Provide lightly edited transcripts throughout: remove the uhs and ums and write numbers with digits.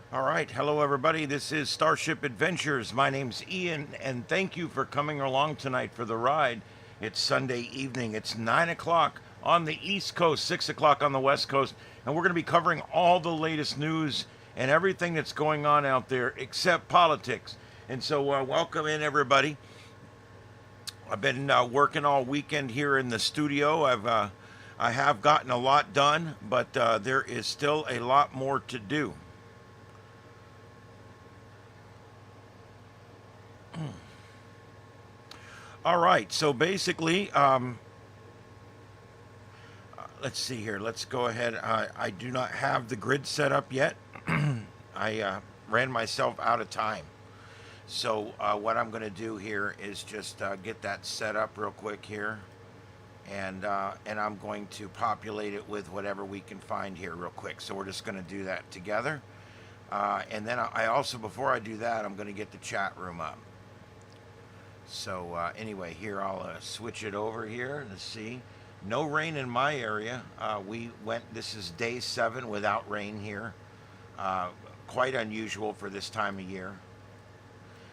All right, hello everybody. This is Starship Adventures. My name's Ian, and thank you for coming along tonight for the ride. It's Sunday evening. It's 9 o'clock on the East Coast, 6 o'clock on the West Coast, and we're going to be covering all the latest news and everything that's going on out there except politics. And so, welcome in everybody. I've been working all weekend here in the studio. I have gotten a lot done, but there is still a lot more to do. All right, so basically, let's see here. Let's go ahead. I do not have the grid set up yet. I ran myself out of time. So what I'm going to do here is just get that set up real quick here, and I'm going to populate it with whatever we can find here real quick. So we're just going to do that together, and then I also, before I do that, I'm going to get the chat room up. So anyway, here I'll switch it over here. Let's see. No rain in my area. This is day 7 without rain here. Quite unusual for this time of year.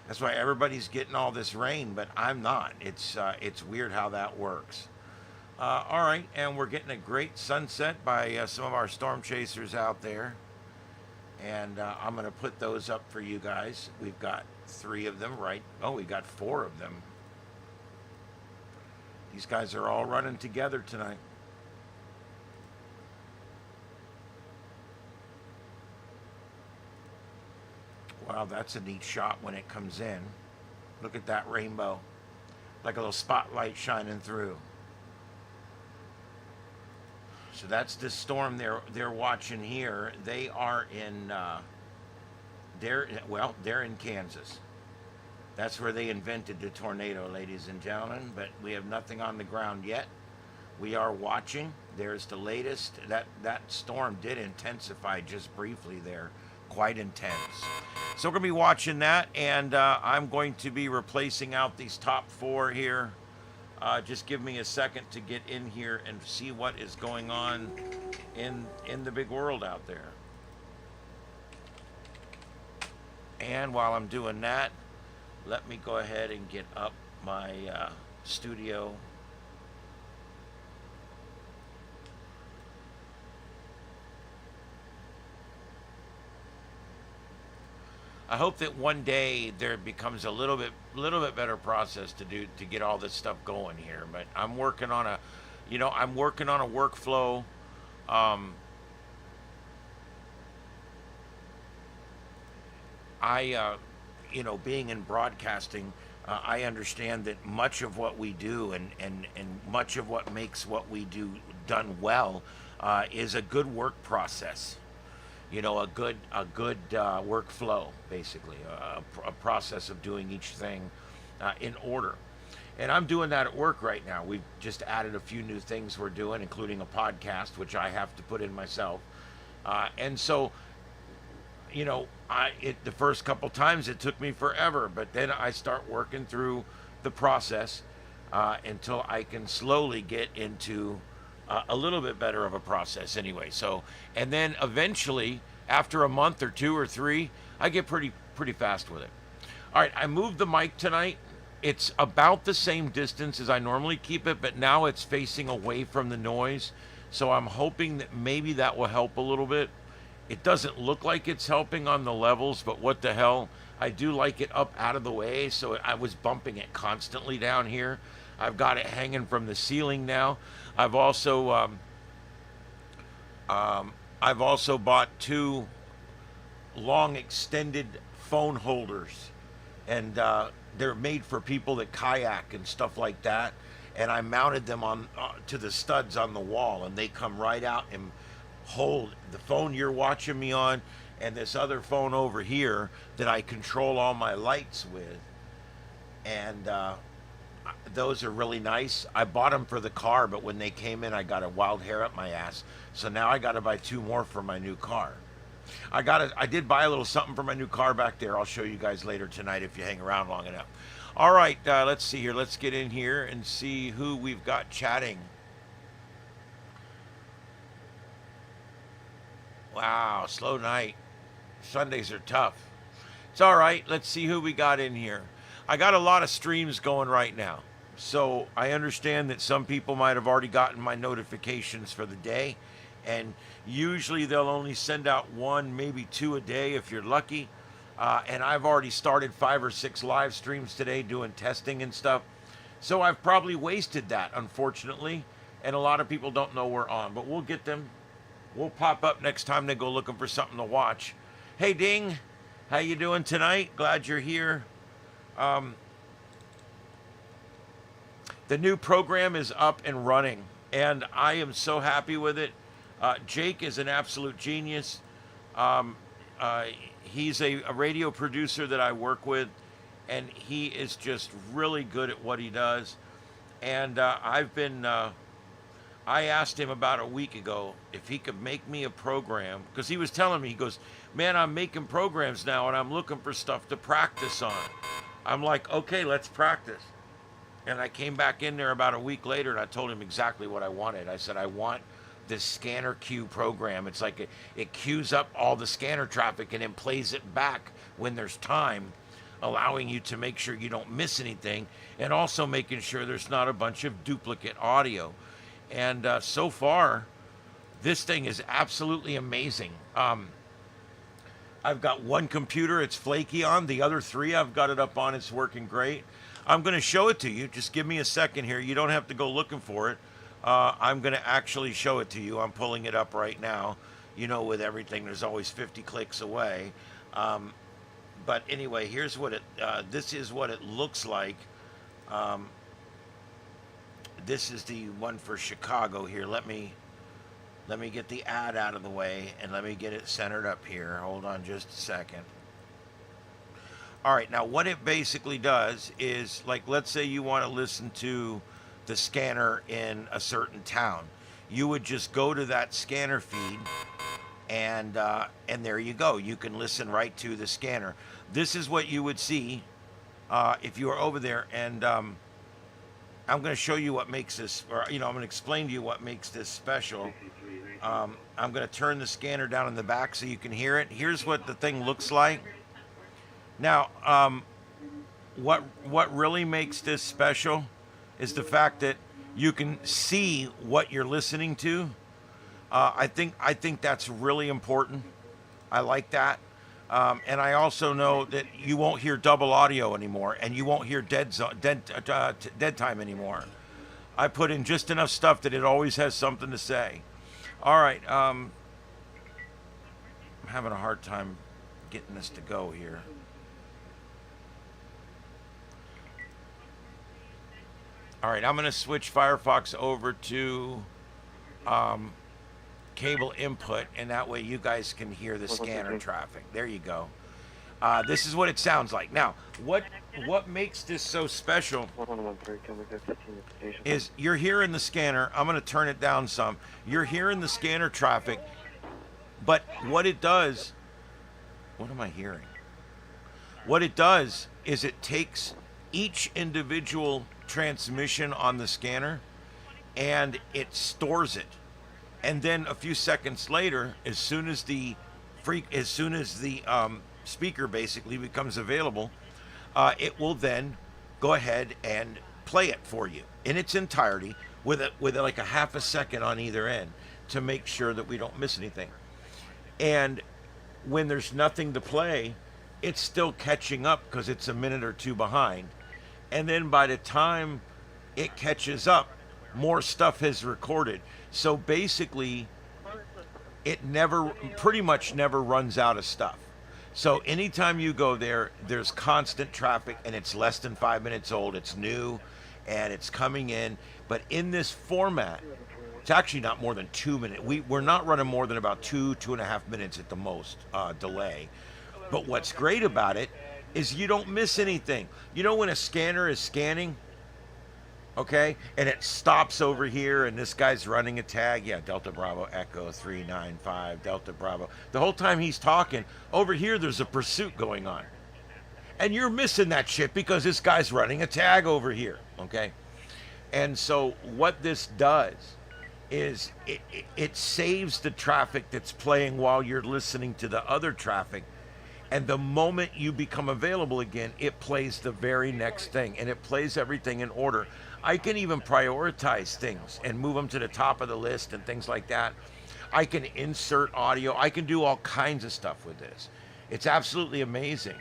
That's why everybody's getting all this rain, but I'm not. It's weird how that works. All right, and we're getting a great sunset by some of our storm chasers out there. And I'm going to put those up for you guys. We've got 3 of them, right? Oh, we got 4 of them. These guys are all running together tonight. Wow, that's a neat shot when it comes in. Look at that rainbow. Like a little spotlight shining through. So that's the storm they're watching here. They are in they're in Kansas. That's where they invented the tornado, ladies and gentlemen, but we have nothing on the ground yet. We are watching. There's the latest. That storm did intensify just briefly there. Quite intense. So we're going to be watching that, and I'm going to be replacing out these top 4 here. Just give me a second to get in here and see what is going on in the big world out there. And while I'm doing that, let me go ahead and get up my studio. I hope that one day there becomes a little bit better process to get all this stuff going here. But I'm working on I'm working on a workflow. Um, being in broadcasting, I understand that much of what we do and much of what makes what we do done well is a good work process. A good workflow, basically, a process of doing each thing in order. And I'm doing that at work right now. We've just added a few new things we're doing, including a podcast, which I have to put in myself. And so, the first couple times it took me forever, but then I start working through the process until I can slowly get into a little bit better of a process anyway. So, and then eventually, after a month or 2 or 3, I get pretty fast with it. All right, I moved the mic tonight. It's about the same distance as I normally keep it, but now it's facing away from the noise. So I'm hoping that maybe that will help a little bit. It doesn't look like it's helping on the levels, but what the hell? I do like it up out of the way, so I was bumping it constantly down here. I've got it hanging from the ceiling now. I've also bought 2 long extended phone holders, and they're made for people that kayak and stuff like that. And I mounted them on to the studs on the wall, and they come right out and hold the phone you're watching me on, and this other phone over here that I control all my lights with. And those are really nice. I bought them for the car, but when they came in, I got a wild hair up my ass. So now I got to buy 2 more for my new car. I did buy a little something for my new car back there. I'll show you guys later tonight if you hang around long enough. All right, let's see here. Let's get in here and see who we've got chatting. Wow, slow night. Sundays are tough. It's all right. Let's see who we got in here. I got a lot of streams going right now. So I understand that some people might have already gotten my notifications for the day. And usually they'll only send out one, maybe two a day if you're lucky. And I've already started 5 or 6 live streams today doing testing and stuff. So I've probably wasted that, unfortunately. And a lot of people don't know we're on. But we'll get them. We'll pop up next time they go looking for something to watch. Hey, Ding. How you doing tonight? Glad you're here. The new program is up and running, and I am so happy with it. Jake is an absolute genius. He's a radio producer that I work with, and he is just really good at what he does. And I asked him about a week ago if he could make me a program, because he was telling me, he goes, man, I'm making programs now and I'm looking for stuff to practice on. I'm like, okay, let's practice. And I came back in there about a week later and I told him exactly what I wanted. I said, I want this scanner queue program. It's like it queues up all the scanner traffic and then plays it back when there's time, allowing you to make sure you don't miss anything, and also making sure there's not a bunch of duplicate audio. And so far, this thing is absolutely amazing. I've got one computer it's flaky on. The other 3 I've got it up on. It's working great. I'm going to show it to you. Just give me a second here. You don't have to go looking for it. I'm going to actually show it to you. I'm pulling it up right now. You know, with everything, there's always 50 clicks away. But anyway, here's what this is what it looks like. This is the one for Chicago here. Let me get the ad out of the way and let me get it centered up here. Hold on just a second. All right, now what it basically does is, like, let's say you want to listen to the scanner in a certain town. You would just go to that scanner feed, and there you go. You can listen right to the scanner. This is what you would see if you were over there, and I'm going to show you what makes this, or, I'm going to explain to you what makes this special. I'm going to turn the scanner down in the back so you can hear it. Here's what the thing looks like. Now, what really makes this special is the fact that you can see what you're listening to. I think that's really important. I like that. And I also know that you won't hear double audio anymore, and you won't hear dead time anymore. I put in just enough stuff that it always has something to say. All right, I'm having a hard time getting this to go here. All right, I'm going to switch Firefox over to cable input, and that way you guys can hear the scanner traffic. There you go. This is what it sounds like. Now, what makes this so special is you're hearing the scanner. I'm going to turn it down some. You're hearing the scanner traffic, but what it does, what am I hearing? What it does is it takes each individual transmission on the scanner and it stores it. And then a few seconds later, as soon as the speaker basically becomes available, it will then go ahead and play it for you in its entirety with like a half a second on either end to make sure that we don't miss anything. And when there's nothing to play, it's still catching up because it's a minute or two behind. And then by the time it catches up, more stuff has recorded. So basically, it pretty much never runs out of stuff. So anytime you go there, there's constant traffic, and it's less than 5 minutes old. It's new, and it's coming in. But in this format, it's actually not more than 2 minutes. We're not running more than about 2.5 minutes at the most delay. But what's great about it is you don't miss anything. You know when a scanner is scanning, okay, and it stops over here, and this guy's running a tag, yeah, Delta Bravo Echo 395 Delta Bravo. The whole time he's talking, over here there's a pursuit going on. And you're missing that shit because this guy's running a tag over here, okay? And so what this does is it saves the traffic that's playing while you're listening to the other traffic And the moment you become available again, it plays the very next thing, and it plays everything in order. I can even prioritize things and move them to the top of the list and things like that. I can insert audio. I can do all kinds of stuff with this. It's absolutely amazing.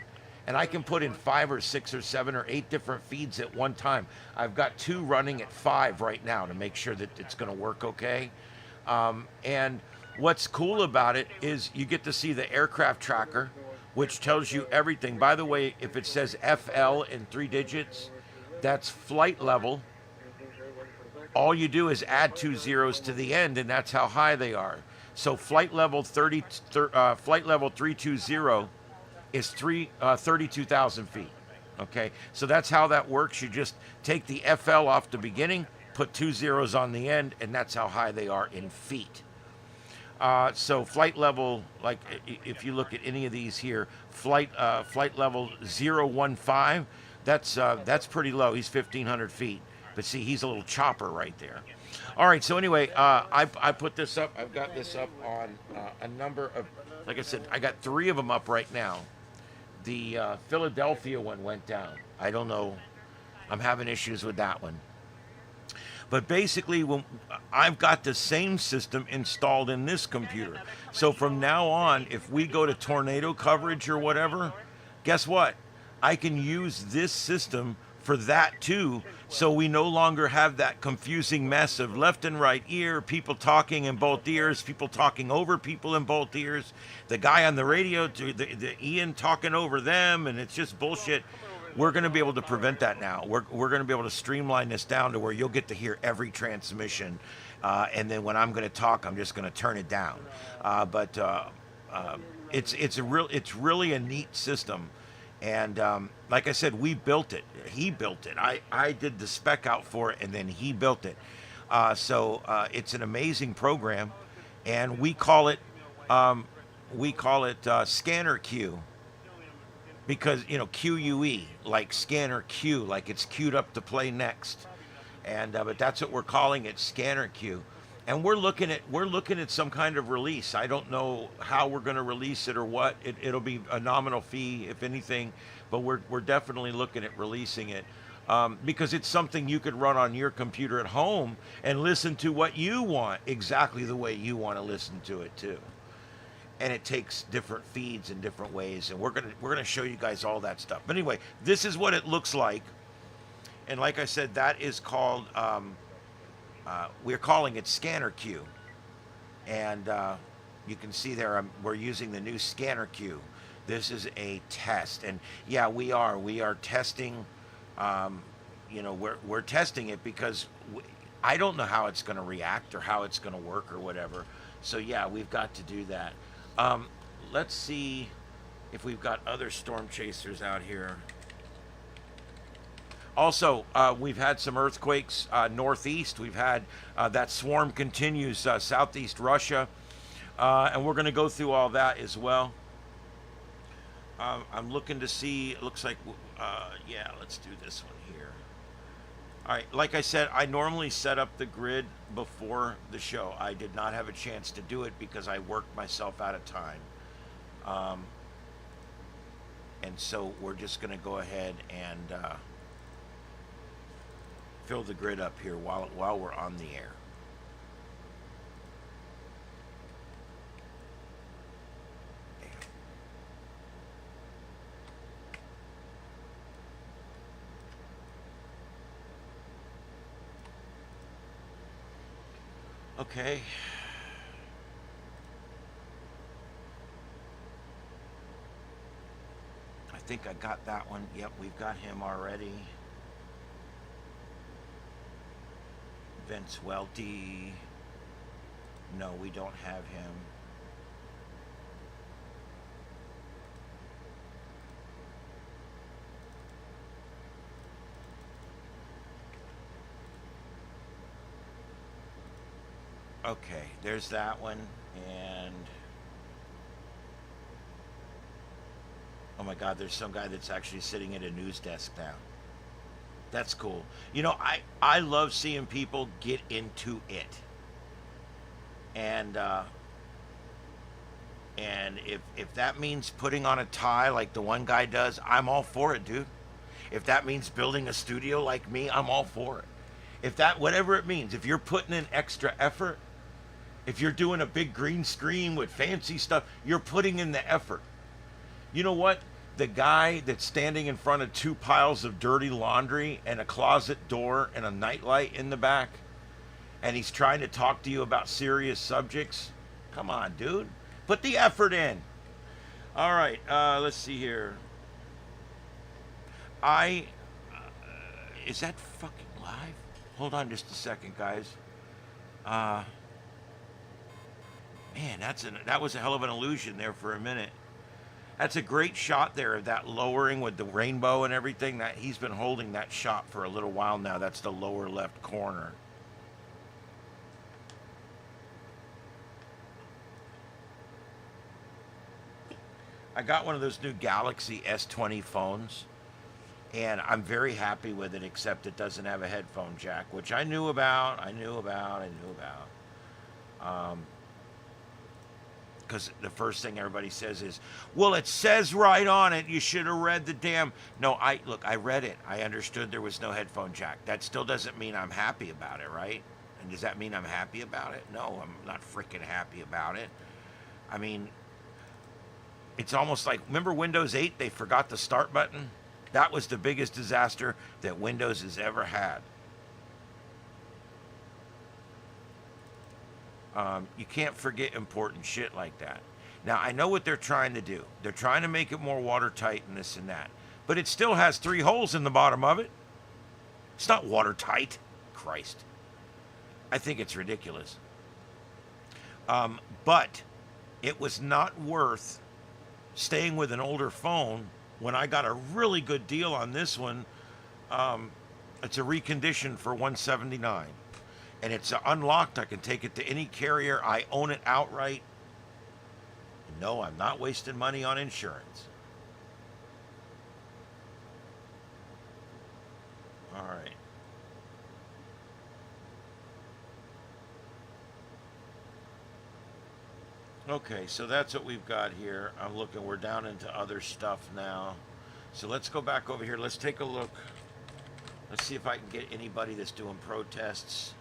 And I can put in 5 or 6 or 7 or 8 different feeds at one time. I've got 2 running at 5 right now to make sure that it's going to work okay. And what's cool about it is you get to see the aircraft tracker, which tells you everything. By the way, if it says FL in 3 digits, that's flight level. All you do is add 2 zeros to the end, and that's how high they are. So flight level 320 is 32,000 feet. Okay, so that's how that works. You just take the FL off the beginning, put 2 zeros on the end, and that's how high they are in feet. So flight level, like if you look at any of these here, flight level 015, that's pretty low. He's 1,500 feet. But see, he's a little chopper right there. All right, so anyway, I put this up. I've got this up on a number of, like I said, I got 3 of them up right now. The Philadelphia one went down. I don't know. I'm having issues with that one. But basically, when I've got the same system installed in this computer. So from now on, if we go to tornado coverage or whatever, guess what? I can use this system for that too, so we no longer have that confusing mess of left and right ear, people talking in both ears, people talking over people in both ears, the guy on the radio, the Ian talking over them, and it's just bullshit. We're going to be able to prevent that now. We're going to be able to streamline this down to where you'll get to hear every transmission, and then when I'm going to talk, I'm just going to turn it down. But it's really a neat system. And like I said, we built it. He built it. I did the spec out for it, and then he built it. So it's an amazing program, and we call it Scanner Q, because QUE, like Scanner Q, like it's queued up to play next. And but that's what we're calling it, Scanner Q. And we're looking at some kind of release. I don't know how we're going to release it or what. It'll be a nominal fee, if anything, but we're definitely looking at releasing it because it's something you could run on your computer at home and listen to what you want, exactly the way you want to listen to it too. And it takes different feeds in different ways, and we're gonna show you guys all that stuff. But anyway, this is what it looks like, and like I said, that is called. We're calling it Scanner Q, and you can see there we're using the new Scanner Q. This is a test, and yeah, we are testing. We're testing it because I don't know how it's going to react or how it's going to work or whatever. So yeah, we've got to do that. Let's see if we've got other storm chasers out here. Also, we've had some earthquakes northeast. We've had that swarm continues southeast Russia, and we're going to go through all that as well. I'm looking to see, it looks like, yeah, let's do this one here. All right, like I said, I normally set up the grid before the show. I did not have a chance to do it because I worked myself out of time. And so we're just going to go ahead and fill the grid up here while we're on the air. Okay. I think I got that one. Yep, we've got him already. Vince Welty. No, we don't have him. Okay, there's that one, and oh my God, there's some guy that's actually sitting at a news desk now. That's cool. You know, I love seeing people get into it. And And if that means putting on a tie like the one guy does, I'm all for it, dude. If that means building a studio like me, I'm all for it. If that, whatever it means, if you're putting in extra effort, if you're doing a big green screen with fancy stuff, you're putting in the effort. You know what? The guy that's standing in front of two piles of dirty laundry and a closet door and a nightlight in the back, and he's trying to talk to you about serious subjects. Come on, dude. Put the effort in. All right, let's see here. Is that fucking live? Hold on just a second, guys. Man, that was a hell of an illusion there for a minute. That's a great shot there of that lowering with the rainbow and everything. That he's been holding that shot for a little while now. That's the lower left corner. I got one of those new Galaxy S20 phones, and I'm very happy with it, except it doesn't have a headphone jack, which I knew about. Because the first thing everybody says is, well, it says right on it, you should have read the damn... No, I read it. I understood there was no headphone jack. That still doesn't mean I'm happy about it, right? And does that mean I'm happy about it? No, I'm not freaking happy about it. I mean, it's almost like, remember Windows 8, they forgot the start button? That was the biggest disaster that Windows has ever had. You can't forget important shit like that. Now, I know what they're trying to do. They're trying to make it more watertight and this and that. But it still has 3 holes in the bottom of it. It's not watertight. Christ. I think it's ridiculous. But it was not worth staying with an older phone when I got a really good deal on this one. It's a recondition for $179. And it's unlocked. I can take it to any carrier. I own it outright. No, I'm not wasting money on insurance. All right. Okay, so that's what we've got here. I'm looking, we're down into other stuff now. So let's go back over here. Let's take a look. Let's see if I can get anybody that's doing protests.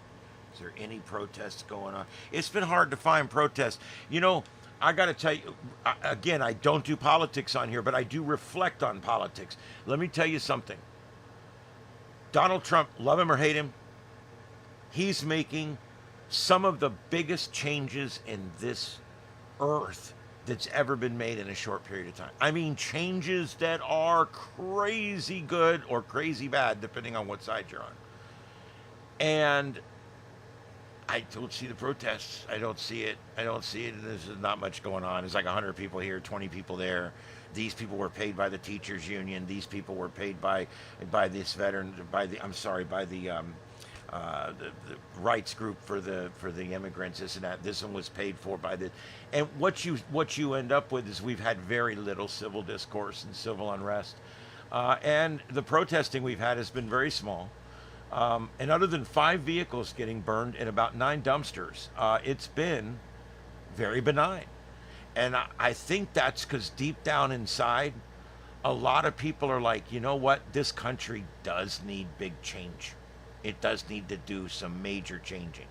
Is there any protests going on? It's been hard to find protests. You know, I got to tell you, again, I don't do politics on here, but I do reflect on politics. Let me tell you something. Donald Trump, love him or hate him, he's making some of the biggest changes in this earth that's ever been made in a short period of time. I mean, changes that are crazy good or crazy bad, depending on what side you're on. And I don't see the protests. I don't see it. There's not much going on. There's like 100 people here, 20 people there. These people were paid by the teachers union. These people were paid by this veteran, by the rights group for the immigrants, this and that. This one was paid for by the, and what you end up with is we've had very little civil discourse and civil unrest, and the protesting we've had has been very small. And other than 5 vehicles getting burned and about 9 dumpsters, it's been very benign. And I think that's because deep down inside, a lot of people are like, you know what? This country does need big change. It does need to do some major changing.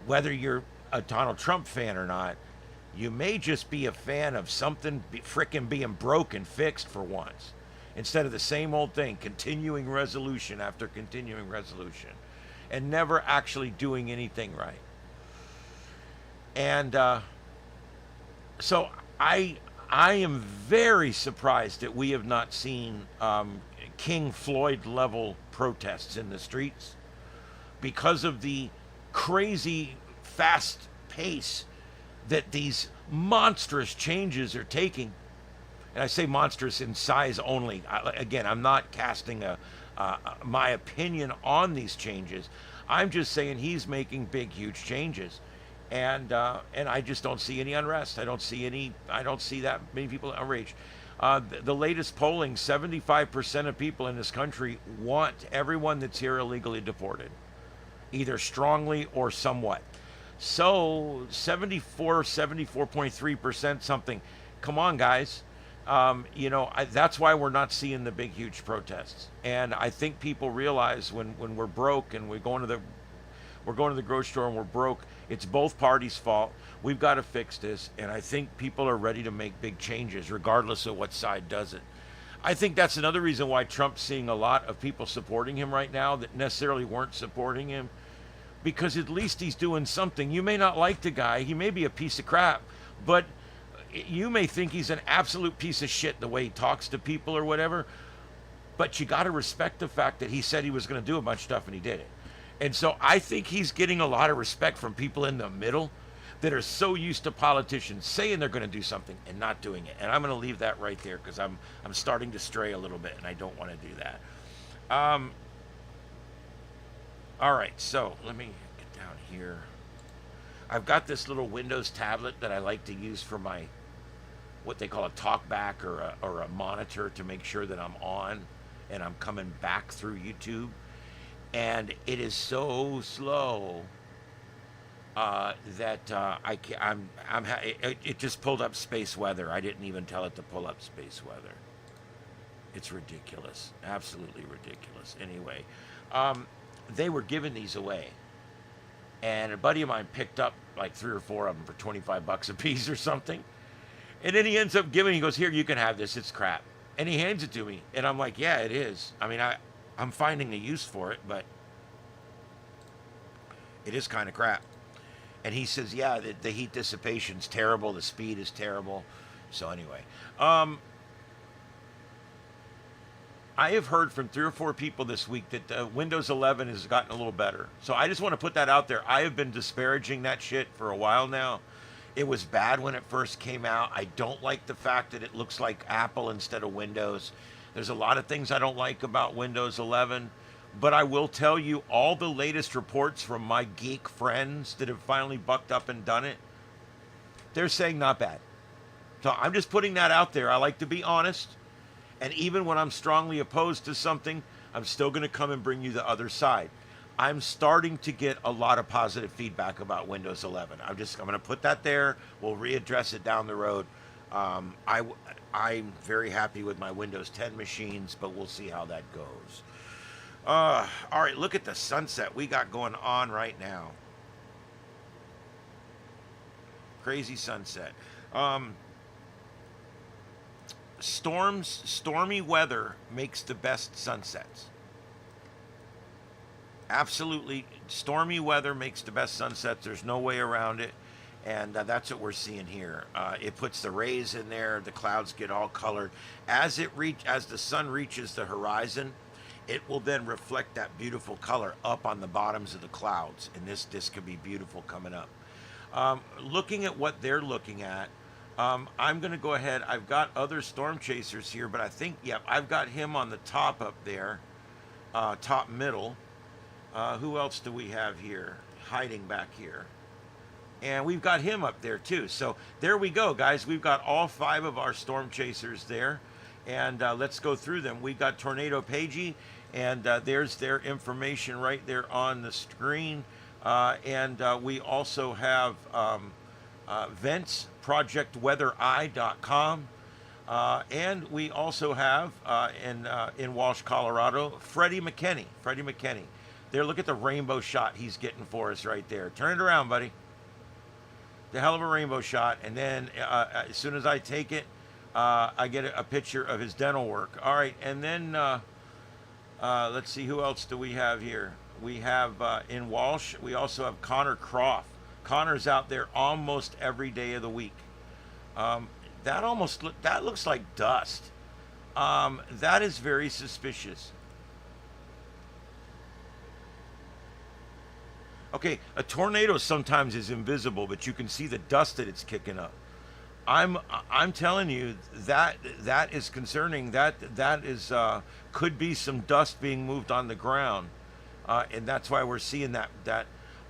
Whether you're a Donald Trump fan or not, you may just be a fan of something frickin' being broke and fixed for once. Instead of the same old thing, continuing resolution after continuing resolution, and never actually doing anything right. And so I am very surprised that we have not seen King Floyd level protests in the streets because of the crazy fast pace that these monstrous changes are taking. And I say monstrous in size only. Again, I'm not casting my opinion on these changes. I'm just saying he's making big, huge changes, and I just don't see any unrest. I don't see that many people outraged. The latest polling: 75% of people in this country want everyone that's here illegally deported, either strongly or somewhat. So 74.3% something. Come on, guys. That's why we're not seeing the big, huge protests. And I think people realize when we're broke and we're going to the grocery store and we're broke, it's both parties' fault. We've got to fix this. And I think people are ready to make big changes, regardless of what side does it. I think that's another reason why Trump's seeing a lot of people supporting him right now that necessarily weren't supporting him, because at least he's doing something. You may not like the guy. He may be a piece of crap, but you may think he's an absolute piece of shit the way he talks to people or whatever, but you got to respect the fact that he said he was going to do a bunch of stuff and he did it. And so I think he's getting a lot of respect from people in the middle that are so used to politicians saying they're going to do something and not doing it. And I'm going to leave that right there because I'm starting to stray a little bit and I don't want to do that. All right, so let me get down here. I've got this little Windows tablet that I like to use for my, what they call a talkback or a monitor, to make sure that I'm on and I'm coming back through YouTube. And it is so slow that it just pulled up space weather. I didn't even tell it to pull up space weather. It's ridiculous, absolutely ridiculous. Anyway, they were giving these away, and a buddy of mine picked up like 3 or 4 of them for $25 a piece or something. And then he ends up giving. He goes, "Here, you can have this. It's crap." And he hands it to me, and I'm like, "Yeah, it is. I mean, I'm finding a use for it, but it is kind of crap." And he says, "Yeah, the heat dissipation's terrible. The speed is terrible." So anyway, I have heard from 3 or 4 people this week that Windows 11 has gotten a little better. So I just want to put that out there. I have been disparaging that shit for a while now. It was bad when it first came out. I don't like the fact that it looks like Apple instead of Windows. There's a lot of things I don't like about Windows 11. But I will tell you, all the latest reports from my geek friends that have finally bucked up and done it, they're saying not bad. So I'm just putting that out there. I like to be honest. And even when I'm strongly opposed to something, I'm still going to come and bring you the other side. I'm starting to get a lot of positive feedback about Windows 11. I'm going to put that there. We'll readdress it down the road. I'm very happy with my Windows 10 machines, but we'll see how that goes. All right, look at the sunset we got going on right now. Crazy sunset. Stormy weather makes the best sunsets. Absolutely, stormy weather makes the best sunsets. There's no way around it. And that's what we're seeing here. It puts the rays in there. The clouds get all colored. As the sun reaches the horizon, it will then reflect that beautiful color up on the bottoms of the clouds. And this could be beautiful coming up. Looking at what they're looking at, I'm going to go ahead. I've got other storm chasers here, but I think, I've got him on the top up there, top middle. Who else do we have here? Hiding back here. And we've got him up there too. So there we go, guys. We've got all 5 of our storm chasers there. And let's go through them. We got Tornado Pagey, and there's their information right there on the screen. And we also have Vents, projectweatheri.com. And we also have, in Walsh, Colorado, Freddie McKinney. There, look at the rainbow shot he's getting for us right there. Turn it around, buddy. The hell of a rainbow shot. And then as soon as I take it, I get a picture of his dental work. All right, and then let's see, who else do we have here? We have in Walsh, we also have Connor Croft. Connor's out there almost every day of the week. That looks like dust. That is very suspicious. Okay, a tornado sometimes is invisible, but you can see the dust that it's kicking up. I'm telling you that is concerning. That is could be some dust being moved on the ground, and that's why we're seeing that.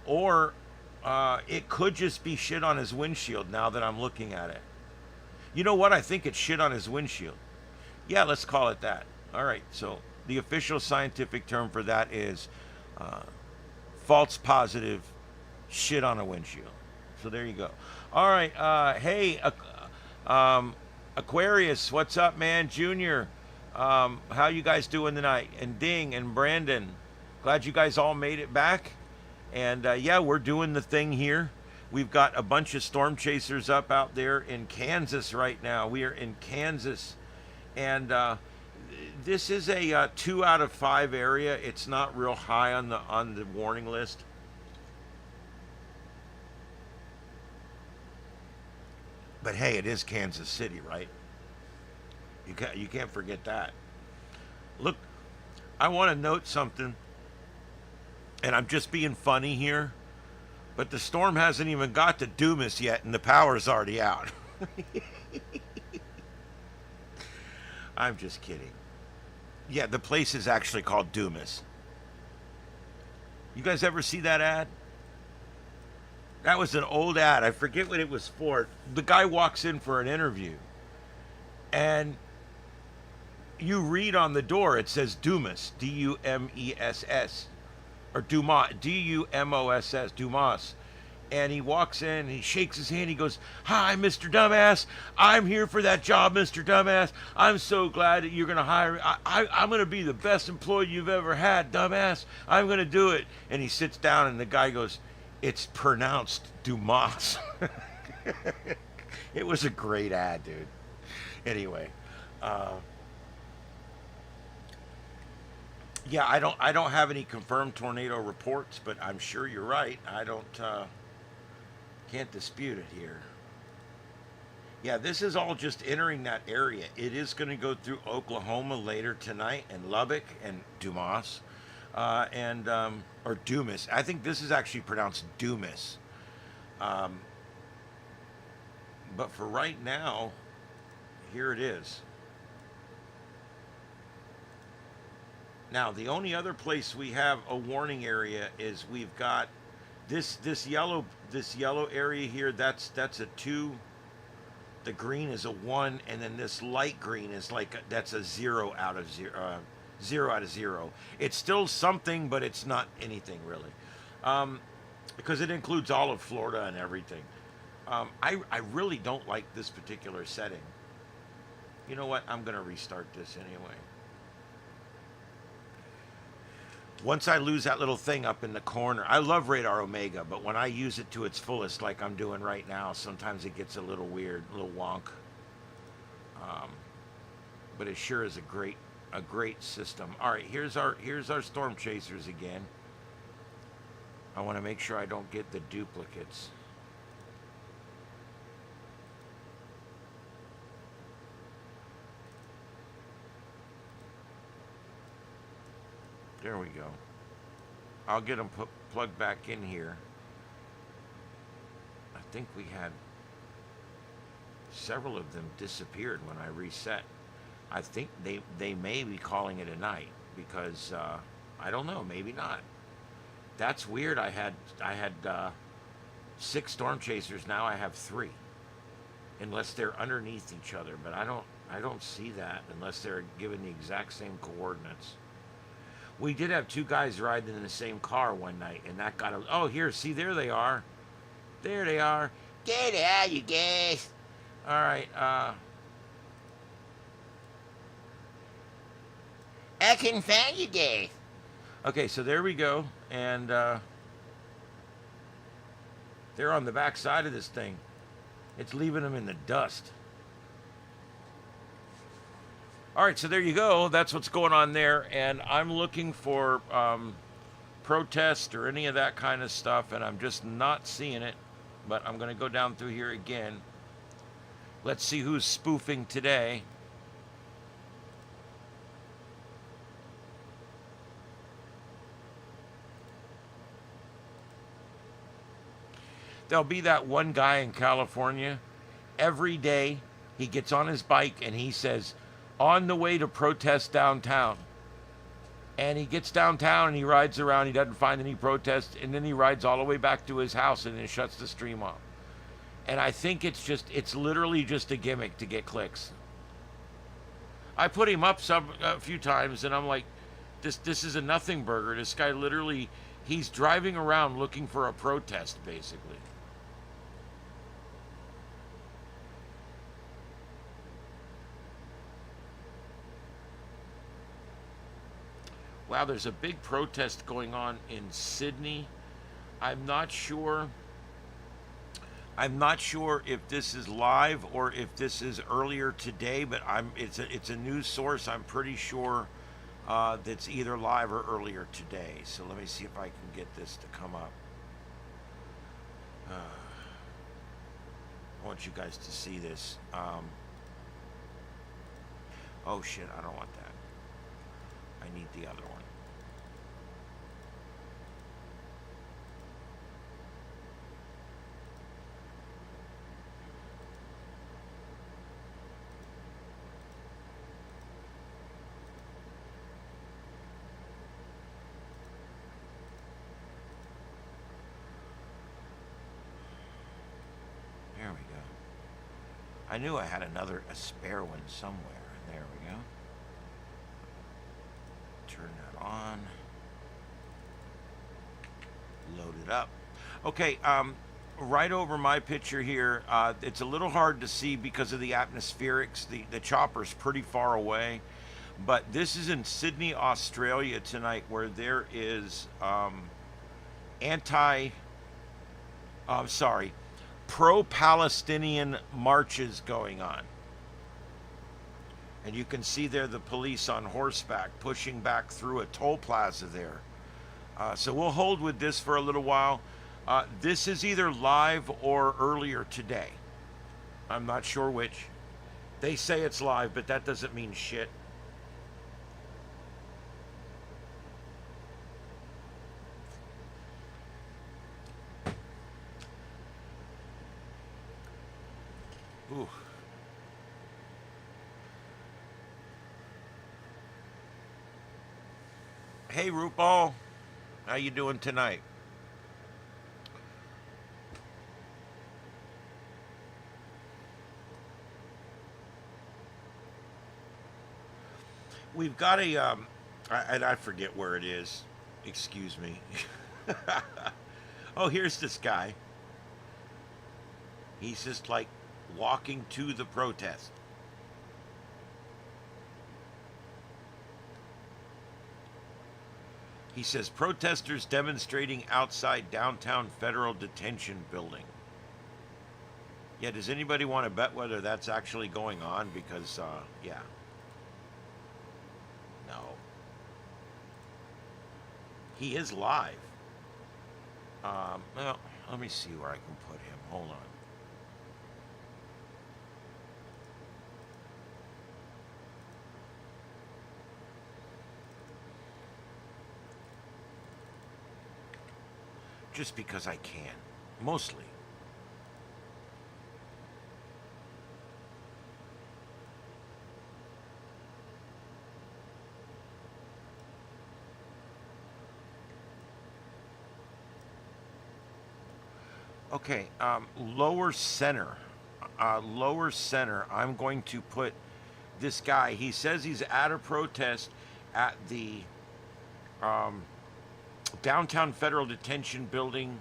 Or it could just be shit on his windshield. Now that I'm looking at it, you know what? I think it's shit on his windshield. Yeah, let's call it that. All right. So the official scientific term for that is false positive shit on a windshield. So there you go. All right. Hey, Aquarius, what's up, man? Junior, how you guys doing tonight? And Ding and Brandon, glad you guys all made it back. And yeah, we're doing the thing here. We've got a bunch of storm chasers up out there in Kansas right now. We are in Kansas, and this is a 2 out of 5 area. It's not real high on the warning list. But hey, it is Kansas City, right? You can't forget that. Look, I want to note something, and I'm just being funny here, but the storm hasn't even got to Dumas yet, and the power's already out. I'm just kidding. Yeah, the place is actually called Dumas. You guys ever see that ad? That was an old ad. I forget what it was for. The guy walks in for an interview, and you read on the door, it says Dumas, D-U-M-E-S-S, or Dumas, D-U-M-O-S-S, Dumas. And he walks in, he shakes his hand, he goes, "Hi, Mr. Dumbass. I'm here for that job, Mr. Dumbass. I'm so glad that you're going to hire me. I'm going to be the best employee you've ever had, dumbass. I'm going to do it." And he sits down, and the guy goes, "It's pronounced Dumas." It was a great ad, dude. Anyway, yeah, I don't have any confirmed tornado reports, but I'm sure you're right. I can't dispute it here. Yeah, this is all just entering that area. It is going to go through Oklahoma later tonight, and Lubbock and Dumas, or Dumas. I think this is actually pronounced Dumas. But for right now, here it is. Now, the only other place we have a warning area is we've got this yellow area here. That's a 2. The green is a 1, and then this light green is that's a 0 out of 0. 0 out of 0. It's still something, but it's not anything really, because it includes all of Florida and everything. I really don't like this particular setting. You know what? I'm gonna restart this anyway. Once I lose that little thing up in the corner, I love Radar Omega, but when I use it to its fullest, like I'm doing right now, sometimes it gets a little weird, a little wonk. But it sure is a great system. All right, here's our storm chasers again. I want to make sure I don't get the duplicates. There we go. I'll get them plugged back in here. I think we had several of them disappeared when I reset. I think they may be calling it a night because I don't know, maybe not. That's weird. I had 6 storm chasers. Now I have 3, unless they're underneath each other. But I don't see that unless they're given the exact same coordinates. We did have 2 guys riding in the same car one night, and that got a... Oh, here, see, there they are. There they are. Get out, you guys. All right, I couldn't find you guys. Okay, so there we go, and they're on the back side of this thing. It's leaving them in the dust. All right, so there you go. That's what's going on there, and I'm looking for protest or any of that kind of stuff, and I'm just not seeing it. But I'm going to go down through here again. Let's see who's spoofing today. There'll be that one guy in California. Every day he gets on his bike and he says, "On the way to protest downtown." And he gets downtown and he rides around. He doesn't find any protests. And then he rides all the way back to his house and then shuts the stream off. And I think it's literally just a gimmick to get clicks. I put him up a few times and I'm like, this is a nothing burger. This guy literally He's driving around looking for a protest, basically. Wow, there's a big protest going on in Sydney. I'm not sure. I'm not sure if this is live or if this is earlier today, but it's a news source. I'm pretty sure that's either live or earlier today. So let me see if I can get this to come up. I want you guys to see this. Oh shit, I don't want that. I need the other one. There we go. I knew I had a spare one somewhere. There we go. Turn that on. Load it up. Okay, right over my picture here, it's a little hard to see because of the atmospherics. The chopper's pretty far away. But this is in Sydney, Australia tonight, where there is pro-Palestinian marches going on. And you can see there the police on horseback pushing back through a toll plaza there. So we'll hold with this for a little while. This is either live or earlier today. I'm not sure which. They say it's live, but that doesn't mean shit. Ooh. Hey, RuPaul. How you doing tonight? We've got I forget where it is. Excuse me. Oh, here's this guy. He's just like walking to the protest. He says protesters demonstrating outside downtown federal detention building. Yeah, does anybody want to bet whether that's actually going on? Because, yeah. No. He is live. Well, let me see where I can put him. Hold on. Just because I can. Mostly. Okay, lower center. Lower center, I'm going to put this guy. He says he's at a protest at the downtown federal detention building.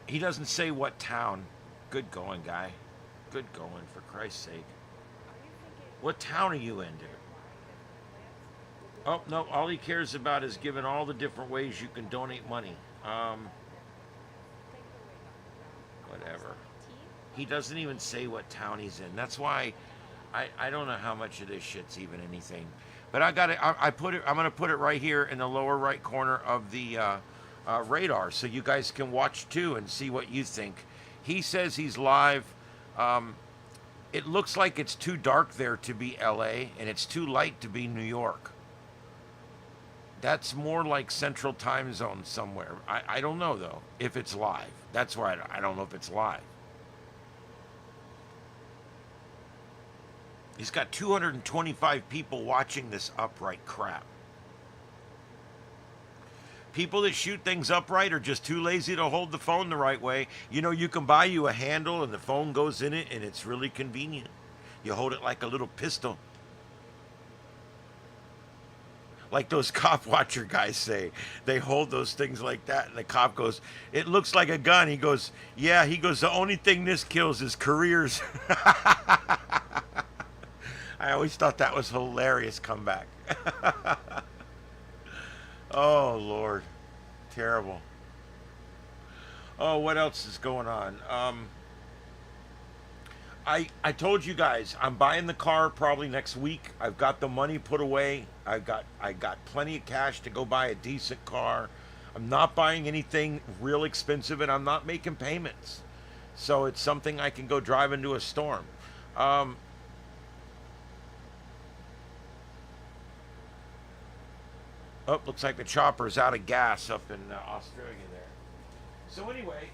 He doesn't say what town. Good going, guy. Good going, for Christ's sake. What town are you in, dude? Oh, no, all he cares about is giving all the different ways you can donate money. Whatever. He doesn't even say what town he's in. That's why I don't know how much of this shit's even anything. But I got it. I put it. I'm gonna put it right here in the lower right corner of the radar, so you guys can watch too and see what you think. He says he's live. It looks like it's too dark there to be L.A. and it's too light to be New York. That's more like Central Time Zone somewhere. I don't know though if it's live. That's why I don't know if it's live. He's got 225 people watching this upright crap. People that shoot things upright are just too lazy to hold the phone the right way. You know, you can buy you a handle and the phone goes in it and it's really convenient. You hold it like a little pistol. like those cop watcher guys say. They hold those things like that, and the cop goes, "It looks like a gun." He goes, "Yeah." He goes, "The only thing this kills is careers." I always thought that was hilarious comeback. Oh Lord, terrible. Oh, what else is going on? I told you guys I'm buying the car probably next week. I've got the money put away. I got plenty of cash to go buy a decent car. I'm not buying anything real expensive, and I'm not making payments. So it's something I can go drive into a storm. Um, oh, looks like the chopper's out of gas up in Australia there. So anyway,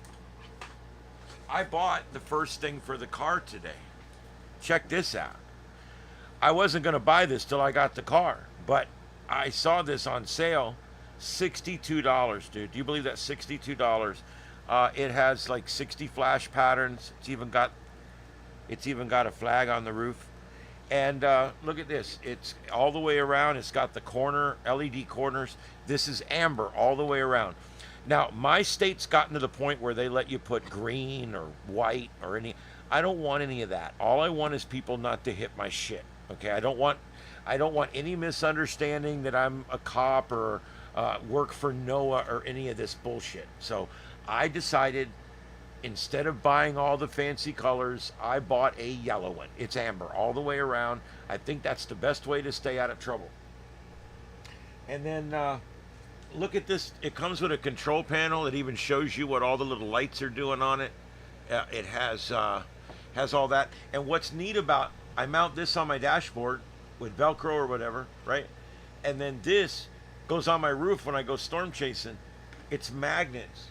I bought the first thing for the car today. Check this out. I wasn't going to buy this till I got the car, but I saw this on sale, $62, dude. Do you believe that? $62. It has like 60 flash patterns. It's even got a flag on the roof. And look at this. It's all the way around. It's got the corner LED corners. This is amber all the way around. Now, my state's gotten to the point where they let you put green or white or any. I don't want any of that. All I want is people not to hit my shit. Okay, I don't want any misunderstanding that I'm a cop or work for NOAA or any of this bullshit. So I decided, instead of buying all the fancy colors, I bought a yellow one. It's amber all the way around. I think that's the best way to stay out of trouble. And then look at this. It comes with a control panel. It even shows you what all the little lights are doing on it. It has all that. And what's neat about, I mount this on my dashboard with Velcro or whatever, right? And then this goes on my roof when I go storm chasing. It's magnets.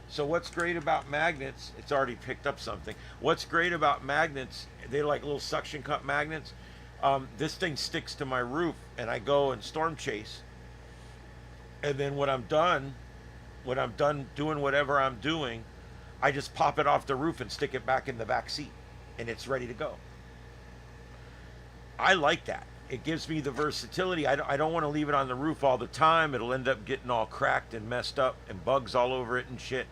So what's great about magnets, it's already picked up something. What's great about magnets, they're like little suction cup magnets. This thing sticks to my roof, and I go and storm chase. And then when I'm done doing whatever I'm doing, I just pop it off the roof and stick it back in the back seat, and it's ready to go. I like that. It gives me the versatility. I don't want to leave it on the roof all the time. It'll end up getting all cracked and messed up and bugs all over it and shit.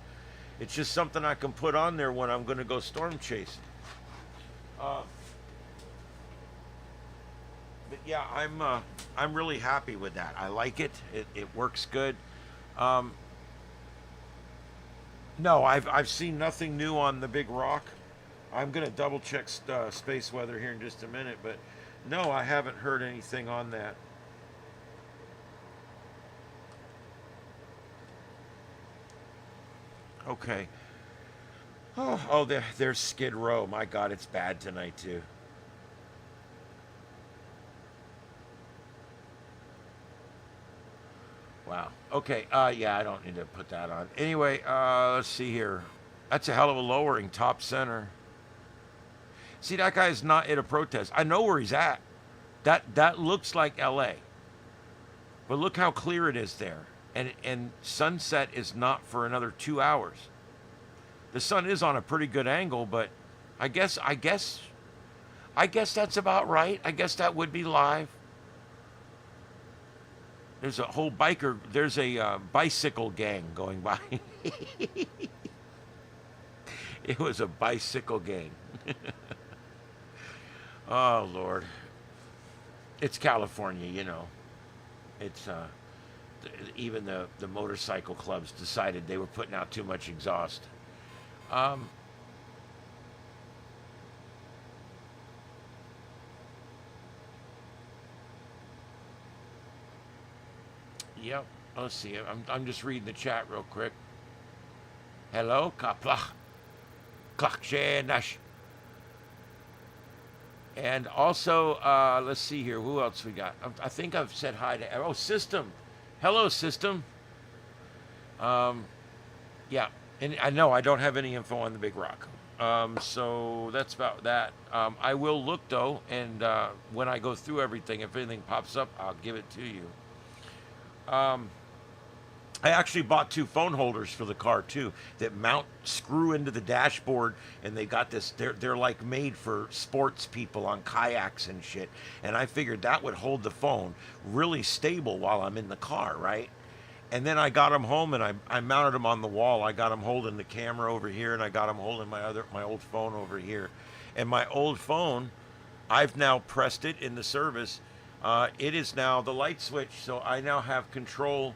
It's just something I can put on there when I'm going to go storm chasing. But yeah, I'm really happy with that. I like it. It works good. No, I've seen nothing new on the Big Rock. I'm gonna double check space weather here in just a minute, but no, I haven't heard anything on that. Okay. Oh, there's Skid Row. My God, it's bad tonight too. Wow. Okay. Yeah, I don't need to put that on. Anyway, let's see here. That's a hell of a lowering, top center. See, that guy's not at a protest. I know where he's at. That looks like L.A. But look how clear it is there. And sunset is not for another 2 hours. The sun is on a pretty good angle, but I guess that's about right. I guess that would be live. There's a bicycle gang going by. It was a bicycle gang. Oh Lord, it's California, you know. It's even the motorcycle clubs decided they were putting out too much exhaust. Um, yep. Let's see. I'm just reading the chat real quick. Hello, kaplach, klachshenash. And also, let's see here. Who else we got? I think I've said hi to. Oh, System. Hello, System. Um, yeah. And I know I don't have any info on the Big Rock. So that's about that. I will look though, and when I go through everything, if anything pops up, I'll give it to you. Um, I actually bought 2 phone holders for the car too that screw into the dashboard, and they got this. They're like made for sports people on kayaks and shit. And I figured that would hold the phone really stable while I'm in the car, right? And then I got them home and I mounted them on the wall. I got them holding the camera over here, and I got them holding my old phone over here. And my old phone, I've now pressed it in the service. It is now the light switch, so I now have control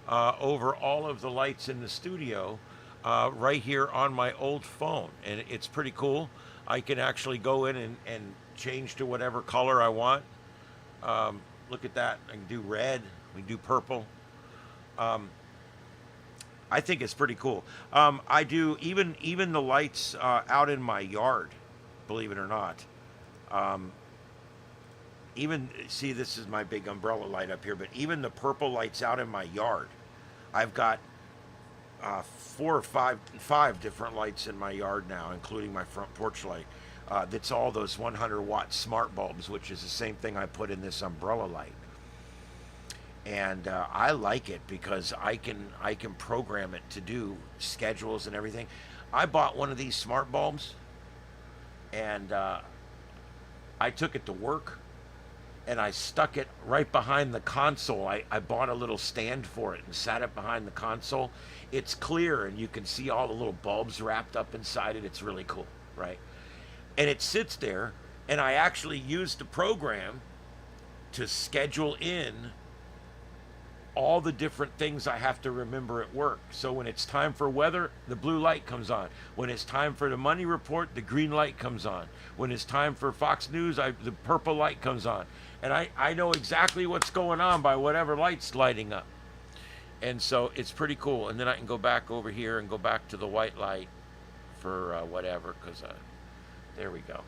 over all of the lights in the studio right here on my old phone. And it's pretty cool. I can actually go in and change to whatever color I want. Look at that. I can do red. We can do purple. I think it's pretty cool. I do even the lights out in my yard, believe it or not. Even see, this is my big umbrella light up here, but even the purple lights out in my yard, I've got 4 or 5 different lights in my yard now, including my front porch light. That's all those 100-watt smart bulbs, which is the same thing I put in this umbrella light. And I like it because I can program it to do schedules and everything. I bought one of these smart bulbs, and I took it to work, and I stuck it right behind the console. I bought a little stand for it and sat it behind the console. It's clear, and you can see all the little bulbs wrapped up inside it. It's really cool, right? And it sits there, and I actually used the program to schedule in all the different things I have to remember at work. So when it's time for weather, the blue light comes on. When it's time for the money report, the green light comes on. When it's time for Fox News, the purple light comes on. And I know exactly what's going on by whatever light's lighting up. And so it's pretty cool. And then I can go back over here and go back to the white light for whatever, because there we go.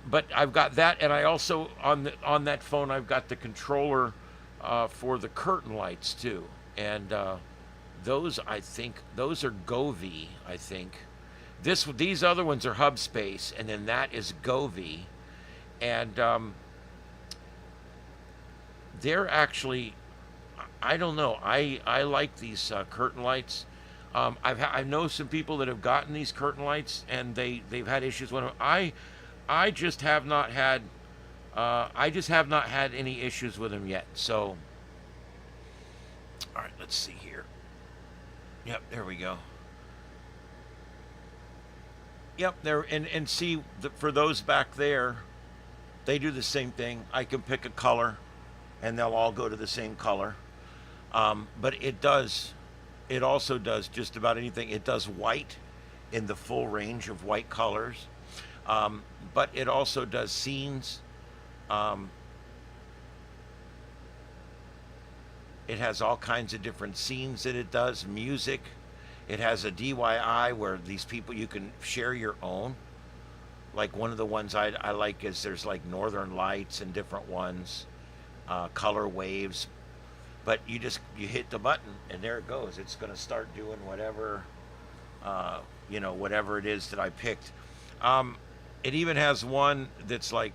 But I've got that, and I also, on that phone, I've got the controller for the curtain lights too. And those, I think, those are Govee, I think. These other ones are Hubspace, and then that is Govee. And they're actually, I don't know, I like these curtain lights. I know some people that have gotten these curtain lights, and they've had issues with them. I just have not had any issues with them yet. So, all right, let's see here. Yep, there we go. Yep, there, and see, for those back there, they do the same thing. I can pick a color, and they'll all go to the same color. But it also does just about anything. It does white in the full range of white colors. But it also does scenes. It has all kinds of different scenes that it does. Music. It has a DIY where these people, you can share your own. Like one of the ones I like is there's like Northern Lights and different ones, color waves. But you hit the button and there it goes. It's going to start doing whatever, whatever it is that I picked. It even has one that's like,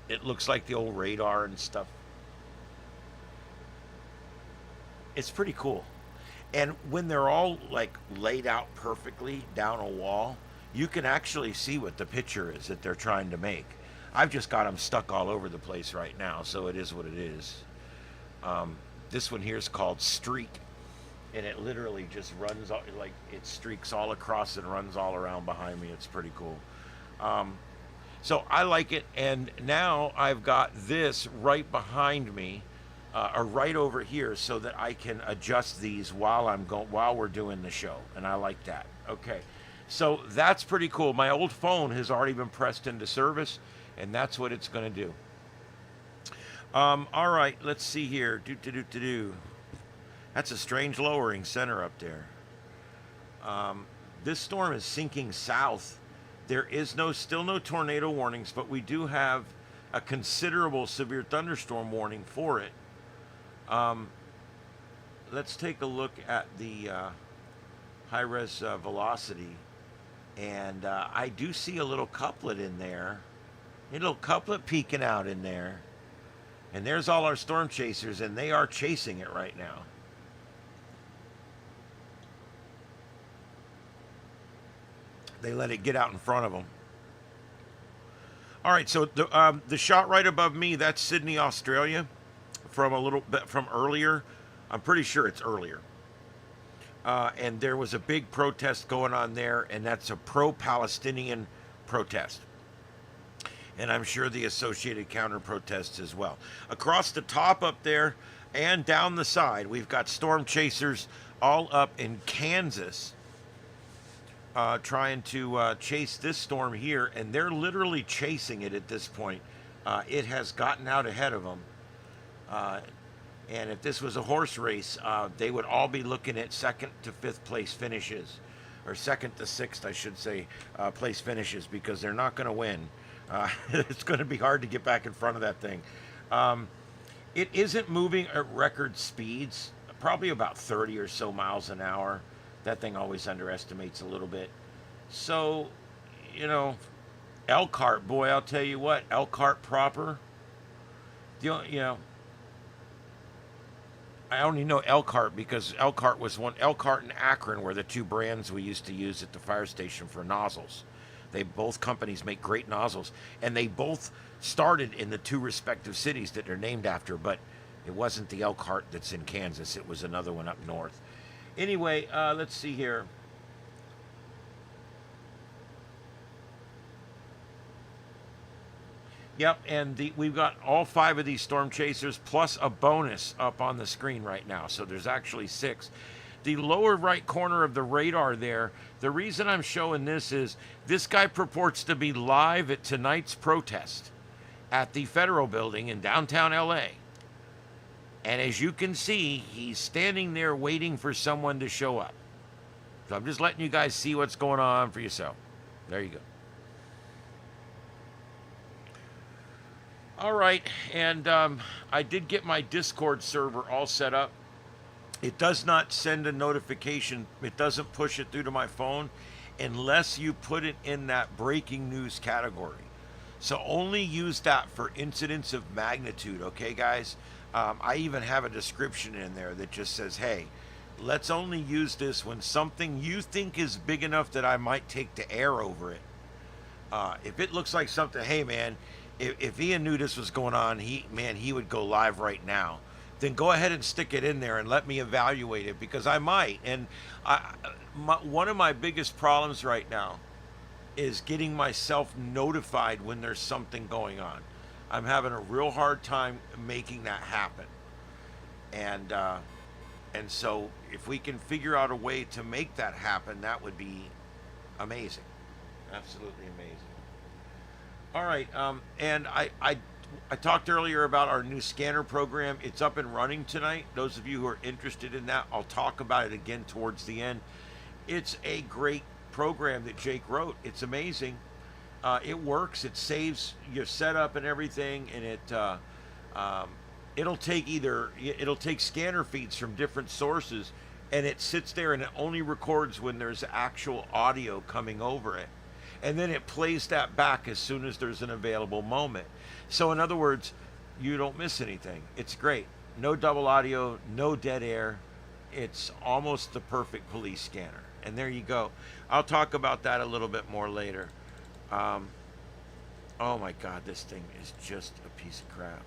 it looks like the old radar and stuff. It's pretty cool. And when they're all like laid out perfectly down a wall, you can actually see what the picture is that they're trying to make. I've just got them stuck all over the place right now, so it is what it is. This one here is called Streak, and it literally just runs, like it streaks all across and runs all around behind me. It's pretty cool. So I like it, and now I've got this right behind me, or right over here, so that I can adjust these while we're doing the show, and I like that. Okay, so that's pretty cool. My old phone has already been pressed into service, and that's what it's going to do. All right, let's see here. That's a strange lowering center up there. This storm is sinking south. There is still no tornado warnings, but we do have a considerable severe thunderstorm warning for it. Let's take a look at the high-res velocity. And I do see a little couplet in there. A little couplet peeking out in there. And there's all our storm chasers, and they are chasing it right now. They let it get out in front of them. All right, so the shot right above me, that's Sydney, Australia, from a little bit from earlier. I'm pretty sure it's earlier. And there was a big protest going on there, and that's a pro-Palestinian protest. And I'm sure the associated counter-protests as well. Across the top up there and down the side, we've got storm chasers all up in Kansas, trying to chase this storm here, and they're literally chasing it at this point. It has gotten out ahead of them. And if this was a horse race, they would all be looking at 2nd to 5th place finishes, or 2nd to 6th, I should say, place finishes, because they're not going to win. It's going to be hard to get back in front of that thing. It isn't moving at record speeds, probably about 30 or so miles an hour. That thing always underestimates a little bit. So, you know, Elkhart, boy, I'll tell you what, Elkhart proper, you know, I only know Elkhart because Elkhart and Akron were the two brands we used to use at the fire station for nozzles. Both companies make great nozzles, and they both started in the two respective cities that they're named after, but it wasn't the Elkhart that's in Kansas. It was another one up north. Anyway, let's see here. Yep, and we've got all 5 of these storm chasers plus a bonus up on the screen right now. So there's actually 6. The lower right corner of the radar there, the reason I'm showing this is this guy purports to be live at tonight's protest at the Federal Building in downtown LA. And as you can see, he's standing there waiting for someone to show up. So I'm just letting you guys see what's going on for yourself. There you go. All right, and I did get my Discord server all set up. It does not send a notification. It doesn't push it through to my phone unless you put it in that breaking news category. So only use that for incidents of magnitude, okay, guys? I even have a description in there that just says, hey, let's only use this when something you think is big enough that I might take the air over it. If it looks like something, hey, man, if Ian knew this was going on, he would go live right now. Then go ahead and stick it in there and let me evaluate it, because I might. And one of my biggest problems right now is getting myself notified when there's something going on. I'm having a real hard time making that happen. And so if we can figure out a way to make that happen, that would be amazing. Absolutely amazing. All right, and I talked earlier about our new scanner program. It's up and running tonight. Those of you who are interested in that, I'll talk about it again towards the end. It's a great program that Jake wrote. It's amazing. It works. It saves your setup and everything, and it'll take scanner feeds from different sources, and it sits there and it only records when there's actual audio coming over it. And then it plays that back as soon as there's an available moment. So in other words, you don't miss anything. It's great. No double audio, no dead air. It's almost the perfect police scanner. And there you go. I'll talk about that a little bit more later. Oh my God, this thing is just a piece of crap.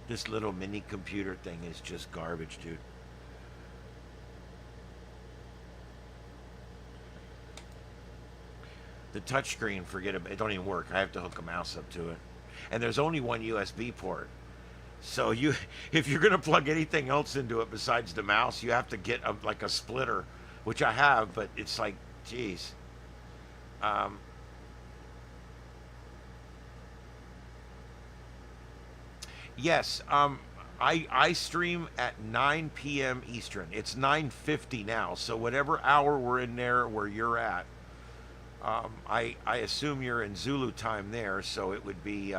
This little mini computer thing is just garbage, dude. The touchscreen, forget it. It don't even work. I have to hook a mouse up to it. And there's only one USB port. So if you're going to plug anything else into it besides the mouse, you have to get like a splitter, which I have, but it's like, geez. Yes, I stream at 9 p.m. Eastern. It's 9:50 now, so whatever hour we're in there where you're at, I assume you're in Zulu time there, so it would be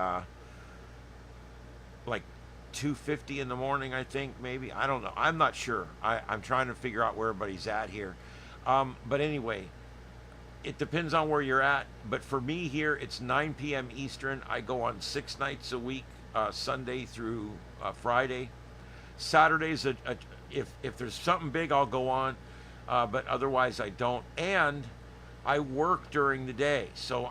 like 2:50 in the morning, I think, maybe. I don't know. I'm not sure. I'm trying to figure out where everybody's at here. But anyway, it depends on where you're at. But for me here, it's 9 p.m. Eastern. I go on 6 nights a week. Sunday through Friday. Saturday's if there's something big, I'll go on, but otherwise I don't. And I work during the day, so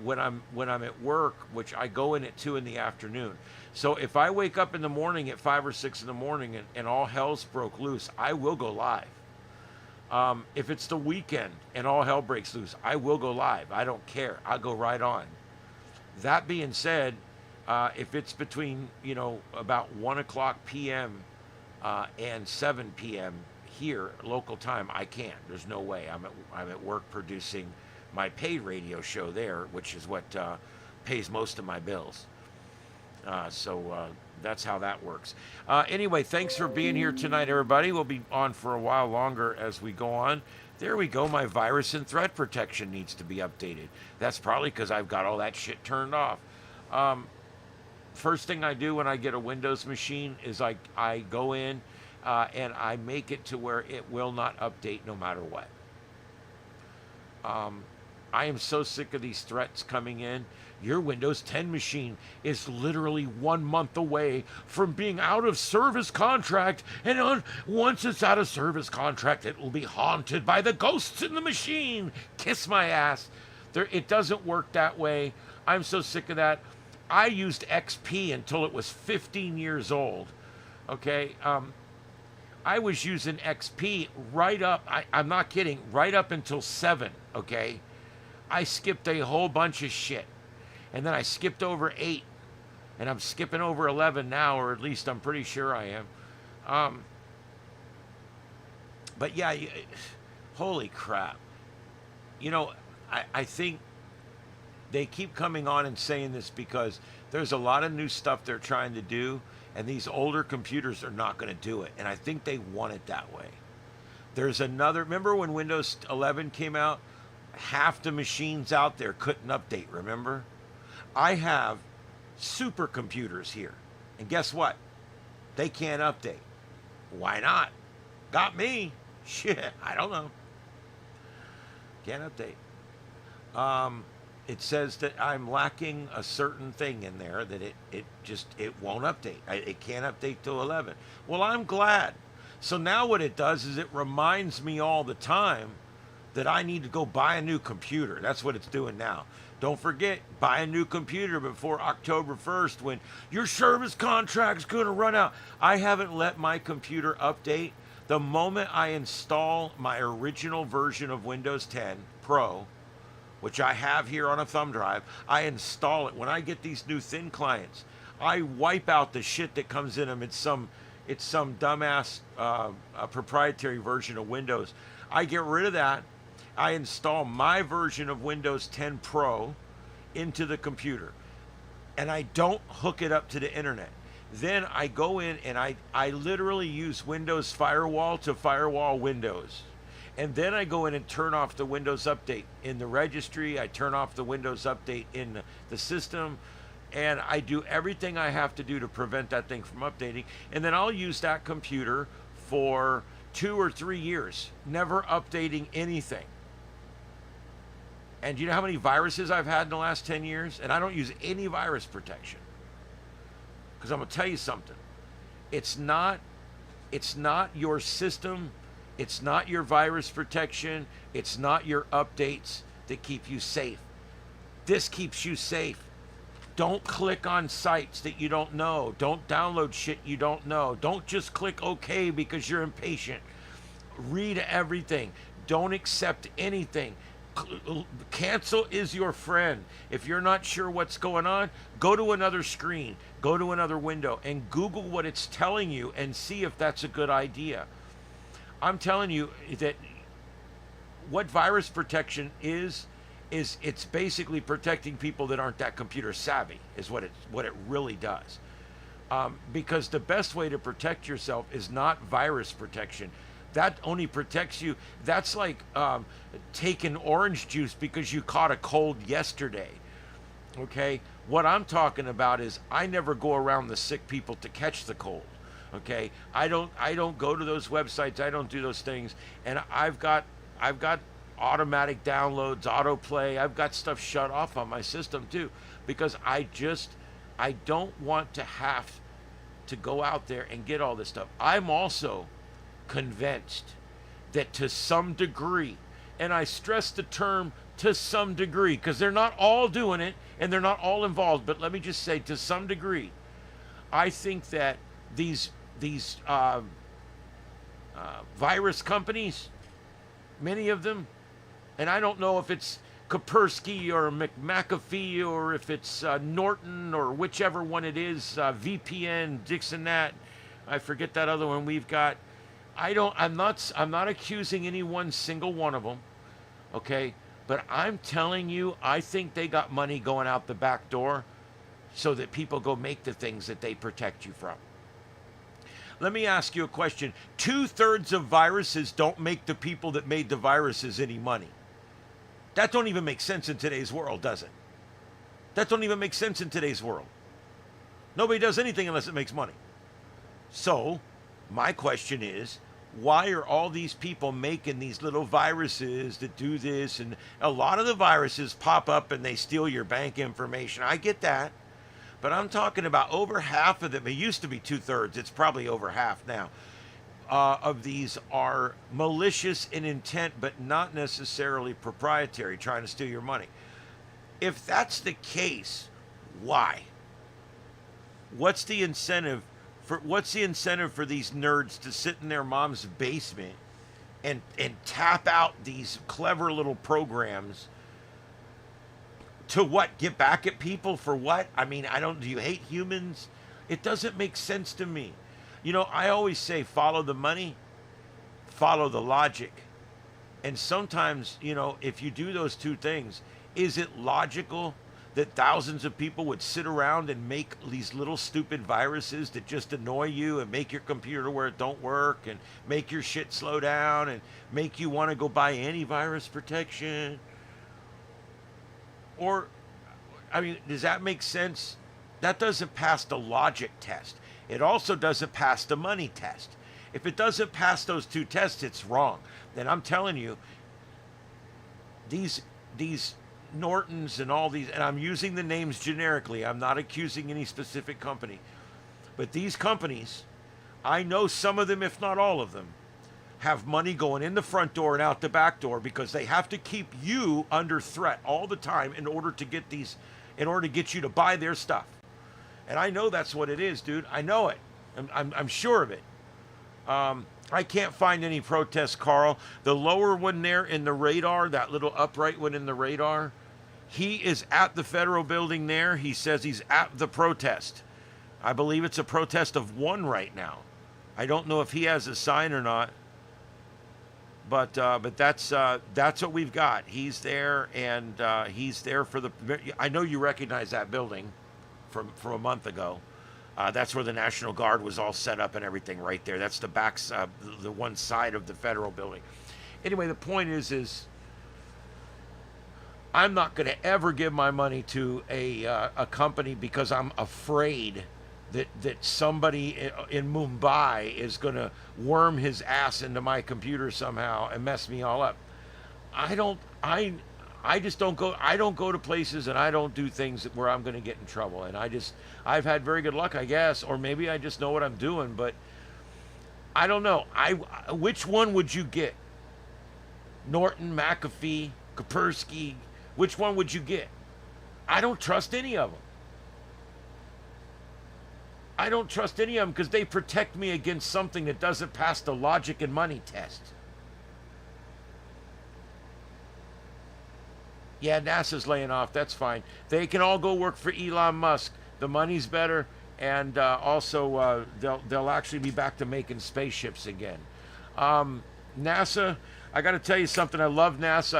when I'm at work, which I go in at 2 in the afternoon. So if I wake up in the morning at 5 or 6 in the morning and all hell's broke loose, I will go live. If it's the weekend and all hell breaks loose, I will go live. I don't care. I'll go right on. That being said, if it's between, about 1 o'clock p.m. And 7 p.m. here, local time, I can't. There's no way. I'm at work producing my paid radio show there, which is what pays most of my bills. So that's how that works. Anyway, thanks for being here tonight, everybody. We'll be on for a while longer as we go on. There we go. My virus and threat protection needs to be updated. That's probably because I've got all that shit turned off. First thing I do when I get a Windows machine is I go in and I make it to where it will not update no matter what. I am so sick of these threats coming in. Your Windows 10 machine is literally 1 month away from being out of service contract, and once it's out of service contract, it will be haunted by the ghosts in the machine. Kiss my ass. It doesn't work that way. I'm so sick of that. I used XP until it was 15 years old. Okay, I was using XP right up, I'm not kidding, right up until 7, okay? I skipped a whole bunch of shit. And then I skipped over 8. And I'm skipping over 11 now, or at least I'm pretty sure I am. But yeah, holy crap. I think they keep coming on and saying this because there's a lot of new stuff they're trying to do, and these older computers are not going to do it. And I think they want it that way. There's remember when Windows 11 came out? Half the machines out there couldn't update, remember? I have supercomputers here. And guess what? They can't update. Why not? Got me. Shit, I don't know. Can't update. It says that I'm lacking a certain thing in there, that it won't update. It can't update till 11. Well, I'm glad. So now what it does is it reminds me all the time that I need to go buy a new computer. That's what it's doing now. Don't forget, buy a new computer before October 1st when your service contract's going to run out. I haven't let my computer update. The moment I install my original version of Windows 10 Pro, which I have here on a thumb drive, I install it. When I get these new thin clients, I wipe out the shit that comes in them. It's some dumbass proprietary version of Windows. I get rid of that. I install my version of Windows 10 Pro into the computer, and I don't hook it up to the internet. Then I go in and I literally use Windows Firewall to firewall Windows. And then I go in and turn off the Windows Update in the registry. I turn off the Windows Update in the system. And I do everything I have to do to prevent that thing from updating. And then I'll use that computer for 2 or 3 years, never updating anything. And do you know how many viruses I've had in the last 10 years? And I don't use any virus protection. Because I'm going to tell you something. It's not your system. It's not your virus protection. It's not your updates that keep you safe. This keeps you safe. Don't click on sites that you don't know. Don't download shit you don't know. Don't just click OK because you're impatient. Read everything. Don't accept anything. Cancel is your friend. If you're not sure what's going on, go to another screen, go to another window, and Google what it's telling you and see if that's a good idea. I'm telling you that what virus protection is it's basically protecting people that aren't that computer savvy, is what it really does. Because the best way to protect yourself is not virus protection. That only protects you. That's like taking orange juice because you caught a cold yesterday. Okay? What I'm talking about is I never go around the sick people to catch the cold. Okay? I don't go to those websites. I don't do those things. And I've got automatic downloads, autoplay. I've got stuff shut off on my system too because I I don't want to have to go out there and get all this stuff. I'm also convinced that to some degree, and I stress the term to some degree, because they're not all doing it and they're not all involved, but let me just say to some degree, I think that these virus companies, many of them, and I don't know if it's Kaspersky or McAfee or if it's Norton or whichever one it is, VPN, Dixon that, I forget that other one we've got. I'm not accusing any one single one of them, okay? But I'm telling you, I think they got money going out the back door so that people go make the things that they protect you from. Let me ask you a question. 2/3 of viruses don't make the people that made the viruses any money. That don't even make sense in today's world, does it? That don't even make sense in today's world. Nobody does anything unless it makes money. So, my question is, why are all these people making these little viruses that do this? And a lot of the viruses pop up and they steal your bank information. I get that. But I'm talking about over half of them. It used to be 2/3. It's probably over half now. Of these are malicious in intent, but not necessarily proprietary, trying to steal your money. If that's the case, why? What's the incentive for these nerds to sit in their mom's basement and tap out these clever little programs? To what? Get back at people for what? I mean, do you hate humans? It doesn't make sense to me. You know, I always say follow the money, follow the logic. And sometimes, you know, if you do those two things, is it logical that thousands of people would sit around and make these little stupid viruses that just annoy you and make your computer where it don't work and make your shit slow down and make you want to go buy antivirus protection? Or, I mean, does that make sense? That doesn't pass the logic test. It also doesn't pass the money test. If it doesn't pass those two tests, it's wrong. Then I'm telling you, these Nortons and all these, and I'm using the names generically, I'm not accusing any specific company, but these companies, I know some of them, if not all of them, have money going in the front door and out the back door because they have to keep you under threat all the time in order to get you to buy their stuff. And I know that's what it is, dude. I know it. I'm sure of it. I can't find any protests, Carl. The lower one there in the radar, that little upright one in the radar, he is at the federal building there. He says he's at the protest. I believe it's a protest of one right now. I don't know if he has a sign or not. But that's what we've got. He's there, and he's there for the. I know you recognize that building from a month ago. That's where the National Guard was all set up and everything right there. That's the back, the one side of the federal building. Anyway, the point is I'm not going to ever give my money to a company because I'm afraid that somebody in Mumbai is going to worm his ass into my computer somehow and mess me all up. I don't go to places and I don't do things where I'm going to get in trouble. And I've had very good luck, I guess, or maybe I just know what I'm doing, but I don't know. Which one would you get? Norton, McAfee, Kaspersky, which one would you get? I don't trust any of them. I don't trust any of them because they protect me against something that doesn't pass the logic and money test. Yeah, NASA's laying off. That's fine. They can all go work for Elon Musk. The money's better, and also they'll actually be back to making spaceships again. NASA, I got to tell you something. I love NASA.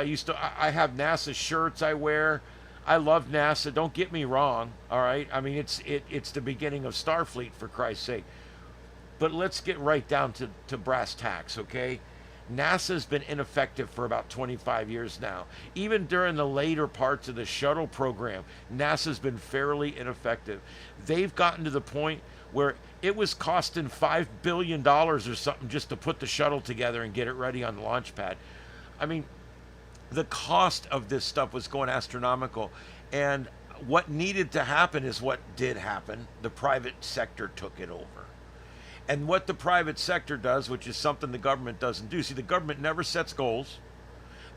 I have NASA shirts I wear. I love NASA. Don't get me wrong. All right. I mean, it's the beginning of Starfleet, for Christ's sake. But let's get right down to brass tacks, okay? NASA's been ineffective for about 25 years now. Even during the later parts of the shuttle program, NASA's been fairly ineffective. They've gotten to the point where it was costing $5 billion or something just to put the shuttle together and get it ready on the launch pad. I mean, the cost of this stuff was going astronomical. And what needed to happen is what did happen. The private sector took it over. And what the private sector does, which is something the government doesn't do. See, the government never sets goals.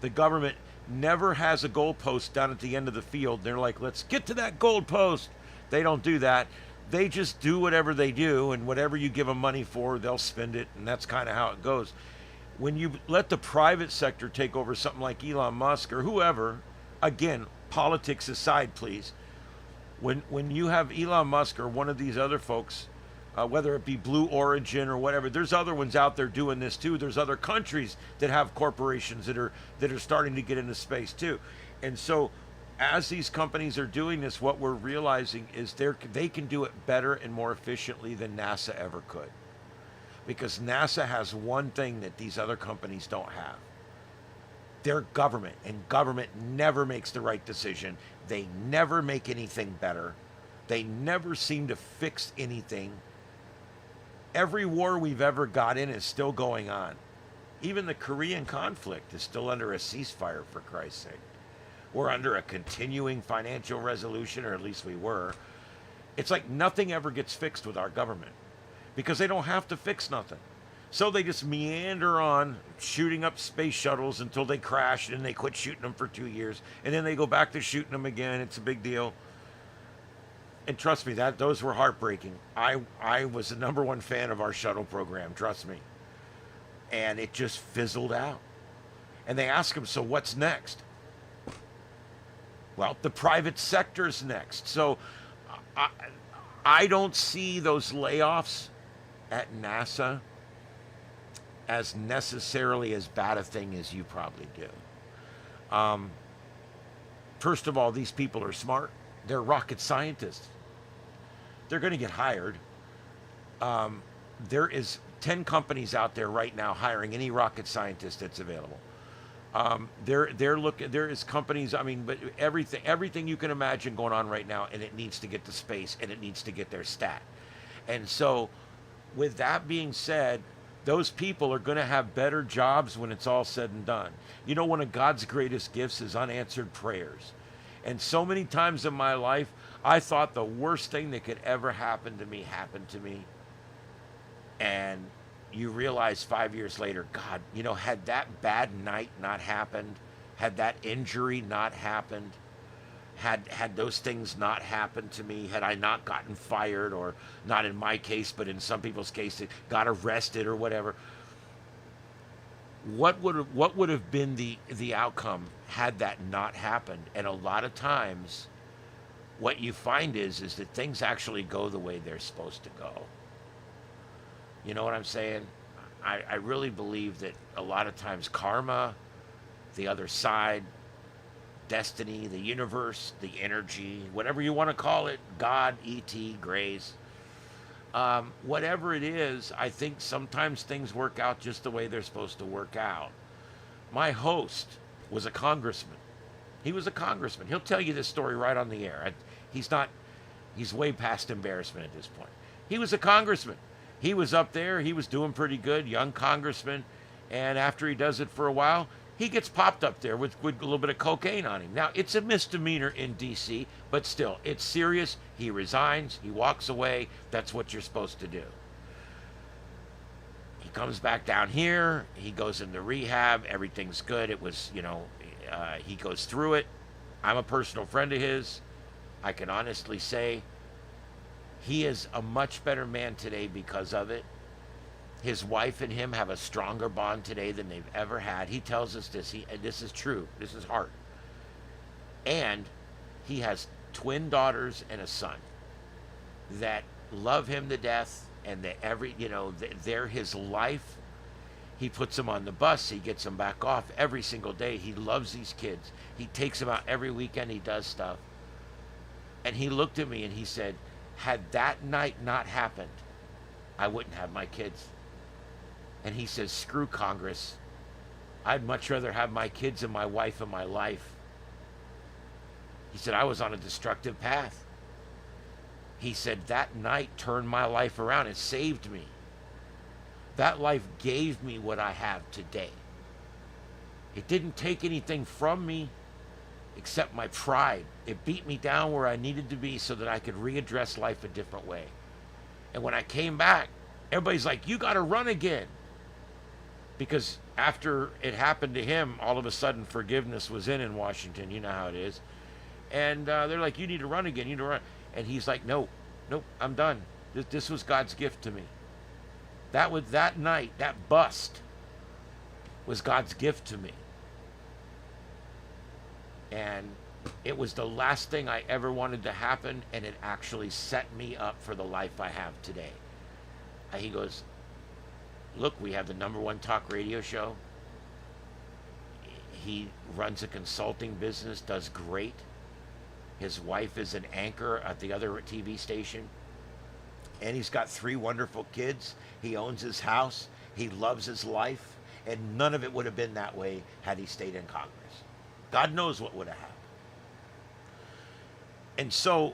The government never has a goalpost down at the end of the field. They're like, let's get to that goalpost. They don't do that. They just do whatever they do, and whatever you give them money for, they'll spend it, and that's kind of how it goes. When you let the private sector take over something like Elon Musk or whoever, again, politics aside, please, when you have Elon Musk or one of these other folks, whether it be Blue Origin or whatever, there's other ones out there doing this too. There's other countries that have corporations that are starting to get into space too. And so as these companies are doing this, what we're realizing is they can do it better and more efficiently than NASA ever could. Because NASA has one thing that these other companies don't have. They're government, and government never makes the right decision. They never make anything better. They never seem to fix anything. Every war we've ever got in is still going on. Even the Korean conflict is still under a ceasefire, for Christ's sake. We're under a continuing financial resolution, or at least we were. It's like nothing ever gets fixed with our government because they don't have to fix nothing. So they just meander on, shooting up space shuttles until they crash, and then they quit shooting them for 2 years, and then they go back to shooting them again. It's a big deal. And trust me, those were heartbreaking. I was the #1 fan of our shuttle program, trust me. And it just fizzled out. And they ask him, so what's next? Well, the private sector's next. So I don't see those layoffs at NASA as necessarily as bad a thing as you probably do. First of all, these people are smart. They're rocket scientists. They're going to get hired. There is 10 companies out there right now hiring any rocket scientist that's available. They're looking. There is companies. I mean, but everything you can imagine going on right now, and it needs to get to space, and it needs to get their stat. And so, with that being said, those people are going to have better jobs when it's all said and done. You know, one of God's greatest gifts is unanswered prayers. And so many times in my life, I thought the worst thing that could ever happen to me happened to me. And you realize 5 years later, God, you know, had that bad night not happened, had that injury not happened, had those things not happened to me, had I not gotten fired, or not in my case, but in some people's case, got arrested or whatever, what would have been the outcome had that not happened? And a lot of times, what you find is that things actually go the way they're supposed to go. You know what I'm saying? I really believe that a lot of times karma, the other side, destiny, the universe, the energy, whatever you want to call it, God, E.T., grace, whatever it is, I think sometimes things work out just the way they're supposed to work out. My host was a congressman. He was a congressman. He'll tell you this story right on the air. He's way past embarrassment at this point. He was a congressman. He was up there. He was doing pretty good, young congressman. And after he does it for a while, he gets popped up there with a little bit of cocaine on him. Now, it's a misdemeanor in D.C., but still, it's serious. He resigns. He walks away. That's what you're supposed to do. He comes back down here. He goes into rehab. Everything's good. It was, he goes through it. I'm a personal friend of his. I can honestly say he is a much better man today because of it. His wife and him have a stronger bond today than they've ever had. He tells us this. This is true. This is heart. And he has twin daughters and a son that love him to death, and that they're his life. He puts them on the bus. He gets them back off every single day. He loves these kids. He takes them out every weekend. He does stuff. And he looked at me and he said, had that night not happened, I wouldn't have my kids. And he says, screw Congress. I'd much rather have my kids and my wife and my life. He said, I was on a destructive path. He said, that night turned my life around. It saved me. That life gave me what I have today. It didn't take anything from me. except my pride. It beat me down where I needed to be so that I could readdress life a different way. And when I came back, everybody's like, you got to run again. Because after it happened to him, all of a sudden forgiveness was in Washington. You know how it is. And they're like, you need to run again. You need to run. And he's like, no, nope, I'm done. This was God's gift to me. That was that night, that bust was God's gift to me. And it was the last thing I ever wanted to happen, and it actually set me up for the life I have today. He goes, look, we have the #1 talk radio show. He runs a consulting business, does great. His wife is an anchor at the other TV station. And he's got 3 wonderful kids. He owns his house. He loves his life. And none of it would have been that way had he stayed in Congress. God knows what would have happened. And so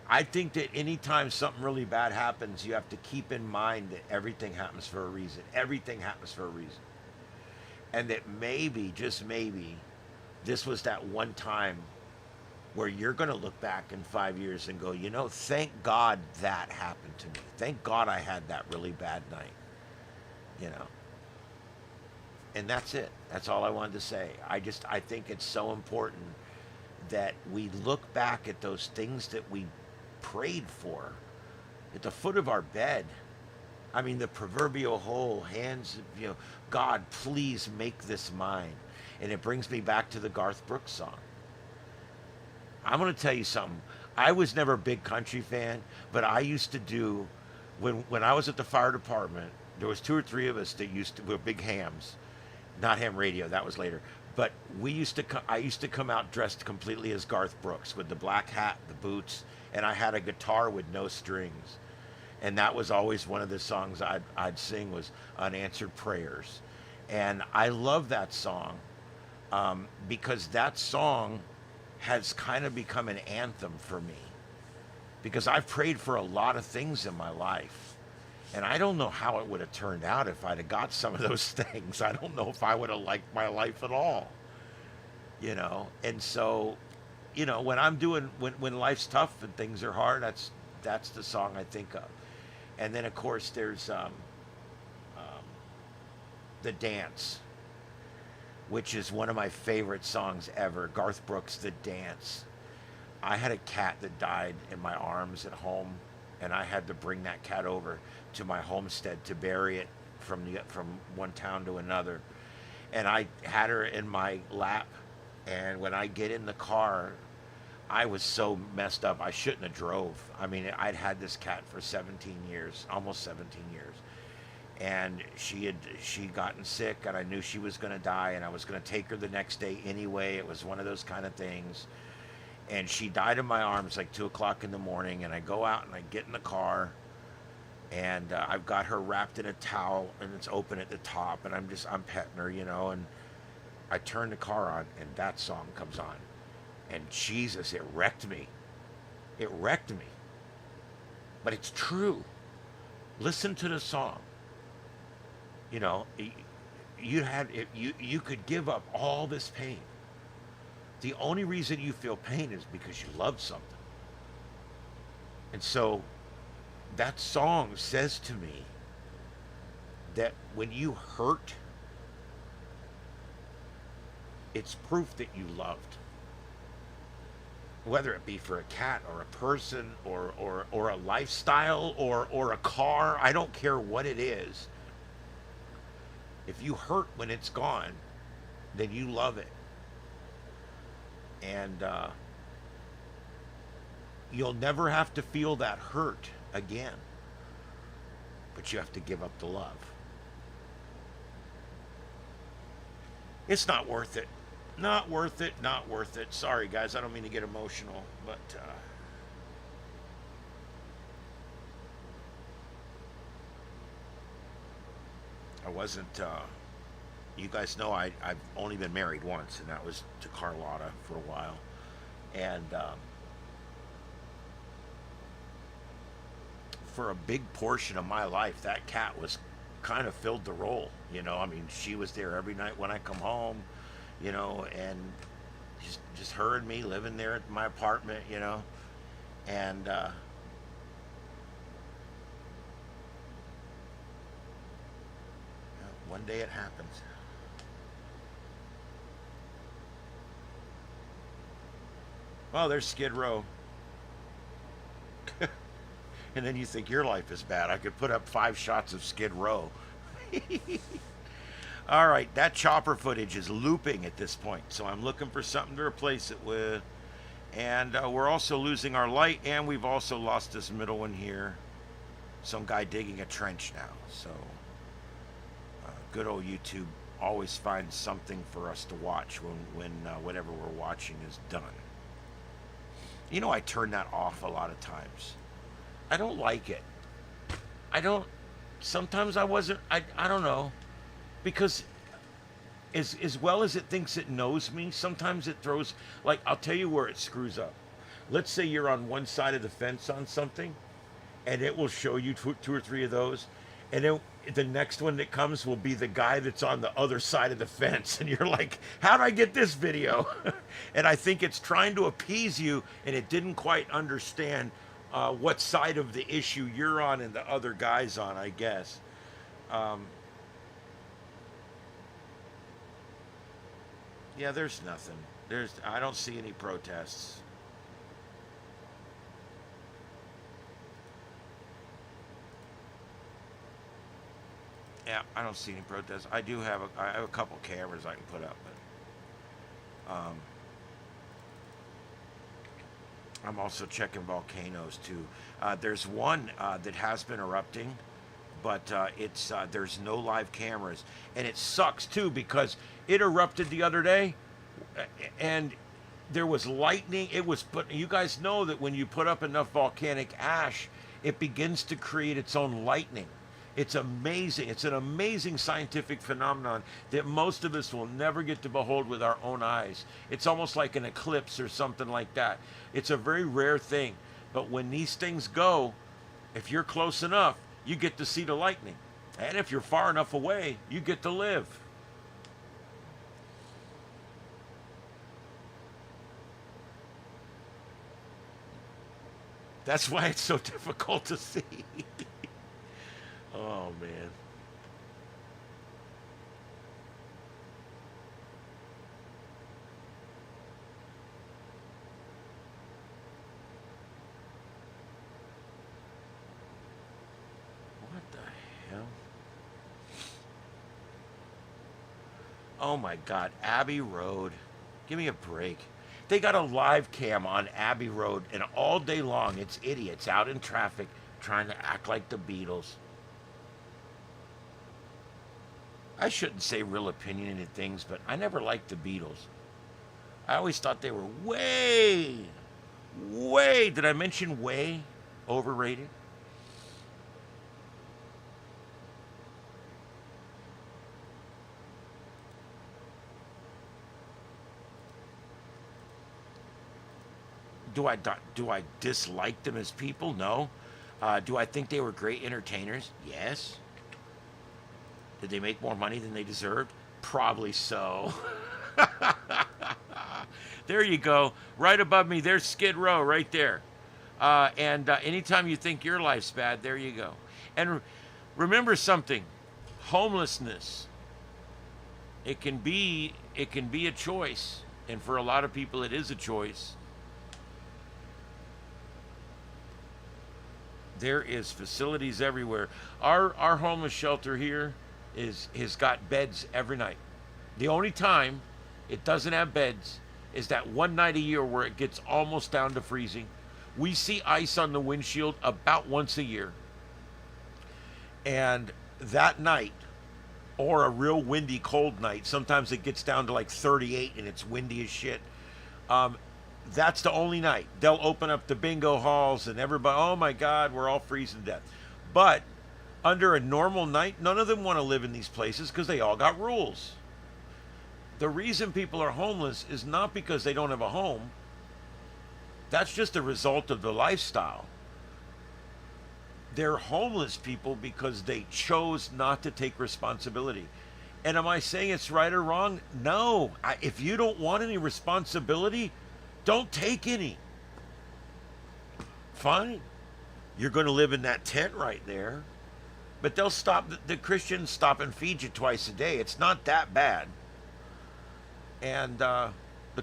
I think that anytime something really bad happens, you have to keep in mind that everything happens for a reason. Everything happens for a reason. And that maybe, just maybe, this was that one time where you're going to look back in 5 years and go, you know, thank God that happened to me. Thank God I had that really bad night. You know. And that's it. That's all I wanted to say. I think it's so important that we look back at those things that we prayed for at the foot of our bed. I mean, the proverbial whole hands, you know, God, please make this mine. And it brings me back to the Garth Brooks song. I'm going to tell you something. I was never a big country fan, but I used to do, when I was at the fire department, there was 2 or 3 of us that were big hams. Not ham radio, that was later. But I used to come out dressed completely as Garth Brooks with the black hat, the boots, and I had a guitar with no strings. And that was always one of the songs I'd sing was Unanswered Prayers. And I love that song because that song has kind of become an anthem for me. Because I've prayed for a lot of things in my life. And I don't know how it would have turned out if I'd have got some of those things. I don't know if I would have liked my life at all. You know? And so, you know, when when life's tough and things are hard, that's the song I think of. And then, of course, there's The Dance, which is one of my favorite songs ever. Garth Brooks' The Dance. I had a cat that died in my arms at home, and I had to bring that cat over to my homestead to bury it from one town to another. And I had her in my lap, and when I get in the car, I was so messed up. I shouldn't have drove. I mean, I'd had this cat for 17 years, almost 17 years. And she'd gotten sick, and I knew she was going to die, and I was going to take her the next day anyway. It was one of those kind of things. And she died in my arms like 2 o'clock in the morning, and I go out and I get in the car, and I've got her wrapped in a towel, and it's open at the top, and I'm petting her, you know, and I turn the car on, and that song comes on. And Jesus, it wrecked me. It wrecked me. But it's true. Listen to the song. You know, you could give up all this pain. The only reason you feel pain is because you love something. And so that song says to me that when you hurt, it's proof that you loved. Whether it be for a cat or a person or a lifestyle or a car, I don't care what it is. If you hurt when it's gone, then you love it. And you'll never have to feel that hurt again. But you have to give up the love. It's not worth it. Not worth it, not worth it. Sorry, guys, I don't mean to get emotional, but I wasn't, you guys know I've only been married once, and that was to Carlotta for a while. And for a big portion of my life, that cat was kind of filled the role. You know, I mean, she was there every night when I come home. you know, and just her and me living there at my apartment, you know, and one day it happens. Oh, there's Skid Row. And then you think your life is bad. I could put up 5 shots of Skid Row. All right, that chopper footage is looping at this point, so I'm looking for something to replace it with. And we're also losing our light, and we've also lost this middle one here. Some guy digging a trench now. So good old YouTube always finds something for us to watch when whatever we're watching is done. You know, I turn that off a lot of times. I don't like it. I don't. Sometimes I wasn't. I don't know, because as well as it thinks it knows me, sometimes it throws, like, I'll tell you where it screws up. Let's say you're on one side of the fence on something, and it will show you two or three of those, and then the next one that comes will be the guy that's on the other side of the fence, and you're like, how'd I get this video? And I think it's trying to appease you, and it didn't quite understand what side of the issue you're on and the other guy's on, I guess. Yeah, there's nothing. I don't see any protests. Yeah, I don't see any protests. I have a couple cameras I can put up, but I'm also checking volcanoes too. There's one that has been erupting, but there's no live cameras, and it sucks too because it erupted the other day, and there was lightning. You guys know that when you put up enough volcanic ash, it begins to create its own lightning. It's amazing. It's an amazing scientific phenomenon that most of us will never get to behold with our own eyes. It's almost like an eclipse or something like that. It's a very rare thing. But when these things go, if you're close enough, you get to see the lightning. And if you're far enough away, you get to live. That's why it's so difficult to see. Oh, man. What the hell? Oh, my God. Abbey Road. Give me a break. They got a live cam on Abbey Road, and all day long it's idiots out in traffic trying to act like the Beatles. I shouldn't say real opinionated things, but I never liked the Beatles. I always thought they were way, did I mention way overrated? Do I dislike them as people? No. Do I think they were great entertainers? Yes. Did they make more money than they deserved? Probably so. There you go. Right above me, there's Skid Row right there. And anytime you think your life's bad, there you go. And remember something. Homelessness. It can be a choice. And for a lot of people, it is a choice. There is facilities everywhere. Our homeless shelter here has got beds every night. The only time it doesn't have beds is that one night a year where it gets almost down to freezing. We see ice on the windshield about once a year. And that night, or a real windy, cold night, sometimes it gets down to like 38 and it's windy as shit. That's the only night. They'll open up the bingo halls and everybody, oh my God, we're all freezing to death. But under a normal night, none of them want to live in these places because they all got rules. The reason people are homeless is not because they don't have a home. That's just a result of the lifestyle. They're homeless people because they chose not to take responsibility. And am I saying it's right or wrong? No. If you don't want any responsibility, don't take any. Fine. You're going to live in that tent right there. But they'll stop, the Christians stop and feed you twice a day. It's not that bad. And the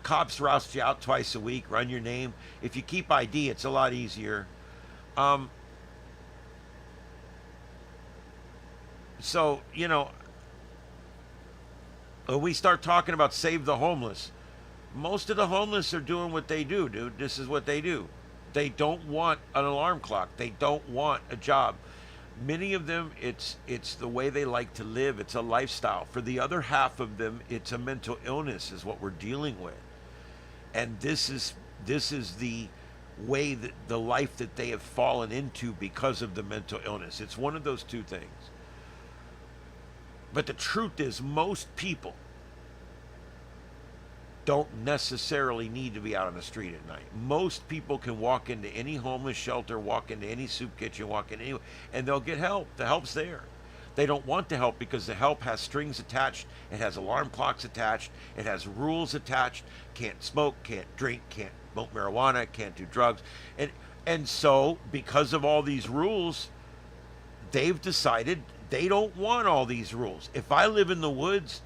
cops roust you out twice a week, run your name. If you keep ID, it's a lot easier. So, you know, when we start talking about save the homeless, most of the homeless are doing what they do, dude. This is what they do. They don't want an alarm clock. They don't want a job. Many of them, it's the way they like to live. It's a lifestyle. For the other half of them, it's a mental illness is what we're dealing with. And this is the way that the life that they have fallen into because of the mental illness. It's one of those two things. But the truth is, most people don't necessarily need to be out on the street at night. Most people can walk into any homeless shelter, walk into any soup kitchen, walk in any, and they'll get help. The help's there. They don't want the help because the help has strings attached. It has alarm clocks attached. It has rules attached. Can't smoke, can't drink, can't smoke marijuana, can't do drugs. And so, because of all these rules, they've decided they don't want all these rules. If I live in the woods,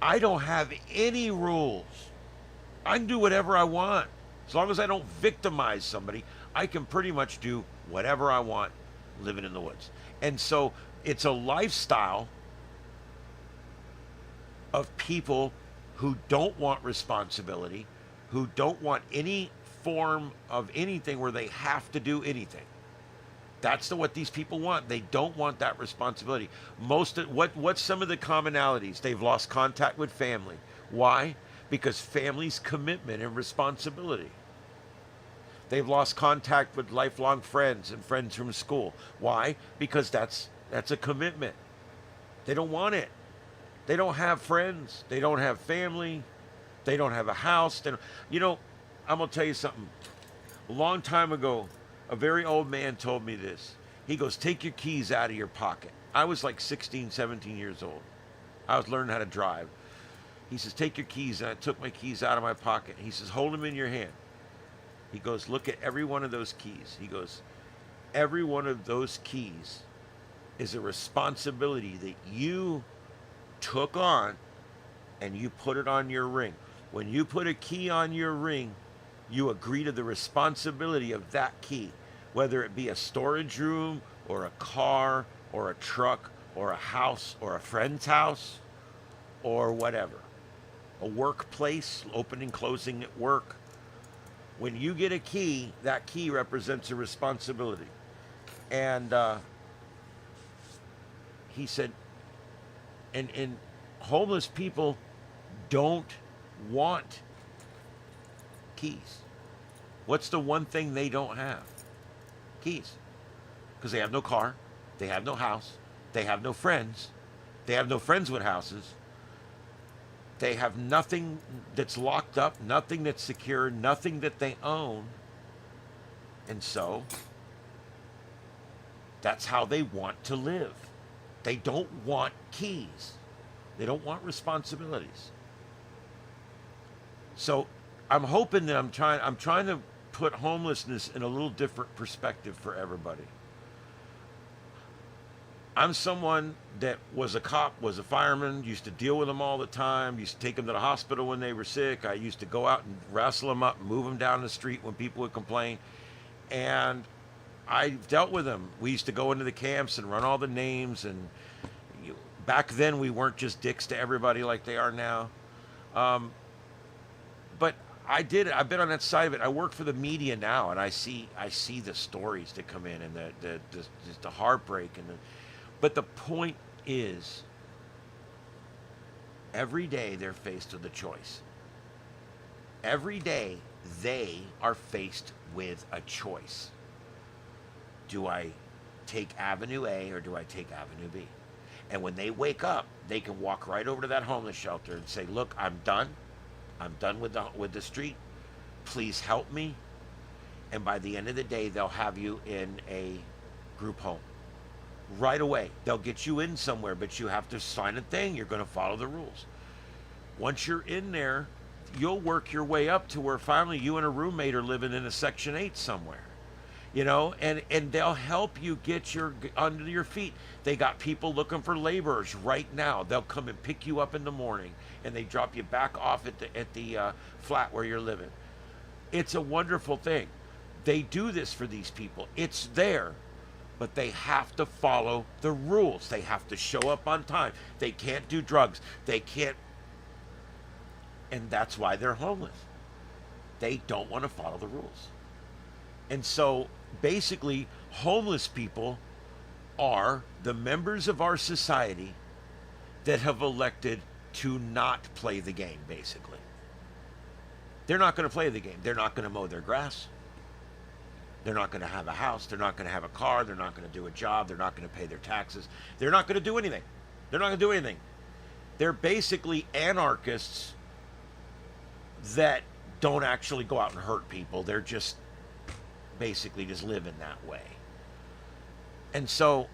I don't have any rules. I can do whatever I want. As long as I don't victimize somebody, I can pretty much do whatever I want living in the woods. And so it's a lifestyle of people who don't want responsibility, who don't want any form of anything where they have to do anything. That's what these people want. They don't want that responsibility. What's some of the commonalities? They've lost contact with family. Why? Because family's commitment and responsibility. They've lost contact with lifelong friends and friends from school. Why? Because that's a commitment. They don't want it. They don't have friends. They don't have family. They don't have a house. You know, I'm going to tell you something. A long time ago, a very old man told me this. He goes, take your keys out of your pocket. I was like 16, 17 years old. I was learning how to drive. He says, take your keys. And I took my keys out of my pocket. He says, hold them in your hand. He goes, look at every one of those keys. He goes, every one of those keys is a responsibility that you took on and you put it on your ring. When you put a key on your ring, you agree to the responsibility of that key, whether it be a storage room or a car or a truck or a house or a friend's house or whatever. A workplace, opening, closing at work. When you get a key, that key represents a responsibility. And he said, and homeless people don't want keys. What's the one thing they don't have? Keys. Because they have no car, they have no house, they have no friends, they have no friends with houses, they have nothing that's locked up, nothing that's secure, nothing that they own. And so, that's how they want to live. They don't want keys. They don't want responsibilities. So, I'm hoping that I'm trying to put homelessness in a little different perspective for everybody. I'm someone that was a cop, was a fireman, used to deal with them all the time, used to take them to the hospital when they were sick. I used to go out and wrestle them up, move them down the street when people would complain. And I dealt with them. We used to go into the camps and run all the names. And back then we weren't just dicks to everybody like they are now. But I did it. I've been on that side of it. I work for the media now, and I see the stories that come in and the heartbreak but the point is, every day they're faced with a choice. Every day they are faced with a choice. Do I take Avenue A or do I take Avenue B? And when they wake up, they can walk right over to that homeless shelter and say, look, I'm done. I'm done with the street. Please help me. And by the end of the day, they'll have you in a group home right away. They'll get you in somewhere, but you have to sign a thing. You're going to follow the rules. Once you're in there, you'll work your way up to where finally you and a roommate are living in a Section 8 somewhere. You know, and they'll help you get your under your feet. They got people looking for laborers right now. They'll come and pick you up in the morning, and they drop you back off at the flat where you're living. It's a wonderful thing. They do this for these people. It's there, but they have to follow the rules. They have to show up on time. They can't do drugs. They can't, and that's why they're homeless. They don't want to follow the rules. And so basically, homeless people are the members of our society that have elected to not play the game, basically. They're not going to play the game. They're not going to mow their grass. They're not going to have a house. They're not going to have a car. They're not going to do a job. They're not going to pay their taxes. They're not going to do anything. They're not going to do anything. They're basically anarchists that don't actually go out and hurt people. They're just basically just living that way. And so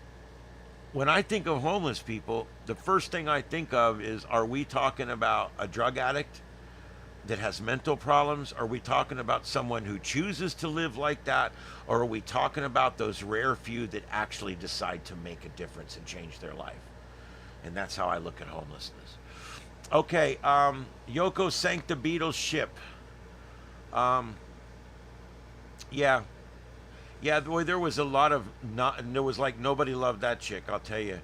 when I think of homeless people, the first thing I think of is, are we talking about a drug addict that has mental problems? Are we talking about someone who chooses to live like that? Or are we talking about those rare few that actually decide to make a difference and change their life? And that's how I look at homelessness. Okay, Yoko sank the Beatles ship. Yeah, boy, there was a lot of there was like nobody loved that chick, I'll tell you.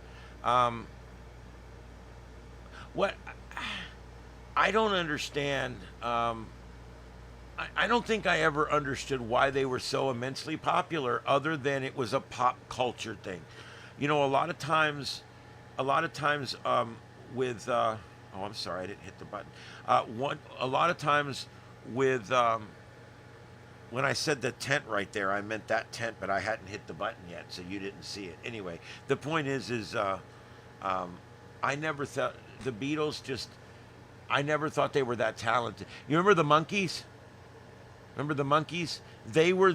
What I don't understand, I don't think I ever understood why they were so immensely popular, other than it was a pop culture thing. You know, a lot of times with oh, I'm sorry, I didn't hit the button. A lot of times with when I said the tent right there, I meant that tent, but I hadn't hit the button yet, so you didn't see it. Anyway, the point is I never thought the Beatles I never thought they were that talented. You remember the Monkees? Remember the Monkees? They were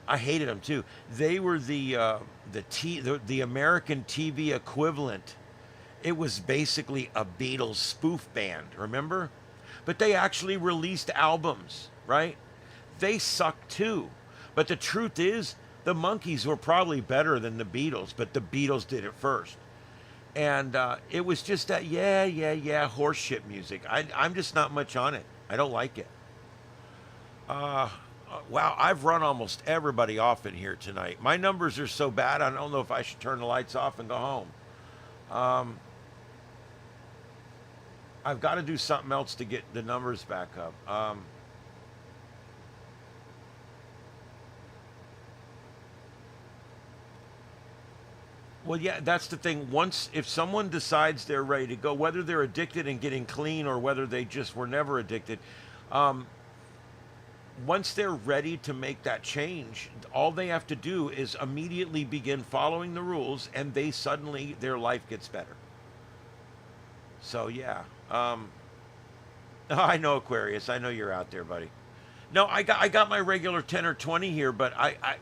I hated them too. They were the American TV equivalent. It was basically a Beatles spoof band, remember? But they actually released albums, right? They sucked too. But the truth is, the Monkees were probably better than the Beatles, but the Beatles did it first. And it was just that, yeah, horse shit music. I'm just not much on it. I don't like it. Wow, I've run almost everybody off in here tonight. My numbers are so bad, I don't know if I should turn the lights off and go home. I've got to do something else to get the numbers back up. Well, yeah, that's the thing. If someone decides they're ready to go, whether they're addicted and getting clean or whether they just were never addicted, once they're ready to make that change, all they have to do is immediately begin following the rules, and their life gets better. So, yeah. I know, Aquarius. I know you're out there, buddy. No, I got my regular 10 or 20 here, but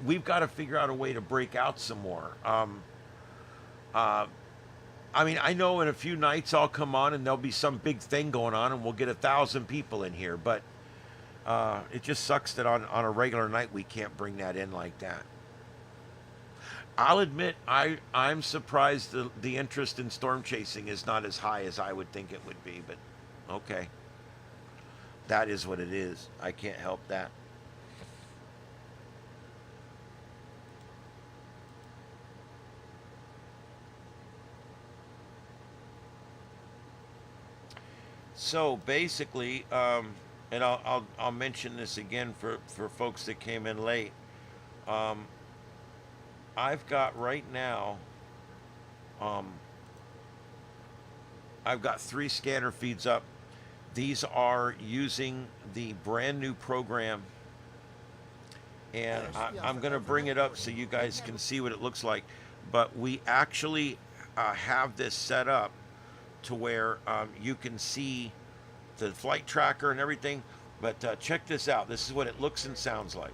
we've got to figure out a way to break out some more. I mean, I know in a few nights I'll come on and there'll be some big thing going on and we'll get 1,000 people in here, but it just sucks that on a regular night we can't bring that in like that. I'll admit I'm surprised the interest in storm chasing is not as high as I would think it would be, but okay. That is what it is. I can't help that. So basically, and I'll mention this again for folks that came in late. I've got right now, I've got 3 scanner feeds up. These are using the brand new program, and I'm going to bring it up so you guys can see what it looks like. But we actually have this set up to where you can see the flight tracker and everything. But check this out. This is what it looks and sounds like.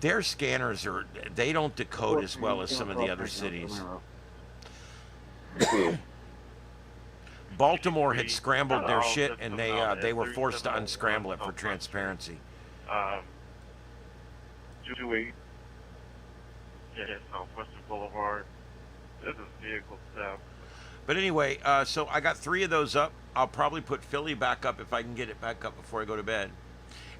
Their scanners they don't decode as well as some of the other cities. Baltimore had scrambled their shit, and they were forced to unscramble it for transparency. 228. Yeah, Southwestern Boulevard. This is vehicle theft. But anyway, so I got 3 of those up. I'll probably put Philly back up if I can get it back up before I go to bed.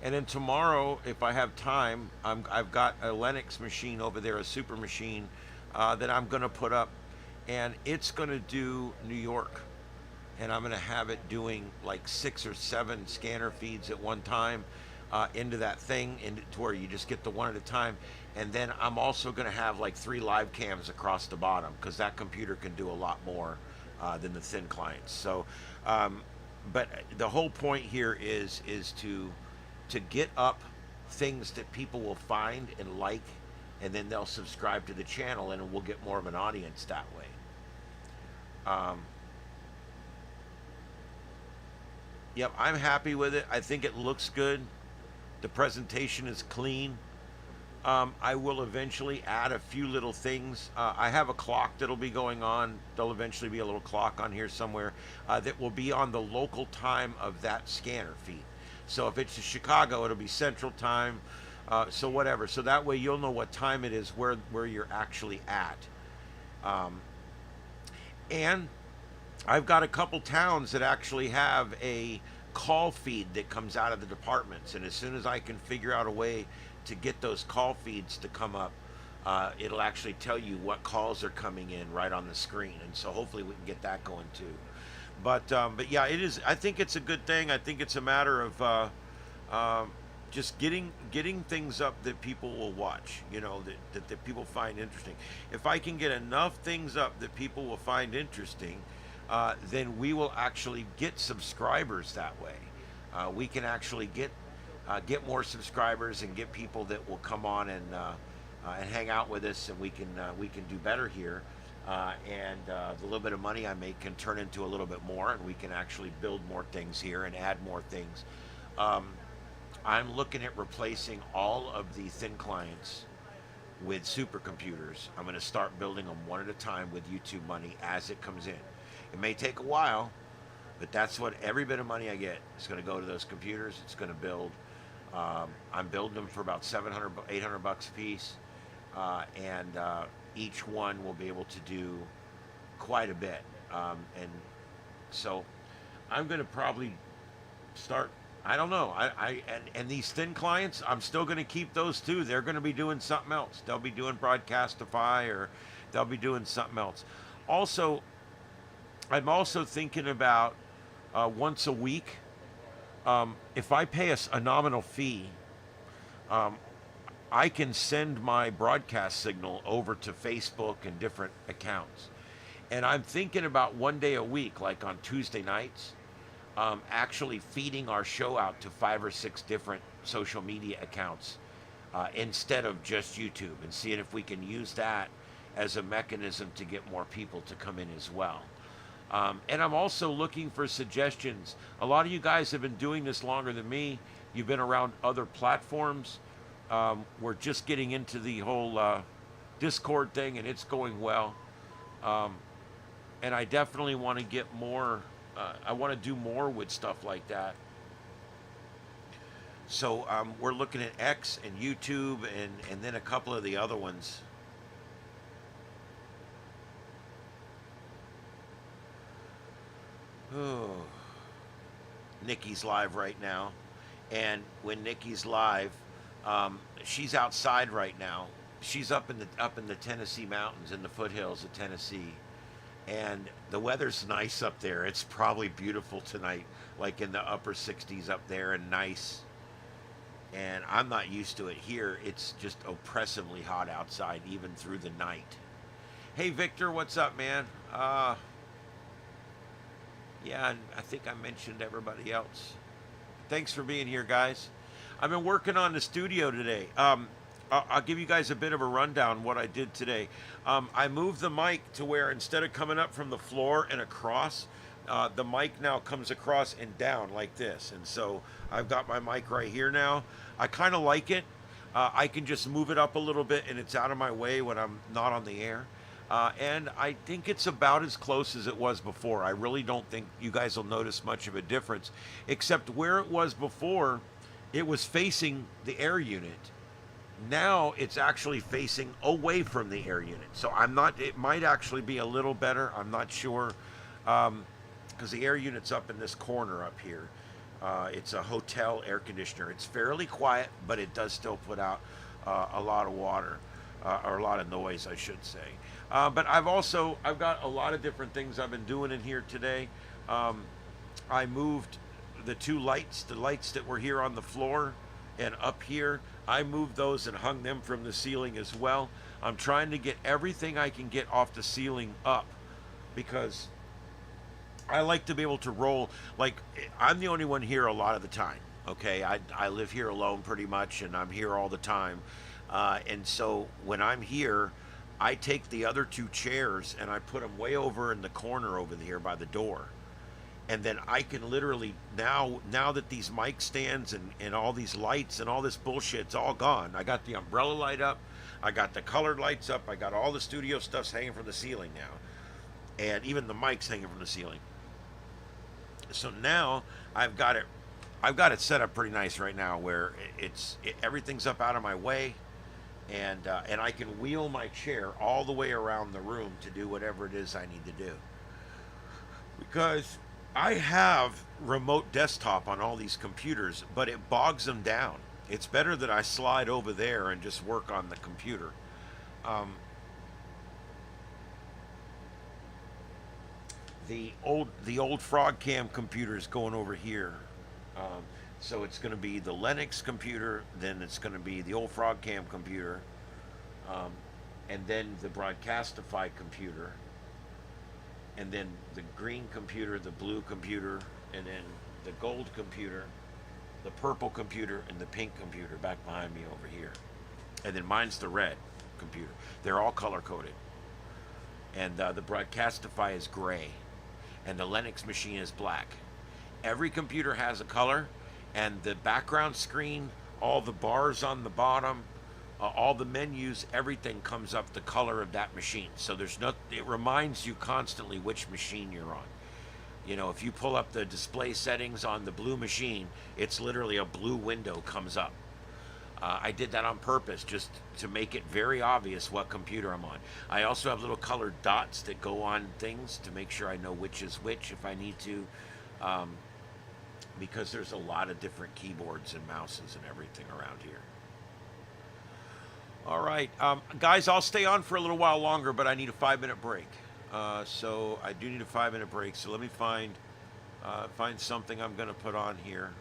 And then tomorrow, if I have time, I've got a Lennox machine over there, a super machine, that I'm going to put up. And it's going to do New York. And I'm going to have it doing like 6 or 7 scanner feeds at one time into that thing, to where you just get the one at a time. And then I'm also going to have like 3 live cams across the bottom, because that computer can do a lot more than the thin clients. So, but the whole point here is to get up things that people will find and like, and then they'll subscribe to the channel, and we'll get more of an audience that way. Yep, I'm happy with it. I think it looks good. The presentation is clean. I will eventually add a few little things. I have a clock that'll be going on. There'll eventually be a little clock on here somewhere that will be on the local time of that scanner feed. So if it's Chicago, it'll be Central Time. So whatever. So that way you'll know what time it is, where you're actually at. And I've got a couple towns that actually have a call feed that comes out of the departments, and as soon as I can figure out a way to get those call feeds to come up, it'll actually tell you what calls are coming in right on the screen, and so hopefully we can get that going too. But yeah, it is. I think it's a good thing. I think it's a matter of just getting things up that people will watch, you know, that people find interesting. If I can get enough things up that people will find interesting, then we will actually get subscribers that way. We can actually get more subscribers and get people that will come on and hang out with us, and we can do better here. And the little bit of money I make can turn into a little bit more, and we can actually build more things here and add more things. I'm looking at replacing all of the thin clients with supercomputers. I'm going to start building them one at a time with YouTube money as it comes in. It may take a while, but that's what every bit of money I get is going to go to those computers. It's going to build. I'm building them for about $700, $800 a piece, and each one will be able to do quite a bit. And so I'm going to probably start. I don't know. And these thin clients, I'm still going to keep those too. They're going to be doing something else. They'll be doing Broadcastify, or they'll be doing something else. Also, I'm also thinking about once a week, if I pay a nominal fee, I can send my broadcast signal over to Facebook and different accounts. And I'm thinking about one day a week, like on Tuesday nights, actually feeding our show out to 5 or 6 different social media accounts instead of just YouTube, and seeing if we can use that as a mechanism to get more people to come in as well. And I'm also looking for suggestions. A lot of you guys have been doing this longer than me. You've been around other platforms. We're just getting into the whole Discord thing, and it's going well. And I definitely want to get more. I want to do more with stuff like that. So we're looking at X and YouTube, and then a couple of the other ones. Oh, Nikki's live right now, and when Nikki's live, she's outside right now. She's up in the Tennessee mountains, in the foothills of Tennessee, and the weather's nice up there. It's probably beautiful tonight, like in the upper 60s up there, and nice. And I'm not used to it here. It's just oppressively hot outside, even through the night. Hey, Victor, what's up, man? Yeah, and I think I mentioned everybody else. Thanks for being here, guys. I've been working on the studio today. I'll give you guys a bit of a rundown what I did today. I moved the mic to where instead of coming up from the floor and across, the mic now comes across and down like this. And so I've got my mic right here now. I kind of like it. I can just move it up a little bit and it's out of my way when I'm not on the air. And I think it's about as close as it was before. I really don't think you guys will notice much of a difference, except where it was before, it was facing the air unit. Now it's actually facing away from the air unit. So it might actually be a little better. I'm not sure. Because the air unit's up in this corner up here. It's a hotel air conditioner. It's fairly quiet, but it does still put out a lot of water, or a lot of noise, I should say. But I've got a lot of different things I've been doing in here today. I moved the lights that were here on the floor and up here. I moved those and hung them from the ceiling as well. I'm trying to get everything I can get off the ceiling up, because I like to be able to roll. Like, I'm the only one here a lot of the time. Okay, I live here alone pretty much, and I'm here all the time. And so when I'm here, I take the other two chairs and I put them way over in the corner over here by the door. And then I can literally, now that these mic stands and all these lights and all this bullshit's all gone. I got the umbrella light up. I got the colored lights up. I got all the studio stuffs hanging from the ceiling now. And even the mics hanging from the ceiling. So now I've got it set up pretty nice right now, where everything's up out of my way, and I can wheel my chair all the way around the room to do whatever it is I need to do. Because I have remote desktop on all these computers, but it bogs them down. It's better that I slide over there and just work on the computer. The old Frog Cam computer is going over here. So it's going to be the Linux computer, then it's going to be the old Frog Cam computer, and then the Broadcastify computer, and then the green computer, the blue computer, and then the gold computer, the purple computer, and the pink computer back behind me over here. And then mine's the red computer. They're all color-coded. And the Broadcastify is gray, and the Linux machine is black. Every computer has a color, and the background screen, all the bars on the bottom, all the menus, everything comes up the color of that machine. So it reminds you constantly which machine you're on. You know, if you pull up the display settings on the blue machine, it's literally a blue window comes up. I did that on purpose, just to make it very obvious what computer I'm on. I also have little colored dots that go on things to make sure I know which is which if I need to, because there's a lot of different keyboards and mouses and everything around here. All right, guys, I'll stay on for a little while longer, but I need a 5-minute break. So I do need a 5-minute break. So let me find something I'm going to put on here.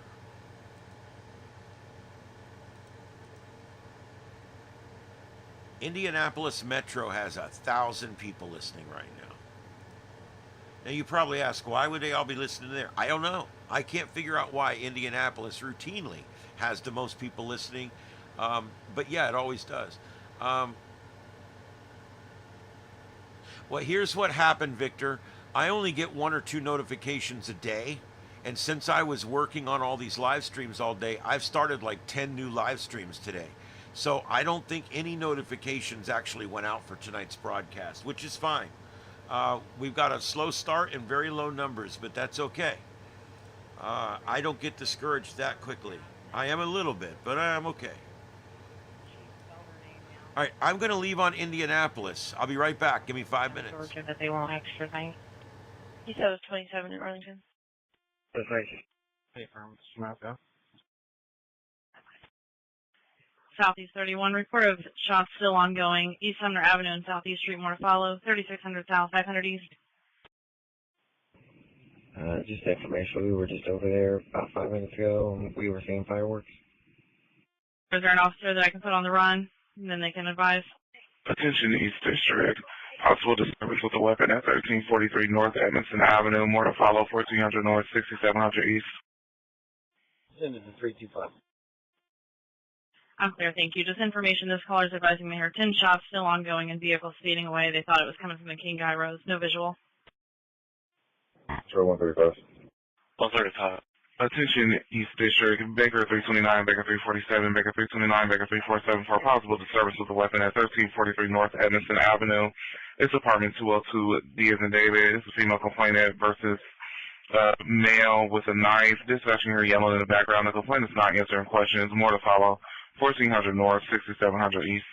Indianapolis Metro has 1,000 people listening right now. Now you probably ask, why would they all be listening there? I don't know. I can't figure out why Indianapolis routinely has the most people listening. But yeah, it always does. Well, here's what happened, Victor. I only get 1 or 2 notifications a day. And since I was working on all these live streams all day, I've started like 10 new live streams today. So I don't think any notifications actually went out for tonight's broadcast, which is fine. We've got a slow start and very low numbers, but that's okay. I don't get discouraged that quickly. I am a little bit, but I'm okay. All right, I'm going to leave on Indianapolis. I'll be right back. Give me 5 minutes. Georgia, that they won't extra night. You said it was 27 in Arlington. That's right. Hey, firm, Samantha. Southeast 31, report of shots still ongoing. East Sumner Avenue and Southeast Street, more to follow. 3600 South, 500 East. Just information. We were just over there about 5 minutes ago, and we were seeing fireworks. Is there an officer that I can put on the run, and then they can advise? Attention East District. Possible disturbance with a weapon at 1343 North Edmondson Avenue. More to follow. 1400 North, 6700 East. Send it to 325. I'm clear, thank you. Just information, this caller is advising me here. 10 shots still ongoing and vehicles speeding away. They thought it was coming from the King Guy Road. No visual. Metro 135. 135. Attention, East District, Baker 329, Baker 347, Baker 329, Baker 347 for a possible disturbance with a weapon at 1343 North Edmondson Avenue. It's apartment 202, D as in David. It's a female complainant versus male with a knife. Dispatching her yelling in the background. The complainant is not answering questions. More to follow. 1400 North, 6700 East.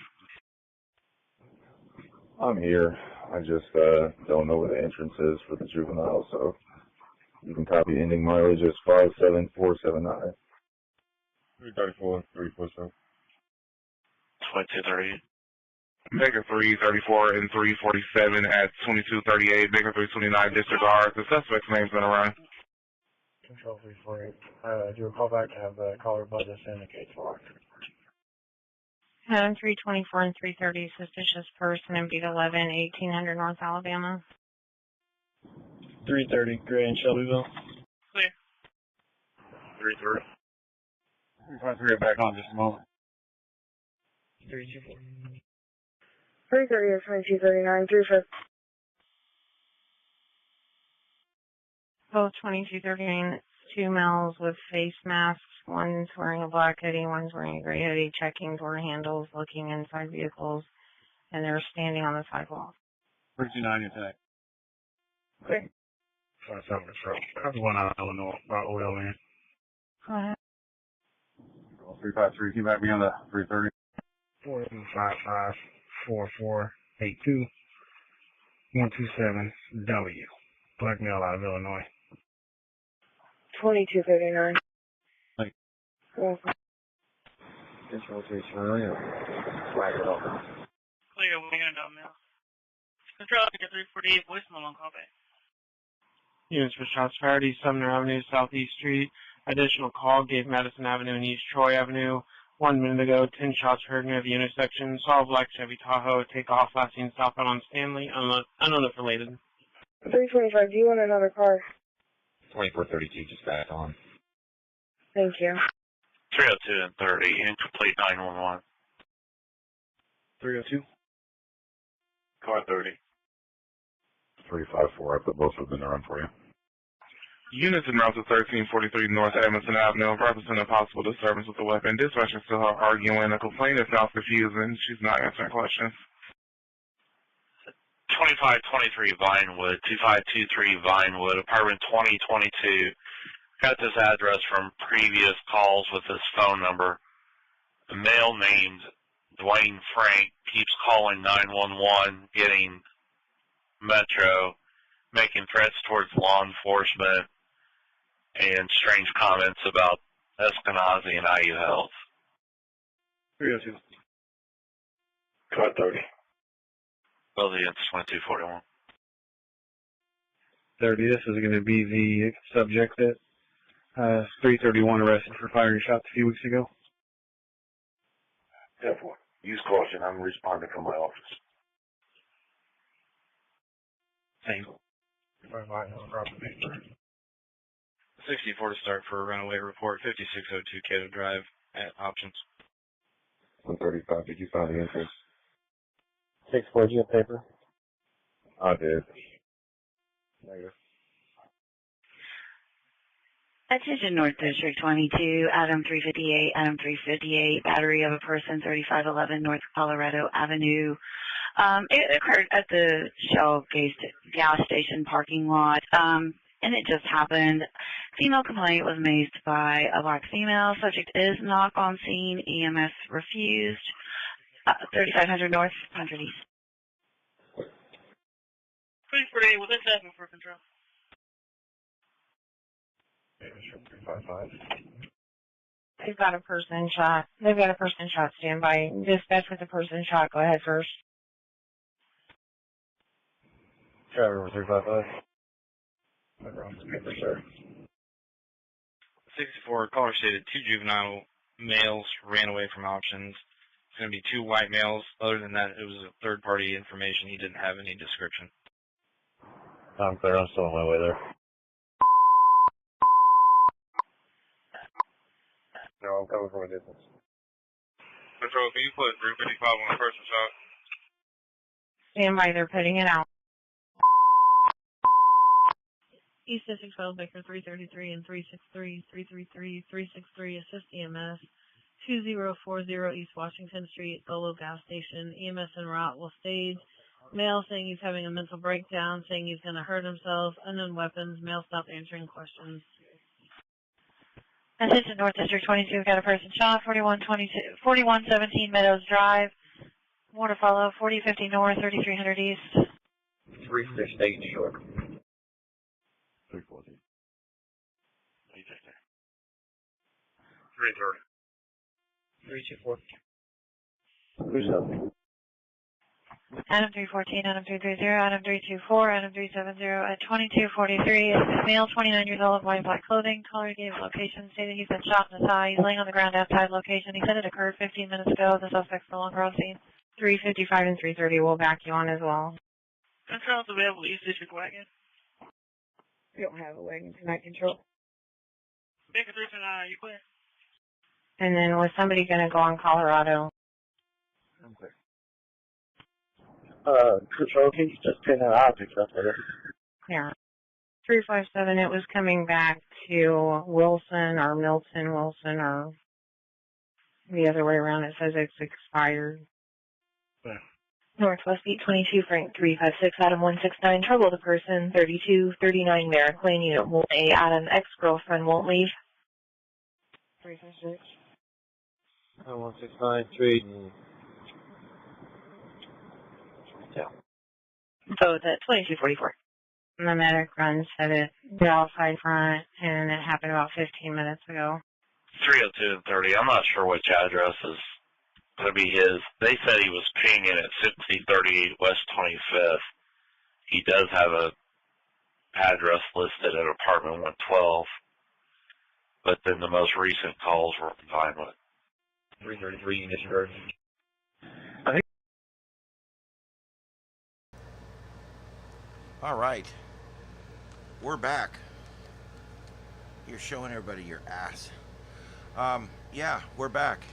I'm here. I just don't know where the entrance is for the juvenile, so you can copy ending mileage as 57479. 334, 347. 2230. Baker 334 and 347 at 2238. Baker 329 disregard. The suspect's name's been around. Control 348. Do a call back to have the caller buzz us in the case for. Adam 324 and 330, suspicious person in beat 11, 1800 North Alabama. 330, Gray in Shelbyville. Clear. 330. 353 back on just a moment. 330 or 2239, 35. Both 2239, two males with face masks. One's wearing a black hoodie, one's wearing a gray hoodie, checking door handles, looking inside vehicles, and they're standing on the sidewalk. 329 attack. Clear. 27 control. That's one out of Illinois, about oil man. Go ahead. 353, keep back beyond the 330. 4255 4482 127 W. Black male out of Illinois. 2239. Like. Control 329, flag it off. Clear, we're going to mail. Control, get 348, voicemail on callback. Units for shots fired East Sumner Avenue, Southeast Street. Additional call gave Madison Avenue and East Troy Avenue. 1 minute ago, 10 shots heard near the intersection. Saw a black Chevy Tahoe take off last seen southbound on Stanley, unknown if related. 325, do you want another car? 2432, just back on. Thank you. 302 and 30, incomplete 911. 302. Car 30. 354, I put both of them in the run for you. Units en route to 1343 North Edmondson Avenue represent a possible disturbance with a weapon. Dispatchers still are arguing. The complaint is now confusing. She's not answering questions. 2523 Vinewood, 2523 Vinewood, apartment 2022. Got this address from previous calls with this phone number. A male named Dwayne Frank keeps calling 911, getting Metro, making threats towards law enforcement, and strange comments about Eskenazi and IU Health. 302. Car 30. Both units 2241. 30, this is going to be the subject that 331 arrested for firing shots a few weeks ago. Therefore, use caution. I'm responding from my office. Same. 64 to start for a runaway report, 5602 Cato Drive at options. 135, did you find the entrance? 64, do you have paper? I did. Negative. Attention North District 22, Adam 358, battery of a person, 3511 North Colorado Avenue. It occurred at the Shell gas station parking lot, and it just happened. Female complaint was made by a black female. Subject is knock on scene. EMS refused. 3500 North, 100 East. 348, what's this happening for control? 355. They've got a person shot. They've got a person shot. Stand by. Dispatch with a person shot. Go ahead first. Driver 355. Background paper, sir. 64, caller stated 2 juvenile males ran away from options. It's going to be 2 white males. Other than that, it was a third-party information. He didn't have any description. I'm clear. I'm still on my way there. No, I'm coming from a distance. Control, can you put 355 on the person shot? Stand by. They're putting it out. East District 12, Baker 333 and 363, 333, 363, assist EMS. 2040 East Washington Street, Solo gas station. EMS en route will stage. Male saying he's having a mental breakdown, saying he's going to hurt himself. Unknown weapons. Male stopped answering questions. Attention North District 22, we've got a person shot, 4117 Meadows Drive. More to follow, 4050 North, 3300 East. 368 New York. 340. 330. 324. Who's up? Adam 314, Adam 330, Adam 324, Adam 370 at 2243. Male, 29 years old, white and black clothing. Caller gave location, stated he's been shot in the thigh. He's laying on the ground outside location. He said it occurred 15 minutes ago. The suspect's no longer on scene. 355 and 330 will back you on as well. Control's available, East District wagon. We don't have a wagon tonight, Control. Baker 329, you clear? And then was somebody going to go on Colorado? I'm clear. Control, can you just pin that object up there? Yeah. 357, it was coming back to Wilson or Milton Wilson or the other way around. It says it's expired. Yeah. Northwest Beat 22, Frank 356, Adam 169, trouble the person, 3239 Merrick Lane, Unit 1A, Adam, ex-girlfriend won't leave. 356. 1693. So it's at 2244. And the medic runs said it the outside front, and it happened about 15 minutes ago. 302 and 30. I'm not sure which address is going to be his. They said he was pinging at 6038 West 25th. He does have a address listed at apartment 112, but then the most recent calls were from Vinewood. 333 Unitburg. All right. We're back. You're showing everybody your ass. Yeah, we're back.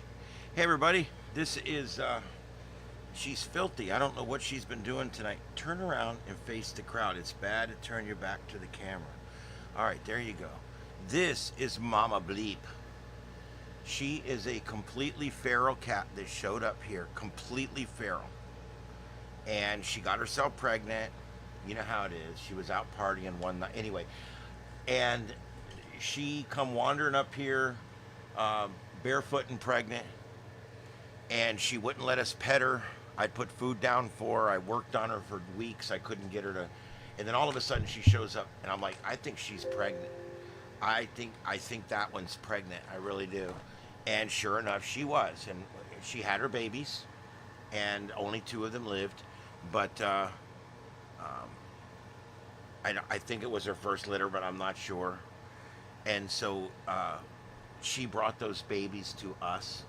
Hey, everybody. This is, she's filthy. I don't know what she's been doing tonight. Turn around and face the crowd. It's bad to turn your back to the camera. All right, there you go. This is Mama Bleep. She is a completely feral cat that showed up here. Completely feral. And she got herself pregnant. You know how it is. She was out partying one night. Anyway, and she come wandering up here, barefoot and pregnant, and she wouldn't let us pet her. I put food down for her. I worked on her for weeks. I couldn't get her to, and then all of a sudden she shows up, and I'm like, I think she's pregnant. I think that one's pregnant. I really do. And sure enough, she was, and she had her babies, and only 2 of them lived, but. I think it was her first litter, but I'm not sure. And so she brought those babies to us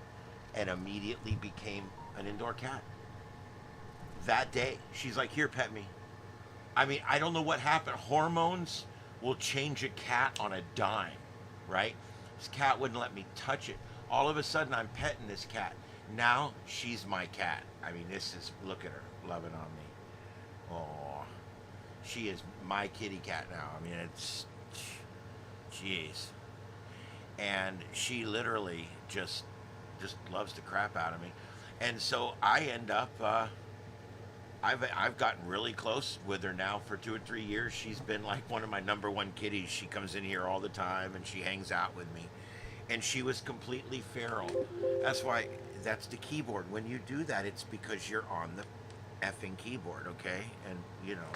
and immediately became an indoor cat. That day, she's like, here, pet me. I mean, I don't know what happened. Hormones will change a cat on a dime, right? This cat wouldn't let me touch it. All of a sudden, I'm petting this cat. Now, she's my cat. I mean, this is, look at her, loving on me. Oh. She is my kitty cat now. I mean, it's, jeez. And she literally just loves the crap out of me. And so I end up, I've gotten really close with her now for 2 or 3 years. She's been like one of my #1 kitties. She comes in here all the time and she hangs out with me. And she was completely feral. That's why, that's the keyboard. When you do that, it's because you're on the effing keyboard, okay? And, you know.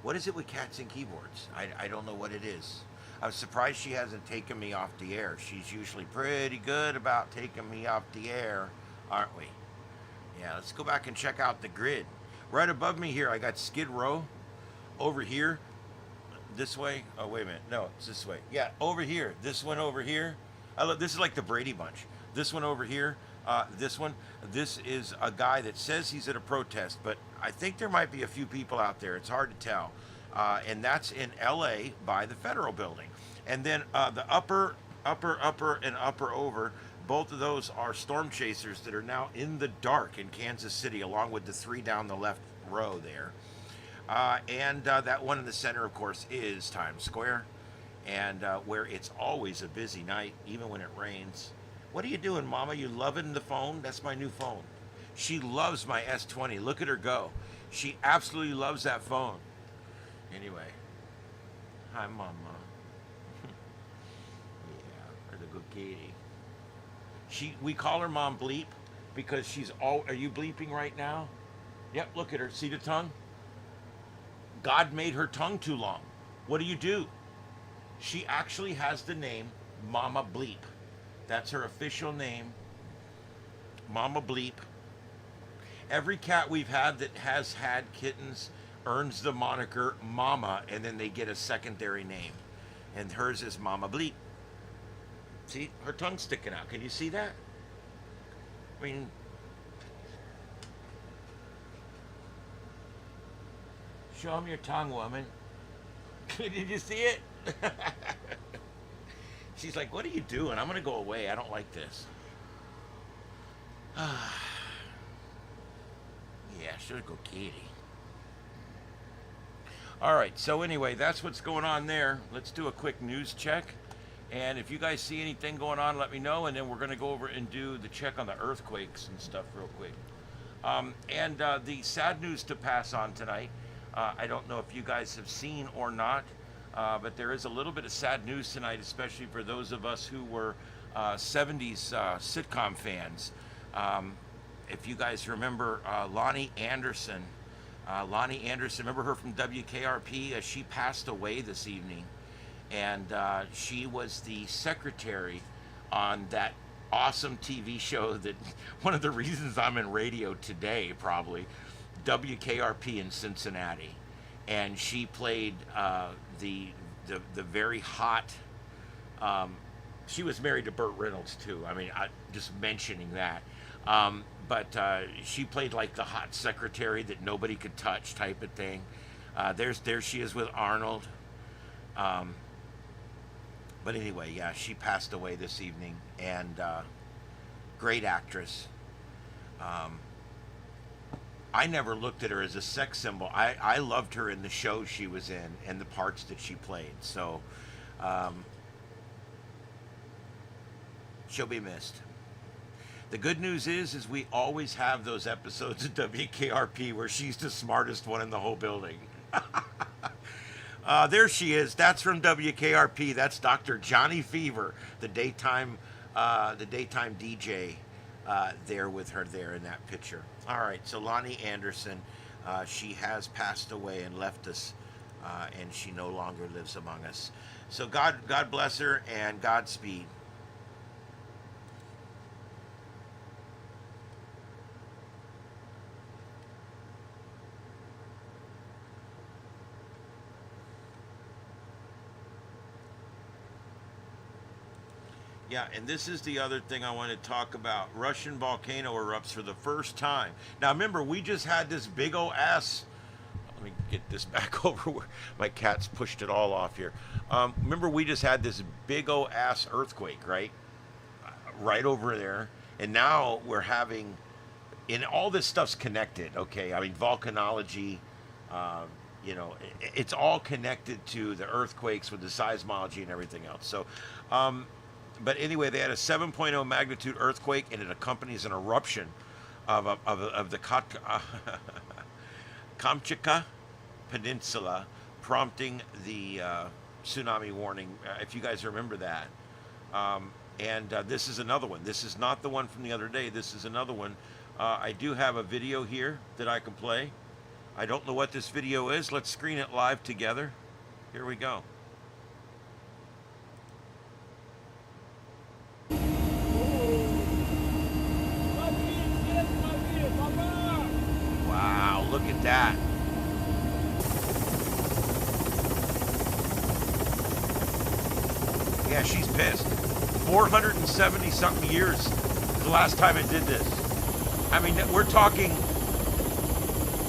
What is it with cats and keyboards? I don't know what it is. I'm surprised she hasn't taken me off the air. She's usually pretty good about taking me off the air, aren't we? Yeah, let's go back and check out the grid. Right above me here, I got Skid Row. Over here, this way. Oh, wait a minute. No, it's this way. Yeah, over here. This one over here. This is like the Brady Bunch. This one over here. This one. This is a guy that says he's at a protest, but I think there might be a few people out there. It's hard to tell. And that's in LA by the Federal Building. And then the upper, and upper over, both of those are storm chasers that are now in the dark in Kansas City, along with the 3 down the left row there. And that one in the center, of course, is Times Square, and where it's always a busy night, even when it rains. What are you doing, Mama? You loving the phone? That's my new phone. She loves my S20. Look at her go. She absolutely loves that phone. Anyway. Hi, Mama. Yeah, or the good kitty. We call her Mom Bleep because she's all. Are you bleeping right now? Yep, look at her. See the tongue? God made her tongue too long. What do? She actually has the name Mama Bleep. That's her official name, Mama Bleep. Every cat we've had that has had kittens earns the moniker Mama, and then they get a secondary name. And hers is Mama Bleep. See, her tongue's sticking out. Can you see that? I mean, show him your tongue, woman. Did you see it? She's like, what are you doing? I'm going to go away. I don't like this. Yeah, should go kitty. All right, so anyway, that's what's going on there. Let's do a quick news check. And if you guys see anything going on, let me know. And then we're going to go over and do the check on the earthquakes and stuff real quick. The sad news to pass on tonight, I don't know if you guys have seen or not, but there is a little bit of sad news tonight, especially for those of us who were 70s sitcom fans. If you guys remember Lonnie Anderson, remember her from WKRP? She passed away this evening, and she was the secretary on that awesome TV show that one of the reasons I'm in radio today, probably, WKRP in Cincinnati. And she played the very hot, she was married to Burt Reynolds too. I mean, just mentioning that. But she played like the hot secretary that nobody could touch type of thing. There she is with Arnold. But anyway, yeah, she passed away this evening, and great actress. I never looked at her as a sex symbol. I loved her in the shows she was in and the parts that she played. So she'll be missed. The good news is we always have those episodes of WKRP where she's the smartest one in the whole building. There she is. That's from WKRP. That's Dr. Johnny Fever, the daytime DJ, there with her there in that picture. All right, so Lonnie Anderson, she has passed away and left us, and she no longer lives among us. So God bless her and Godspeed. Yeah, and this is the other thing I want to talk about. Russian volcano erupts for the first time. Now, remember, we just had this big old ass... Let me get this back over where my cat's pushed it all off here. Remember, we just had this big old ass earthquake, right? Right over there. And now we're having... And all this stuff's connected, okay? I mean, volcanology, you know, it's all connected to the earthquakes with the seismology and everything else. So... but anyway, they had a 7.0 magnitude earthquake, and it accompanies an eruption of the Kamchatka Peninsula, prompting the tsunami warning, if you guys remember that. This is another one. This is not the one from the other day. This is another one. I do have a video here that I can play. I don't know what this video is. Let's screen it live together. Here we go. Wow, look at that. Yeah, she's pissed. 470 something years the last time it did this. I mean, we're talking,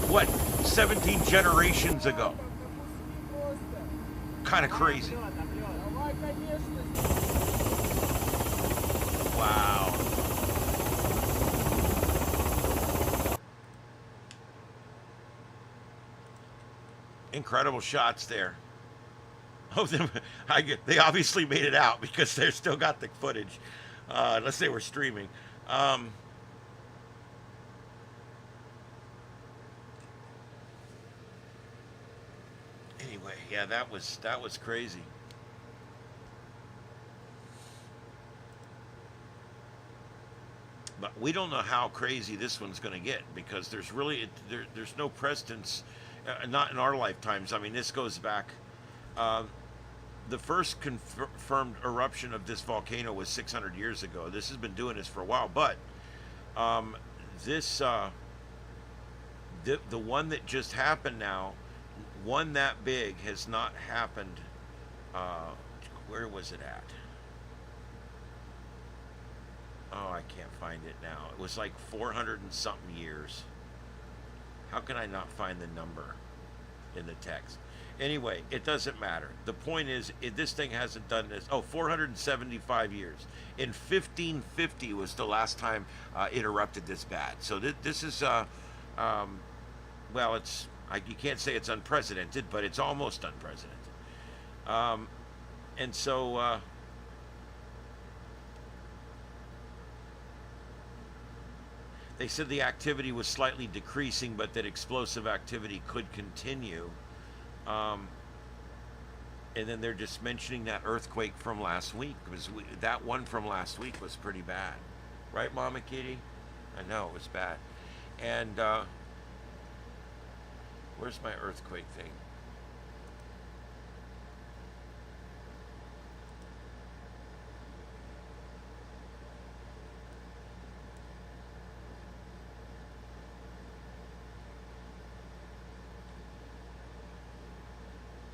what, 17 generations ago. Kind of crazy. Wow. Incredible shots there. Oh, they obviously made it out because they still got the footage, unless they were streaming. Anyway, yeah, that was crazy. But we don't know how crazy this one's going to get because there's no precedence, not in our lifetimes. I mean, this goes back. The first confirmed eruption of this volcano was 600 years ago. This has been doing this for a while, but the one that just happened now, one that big has not happened. Where was it at? Oh, I can't find it now. It was like 400 and something years. How can I not find the number in the text? Anyway, it doesn't matter. The point is, this thing hasn't done this. Oh, 475 years. In 1550 was the last time it erupted this bad. So this is, well, you can't say it's unprecedented, but it's almost unprecedented. And so, they said the activity was slightly decreasing, but that explosive activity could continue. And then they're just mentioning that earthquake from last week, because that one from last week was pretty bad. Right, Mama Kitty? I know, it was bad. And, where's my earthquake thing?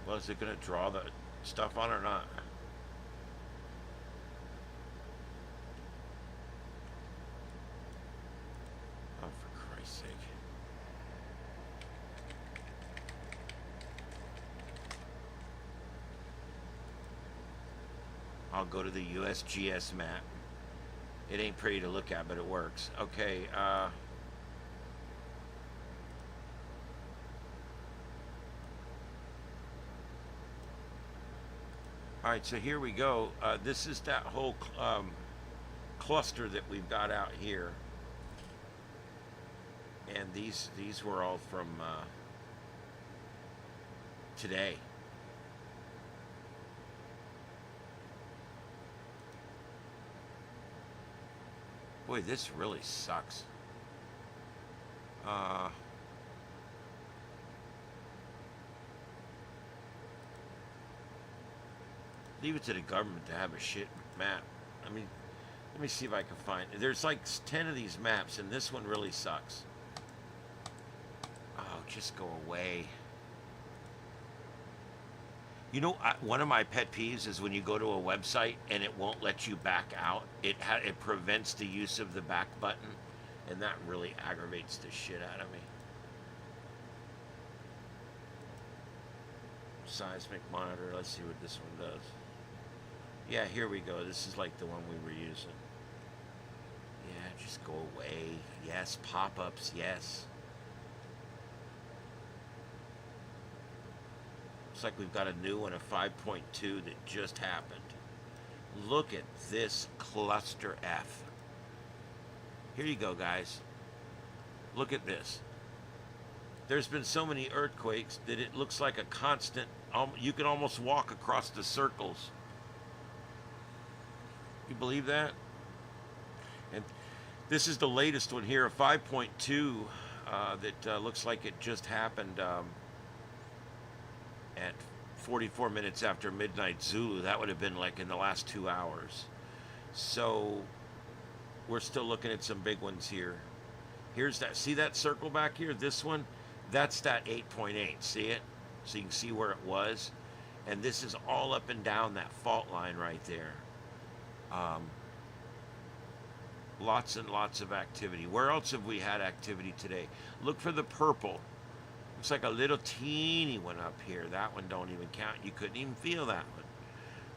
Well, is it going to draw the stuff on or not? Oh, for Christ's sake. I'll go to the USGS map. It ain't pretty to look at, but it works. Okay, all right, so here we go. This is that whole cluster that we've got out here, and these were all from today. Boy, this really sucks. Leave it to the government to have a shit map. I mean, let me see if I can find it. There's like 10 of these maps, and this one really sucks. Oh, just go away. You know, one of my pet peeves is when you go to a website and it won't let you back out. It prevents the use of the back button, and that really aggravates the shit out of me. Seismic monitor. Let's see what this one does. Yeah, here we go. This is like the one we were using. Yeah, just go away. Yes, pop-ups, yes. Looks like we've got a new one, a 5.2 that just happened. Look at this cluster F. Here you go, guys. Look at this. There's been so many earthquakes that it looks like a constant, you can almost walk across the circles. You believe that? And this is the latest one here, a 5.2 that looks like it just happened at 44 minutes after midnight Zulu. That would have been like in the last 2 hours. So we're still looking at some big ones here. Here's that, see that circle back here? This one, that's that 8.8, see it? So you can see where it was. And this is all up and down that fault line right there. Lots and lots of activity. Where else have we had activity today? Look for the purple. Looks like a little teeny one up here. That one don't even count. You couldn't even feel that one.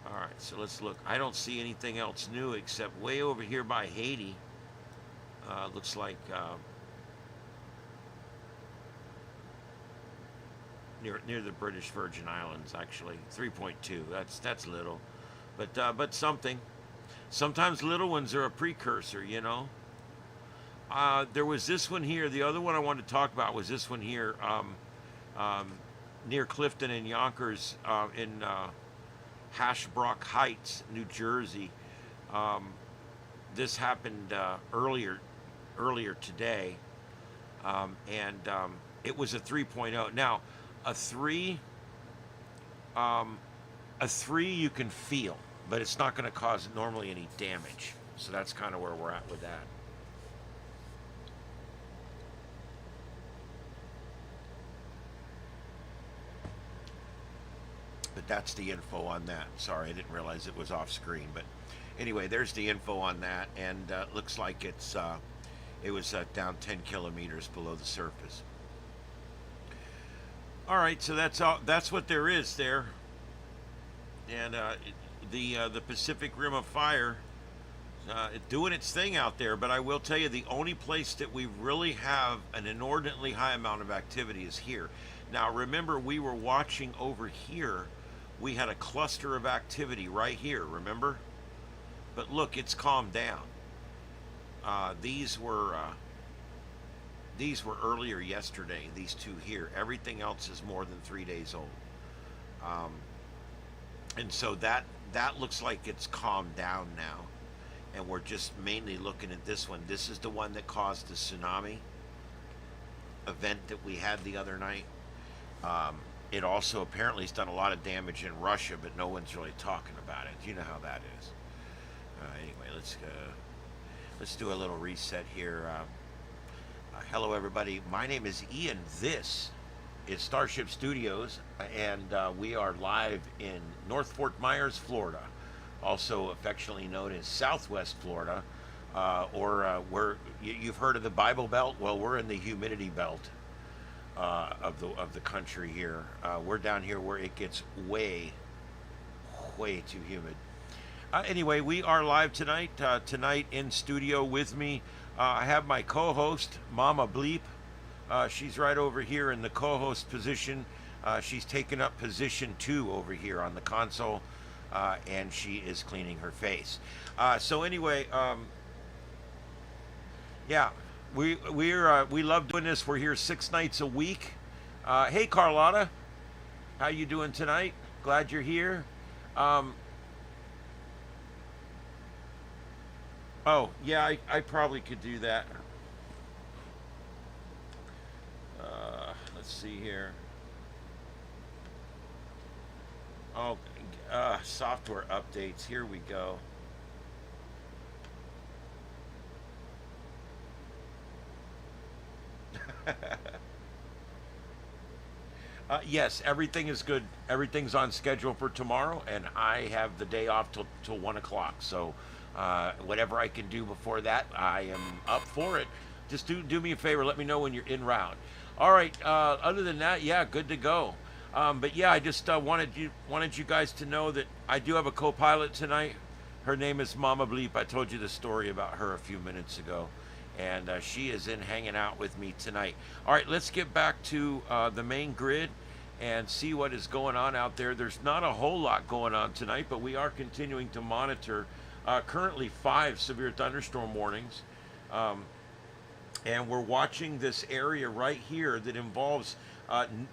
All right, so let's look. I don't see anything else new except way over here by Haiti. Looks like near the British Virgin Islands. Actually, 3.2. That's little, but something. Sometimes little ones are a precursor, you know. There was this one here. The other one I wanted to talk about was this one here, near Clifton and Yonkers, in Hashbrook Heights, New Jersey. This happened earlier today, and it was a 3.0. Now, a three you can feel, but it's not going to cause normally any damage. So that's kind of where we're at with that. But that's the info on that. Sorry, I didn't realize it was off screen. But anyway, there's the info on that, and looks like it was down 10 kilometers below the surface. All right, so that's all. That's what there is there. And the Pacific Rim of Fire doing its thing out there. But I will tell you, the only place that we really have an inordinately high amount of activity is here. Now, remember, we were watching over here. We had a cluster of activity right here, remember? But look, it's calmed down. These were earlier yesterday, these two here. Everything else is more than 3 days old. And so that looks like it's calmed down now. And we're just mainly looking at this one. This is the one that caused the tsunami event that we had the other night. It also apparently has done a lot of damage in Russia, but no one's really talking about it. You know how that is. Anyway, let's do a little reset here. Hello, everybody. My name is Ian. This is Starship Studios, and we are live in North Fort Myers, Florida, also affectionately known as Southwest Florida, or where you've heard of the Bible Belt. Well, we're in the humidity belt of the country here. We're down here where it gets way too humid. Anyway, we are live tonight. Tonight in studio with me, I have my co-host, Mama Bleep. She's right over here in the co-host position. She's taken up position 2 over here on the console, and she is cleaning her face. So anyway, yeah. We love doing this. We're here 6 nights a week. Hey, Carlotta, how you doing tonight? Glad you're here. Oh yeah, I probably could do that. Let's see here. Oh, software updates. Here we go. Yes, everything is good. Everything's on schedule for tomorrow, and I have the day off till 1 o'clock. So whatever I can do before that, I am up for it. Just do me a favor. Let me know when you're en route. All right. Other than that, yeah, good to go. But yeah, I just wanted you guys to know that I do have a co-pilot tonight. Her name is Mama Bleep. I told you the story about her a few minutes ago. And she is in hanging out with me tonight. All right, let's get back to the main grid and see what is going on out there. There's not a whole lot going on tonight, but we are continuing to monitor currently 5 severe thunderstorm warnings. And we're watching this area right here that involves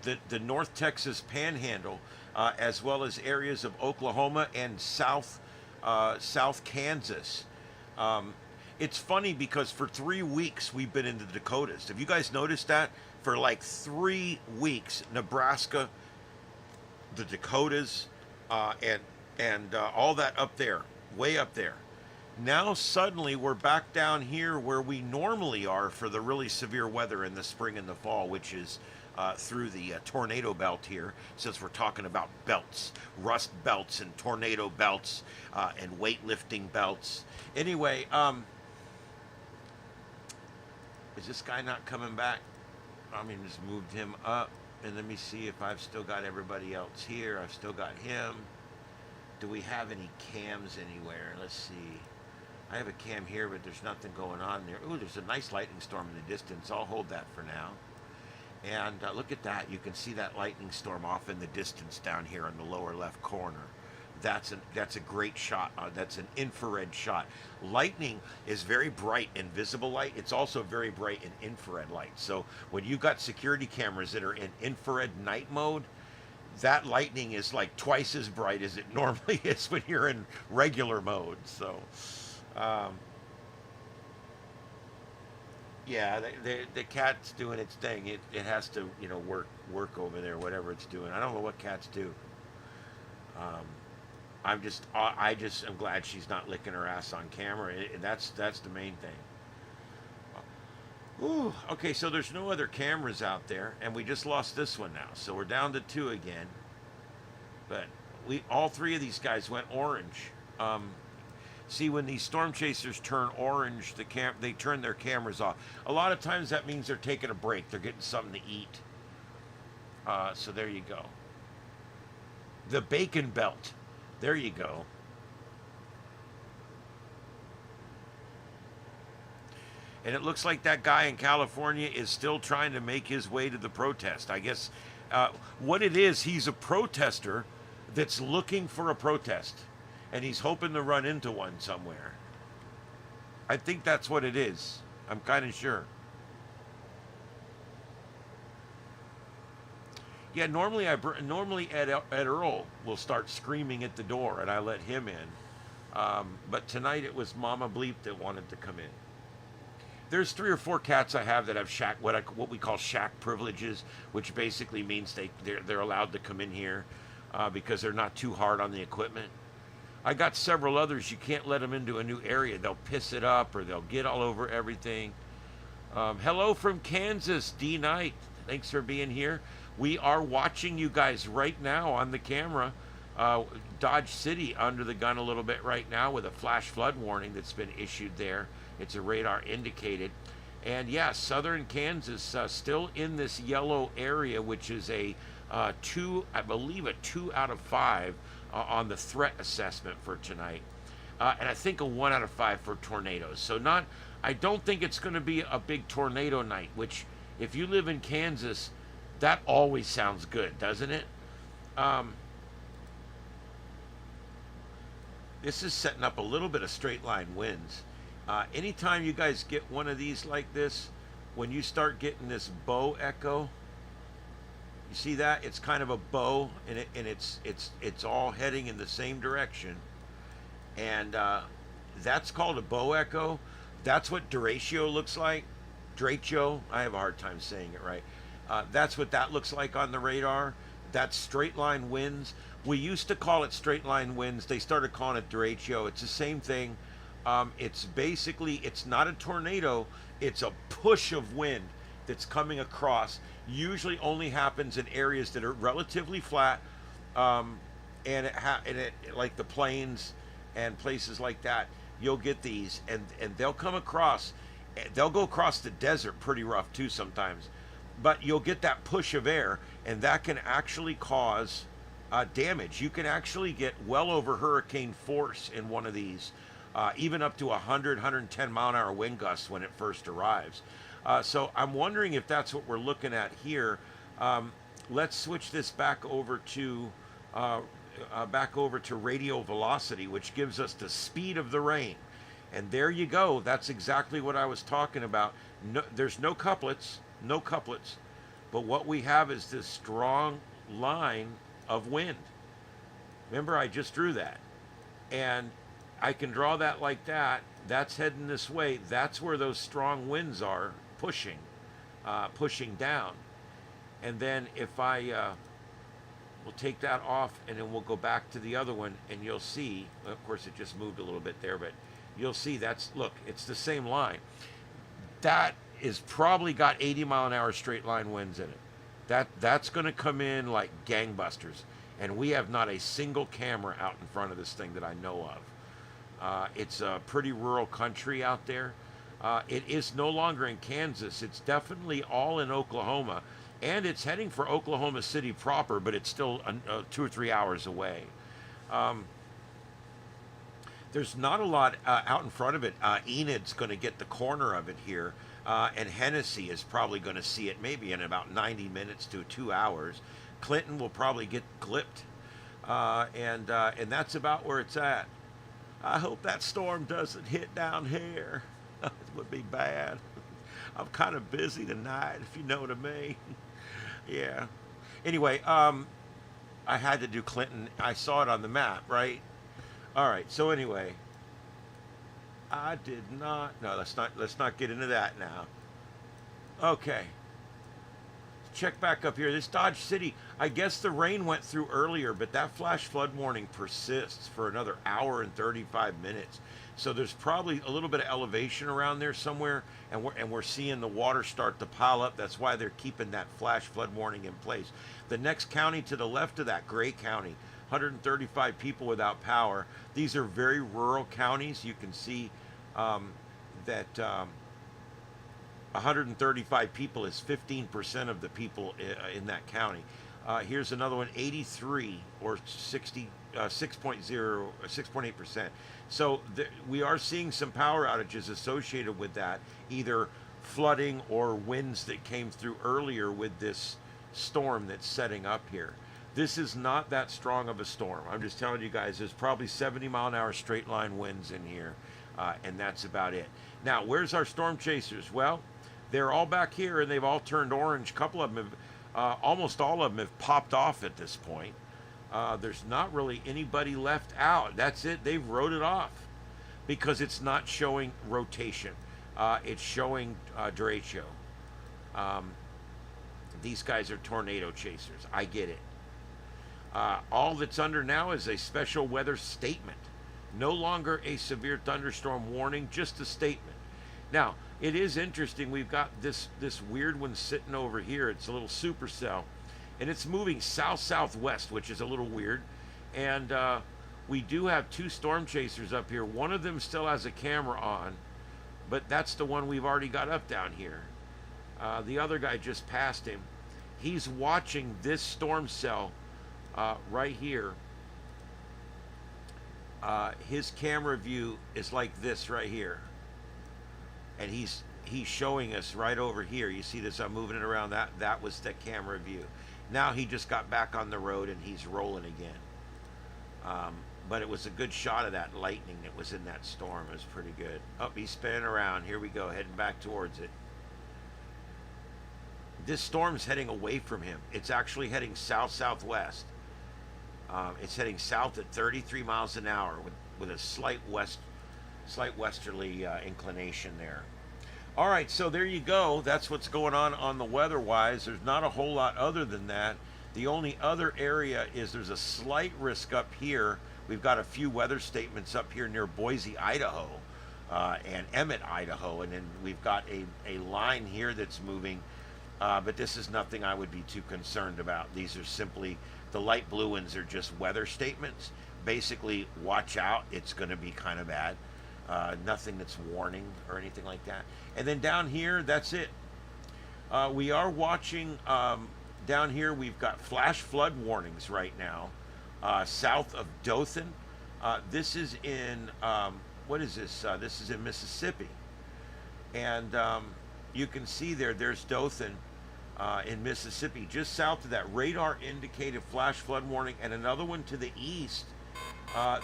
the North Texas Panhandle, as well as areas of Oklahoma and South Kansas. It's funny because for 3 weeks we've been in the Dakotas. Have you guys noticed that? For like 3 weeks, Nebraska, the Dakotas, and all that up there, way up there. Now suddenly we're back down here where we normally are for the really severe weather in the spring and the fall, which is through the tornado belt here, since we're talking about belts, rust belts and tornado belts and weightlifting belts. Anyway, is this guy not coming back? I mean, just moved him up, and let me see if I've still got everybody else here. I've still got him. Do we have any cams anywhere? Let's see. I have a cam here, but there's nothing going on there. Ooh, there's a nice lightning storm in the distance. I'll hold that for now. And look at that. You can see that lightning storm off in the distance down here in the lower left corner. That's a great shot. That's an infrared shot. Lightning is very bright in visible light. It's also very bright in infrared light. So when you've got security cameras that are in infrared night mode, that lightning is like twice as bright as it normally is when you're in regular mode. So, yeah, the cat's doing its thing. It has to, you know, work over there, whatever it's doing. I don't know what cats do. I just am glad she's not licking her ass on camera. That's the main thing. Ooh, okay, so there's no other cameras out there, and we just lost this one now, so we're down to 2 again. But all 3 of these guys went orange. See, when these storm chasers turn orange, they turn their cameras off. A lot of times that means they're taking a break. They're getting something to eat. So there you go. The bacon belt. There you go. And it looks like that guy in California is still trying to make his way to the protest. I guess what it is, he's a protester that's looking for a protest. And he's hoping to run into one somewhere. I think that's what it is. I'm kind of sure. Yeah, normally Ed Earl will start screaming at the door, and I let him in. But tonight it was Mama Bleep that wanted to come in. There's 3 or 4 cats I have that have shack, what we call shack privileges, which basically means they're allowed to come in here because they're not too hard on the equipment. I got several others. You can't let them into a new area. They'll piss it up or they'll get all over everything. Hello from Kansas, D Knight. Thanks for being here. We are watching you guys right now on the camera. Dodge City under the gun a little bit right now with a flash flood warning that's been issued there. It's a radar indicated. And yeah, southern Kansas still in this yellow area, which is I believe a 2 out of 5 on the threat assessment for tonight. And I think a 1 out of 5 for tornadoes. So I don't think it's going to be a big tornado night, which if you live in Kansas, that always sounds good, doesn't it? This is setting up a little bit of straight line winds. Anytime you guys get one of these like this, when you start getting this bow echo, you see that? It's kind of a bow, and it's all heading in the same direction. And that's called a bow echo. That's what derecho looks like. Derecho, I have a hard time saying it right. That's what that looks like on the radar. That's straight line winds. We used to call it straight line winds. They started calling it derecho. It's the same thing. It's basically, it's not a tornado. It's a push of wind that's coming across. Usually only happens in areas that are relatively flat, and it like the plains and places like that. You'll get these, and they'll come across. They'll go across the desert pretty rough too sometimes. But you'll get that push of air, and that can actually cause damage. You can actually get well over hurricane force in one of these, even up to 100, 110 mile an hour wind gusts when it first arrives. So I'm wondering if that's what we're looking at here. Let's switch this back over to radial velocity, which gives us the speed of the rain. And there you go. That's exactly what I was talking about. No, there's no couplets. No couplets, but what we have is this strong line of wind. Remember, I just drew that, and I can draw that like that. That's heading this way. That's where those strong winds are pushing down. And then if I we'll take that off, and then we'll go back to the other one, and you'll see, of course it just moved a little bit there, but you'll see look, it's the same line. That is probably got 80 mile an hour straight line winds in it. That's going to come in like gangbusters, and we have not a single camera out in front of this thing that I know of. It's a pretty rural country out there. It is no longer in Kansas. It's definitely all in Oklahoma, and it's heading for Oklahoma City proper, but it's still 2 or 3 hours away. There's not a lot out in front of it. Enid's going to get the corner of it here. and Hennessy is probably going to see it maybe in about 90 minutes to 2 hours. Clinton will probably get clipped, and that's about where it's at. I hope that storm doesn't hit down here. It would be bad. I'm kind of busy tonight, if you know what I mean. Yeah. Anyway, I had to do Clinton. I saw it on the map, right? All right. So anyway, I did not. No, let's not get into that now. Okay. Check back up here. This Dodge City, I guess the rain went through earlier, but that flash flood warning persists for another hour and 35 minutes. So there's probably a little bit of elevation around there somewhere, and we're seeing the water start to pile up. That's why they're keeping that flash flood warning in place. The next county to the left of that, Gray County, 135 people without power. These are very rural counties. You can see that 135 people is 15% of the people in that county. Here's another one, 83 or 60, 6.8%. So we are seeing some power outages associated with that, either flooding or winds that came through earlier with this storm that's setting up here. This is not that strong of a storm. I'm just telling you guys, there's probably 70-mile-an-hour straight line winds in here, and that's about it. Now, where's our storm chasers? Well, they're all back here, and they've all turned orange. A couple of them have, almost all of them have popped off at this point. There's not really anybody left out. That's it. They've wrote it off because it's not showing rotation. It's showing derecho. These guys are tornado chasers. I get it. All that's under now is a special weather statement. No longer a severe thunderstorm warning, just a statement. Now, it is interesting. We've got this weird one sitting over here. It's a little supercell, and it's moving south-southwest, which is a little weird. And we do have two storm chasers up here. One of them still has a camera on, but that's the one we've already got up down here. The other guy just passed him. He's watching this storm cell right here. His camera view is like this right here, and he's showing us right over here. You see this? I'm moving it around. That was the camera view. Now he just got back on the road and he's rolling again. But it was a good shot of that lightning that was in that storm. It was pretty good. Oh, he's spinning around. Here we go, heading back towards it. This storm's heading away from him. It's actually heading south-southwest. It's heading south at 33 miles an hour with a slight westerly inclination there. All right, so there you go. That's what's going on the weather-wise. There's not a whole lot other than that. The only other area is there's a slight risk up here. We've got a few weather statements up here near Boise, Idaho, and Emmett, Idaho, and then we've got a line here that's moving, but this is nothing I would be too concerned about. These are simply, the light blue ones are just weather statements. Basically, watch out, it's going to be kind of bad. Nothing that's warning or anything like that. And then down here, that's it. We are watching, down here we've got flash flood warnings right now, south of Dothan. This is in, what is this? This is in Mississippi. And you can see there's Dothan in Mississippi, just south of that. Radar indicated flash flood warning, and another one to the east.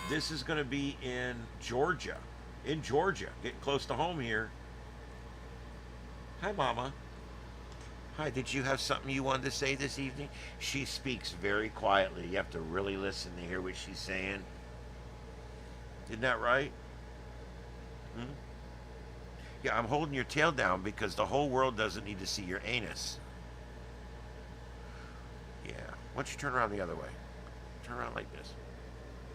This is going to be in Georgia. In Georgia, getting close to home here. Hi, Mama. Hi, did you have something you wanted to say this evening? She speaks very quietly. You have to really listen to hear what she's saying. Isn't that right? Hmm? Yeah, I'm holding your tail down because the whole world doesn't need to see your anus. Yeah. Why don't you turn around the other way? Turn around like this.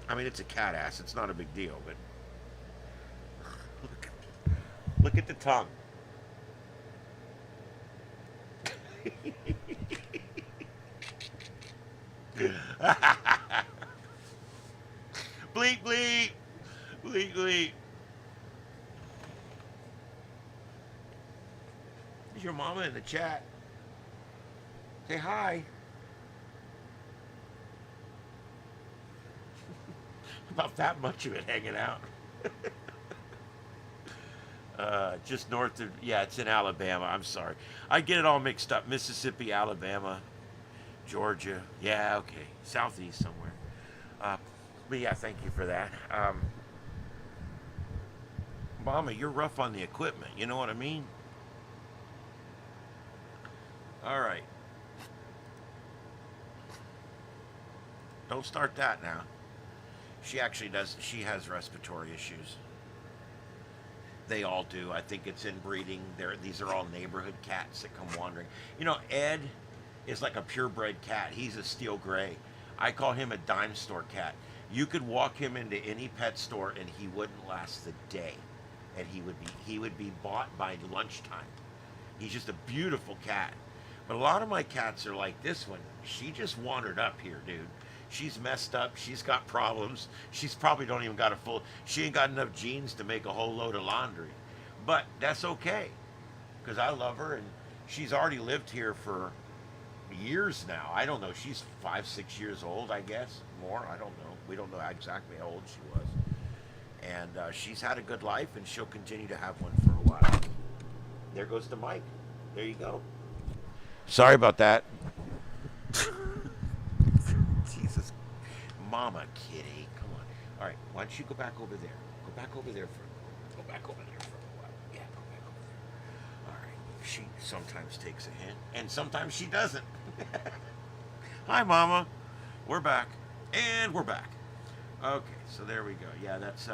I mean, it's a cat ass. It's not a big deal, but... Look at the tongue. Bleep, bleep. Bleep, bleep. There's your mama in the chat. Say hi. About that much of it hanging out. Just north of, yeah, it's in Alabama. I'm sorry. I get it all mixed up. Mississippi, Alabama, Georgia. Yeah, okay. Southeast somewhere. But yeah, thank you for that. Mama, you're rough on the equipment. You know what I mean? All right. Don't start that now. She actually does. She has respiratory issues. They all do. I think it's inbreeding. These are all neighborhood cats that come wandering. You know, Ed is like a purebred cat. He's a steel gray. I call him a dime store cat. You could walk him into any pet store and he wouldn't last the day. And he would be bought by lunchtime. He's just a beautiful cat. But a lot of my cats are like this one. She just wandered up here, dude. She's messed up. She's got problems. She's probably don't even got she ain't got enough genes to make a whole load of laundry. But that's okay, because I love her, and she's already lived here for years now. I don't know. She's 5-6 years old, I guess. More, I don't know. We don't know exactly how old she was. And she's had a good life, and she'll continue to have one for a while. There goes the mic. There you go. Sorry about that. Jesus. Mama kitty. Come on. All right. Why don't you go back over there? Go back over there for a while. Yeah, go back over there. All right. She sometimes takes a hint, and sometimes she doesn't. Hi, Mama. We're back. And we're back. Okay, so there we go. Yeah, that's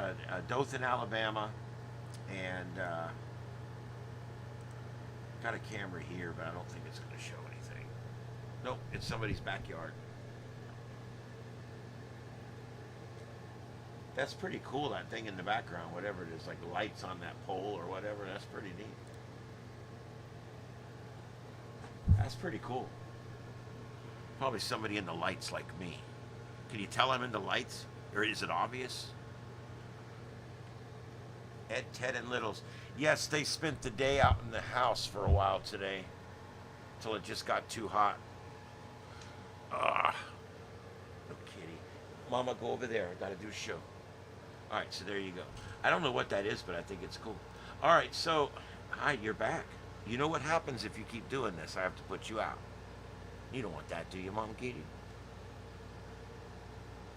Dothan, Alabama. And got a camera here, but I don't think it's going to show anything. Nope, it's somebody's backyard. That's pretty cool, that thing in the background, whatever it is, like lights on that pole or whatever. That's pretty neat. That's pretty cool. Probably somebody in the lights like me. Can you tell I'm in the lights? Or is it obvious? Ed, Ted, and Littles. Yes, they spent the day out in the house for a while today. Until it just got too hot. No kitty. Mama, go over there. I gotta do a show. Alright, so there you go. I don't know what that is, but I think it's cool. Alright, so, hi, you're back. You know what happens if you keep doing this? I have to put you out. You don't want that, do you, Mama Kitty?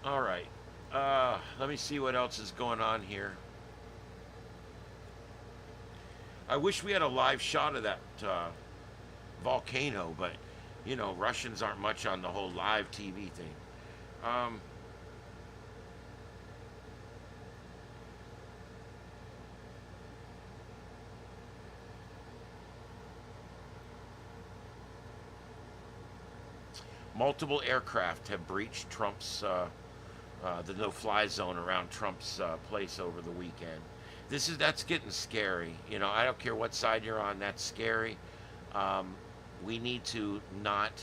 Alright. Let me see what else is going on here. I wish we had a live shot of that volcano, but, you know, Russians aren't much on the whole live TV thing. Multiple aircraft have breached Trump's the no-fly zone around Trump's place over the weekend. That's getting scary. You know, I don't care what side you're on. That's scary. We need to not